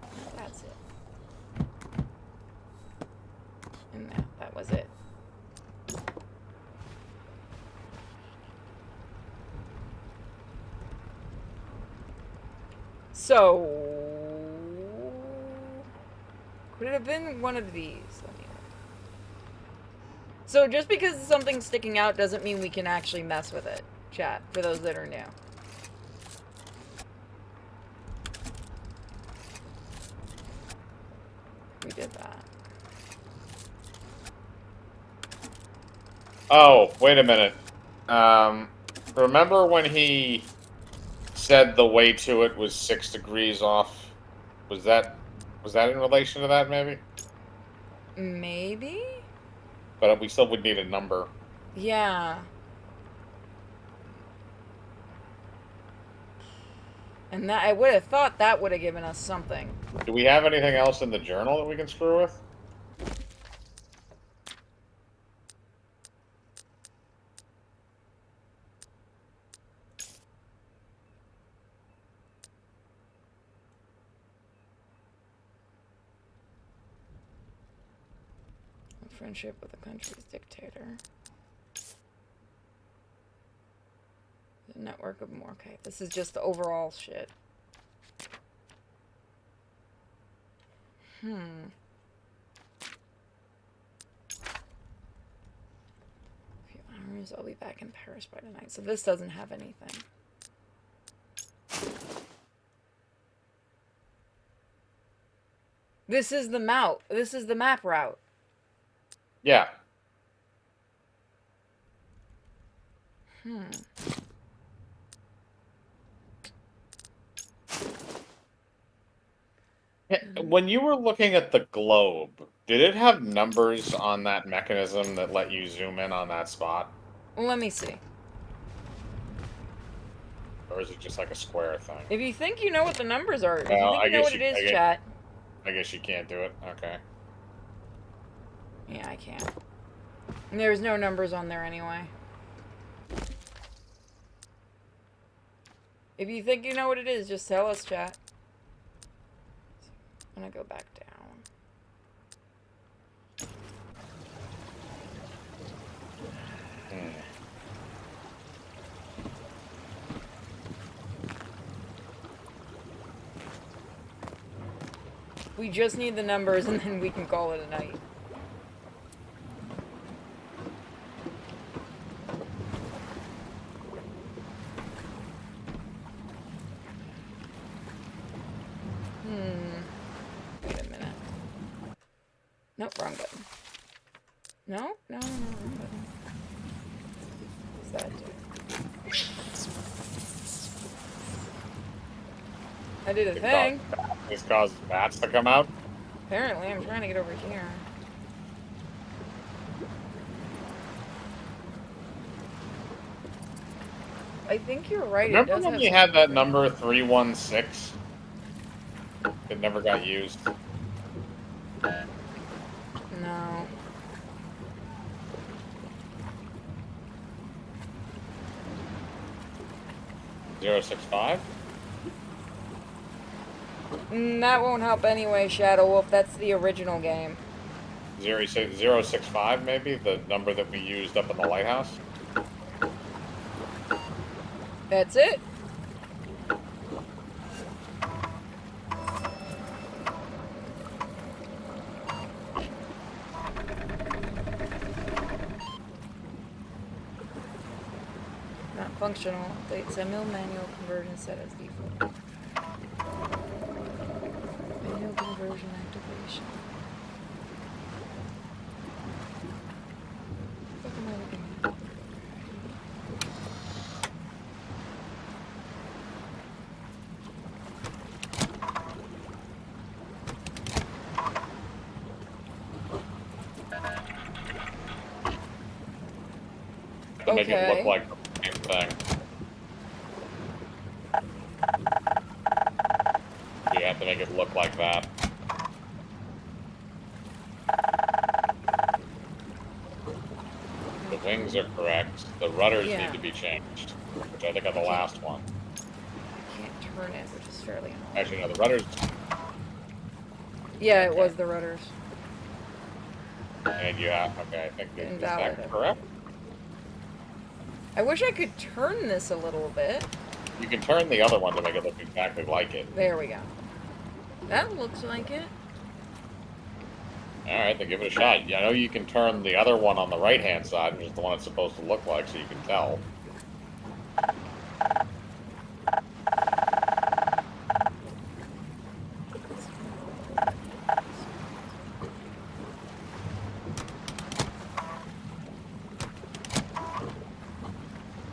No, that's it. And that was it. So could it have been one of these? Let me look. So just because something's sticking out doesn't mean we can actually mess with it, chat, for those that are new. We did that. Oh, wait a minute. Remember when he said the way to it was 6 degrees off? Was that in relation to that, maybe? Maybe? But we still would need a number. Yeah. And that I would have thought that would have given us something. Do we have anything else in the journal that we can screw with? Friendship with the country's dictator. The network of more. Okay, this is just the overall shit. Few hours, I'll be back in Paris by tonight. So this doesn't have anything. This is the map. This is the map route. Yeah. When you were looking at the globe, did it have numbers on that mechanism that let you zoom in on that spot? Let me see. Or is it just like a square thing? If you think you know what the numbers are, if you Well, think you know what it is, chat. I guess you can't do it. Okay. Yeah, I can't. And there's no numbers on there anyway. If you think you know what it is, just tell us, chat. I'm gonna go back down. We just need the numbers and then we can call it a night. Wait a minute. Nope, wrong button. No, wrong button. What's that do? I did a thing. This causes bats to come out? Apparently, I'm trying to get over here. I think you're right. Remember when we had that number 316? It never got used. No. .065? That won't help anyway, Shadow Wolf. That's the original game. 065, maybe? The number that we used up in the lighthouse? That's it. Not functional. Update semi manual conversion set as default. Manual conversion activation. What am I looking at? To make it Okay. look like the same thing. You have to make it look like that. The wings are correct. The rudders Yeah. need to be changed, which I think are the last one. I can't turn it, which is fairly annoying. Actually, no, the rudders. Yeah, it was the rudders. And you have. Okay, I think is Invalid. that correct? I wish I could turn this a little bit. You can turn the other one to make it look exactly like it. There we go. That looks like it. Alright, then give it a shot. Yeah, I know you can turn the other one on the right-hand side, which is the one it's supposed to look like, so you can tell.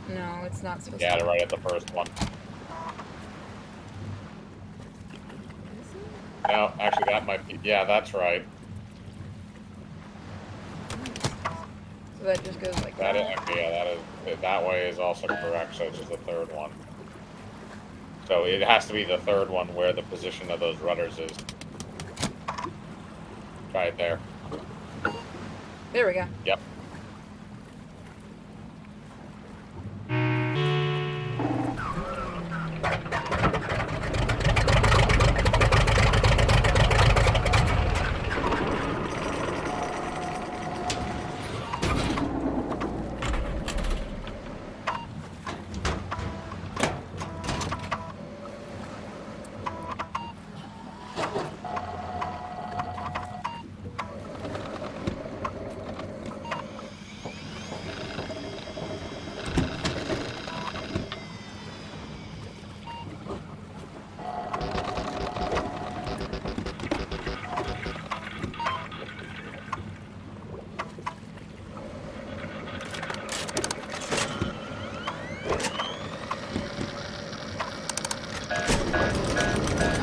No, it's not supposed Yeah, to. right at the first one. Is it? No, actually, that might be. Yeah, that's right. So that just goes like That is, that. okay, yeah, that way is also correct. So it's just the third one. So it has to be the third one where the position of those rudders is. Try it there. There we go. Yep.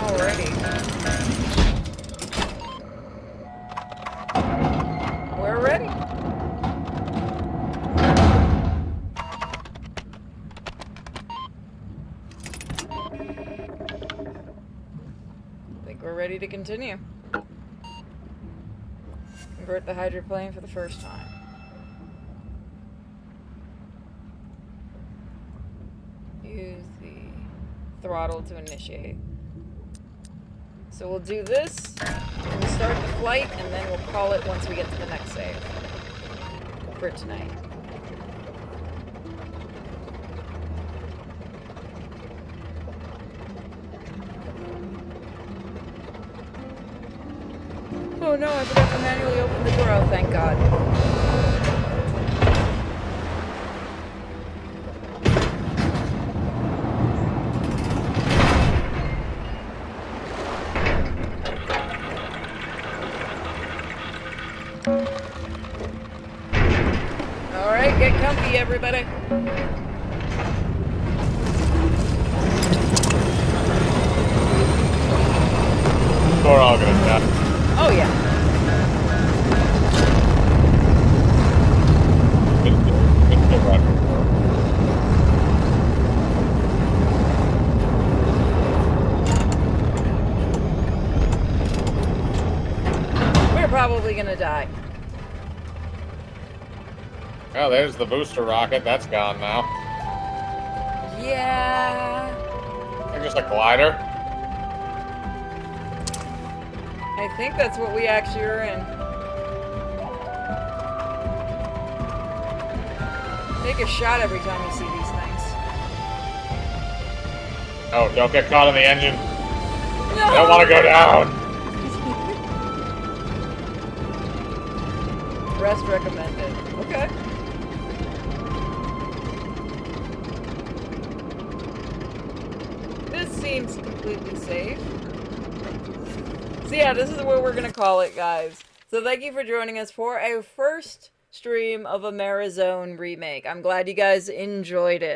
Alrighty. We're ready. I think we're ready to continue. Convert the hydroplane for the first time. Use the throttle to initiate. So we'll do this, and we'll start the flight, and then we'll call it once we get to the next save. For tonight. Oh no, I forgot to manually open the door. Oh, thank God. Alright, get comfy, everybody. We're all gonna die. Oh, yeah. It's the rudder. We're probably gonna die. Oh, there's the booster rocket. That's gone now. Yeah. I think just a glider. I think that's what we actually are in. Take a shot every time you see these things. Oh, don't get caught in the engine. No! I don't want to go down. Rest recommended. Okay. This seems completely safe. So yeah, this is what we're gonna call it, guys. So thank you for joining us for our first stream of Amerzone Remake. I'm glad you guys enjoyed it.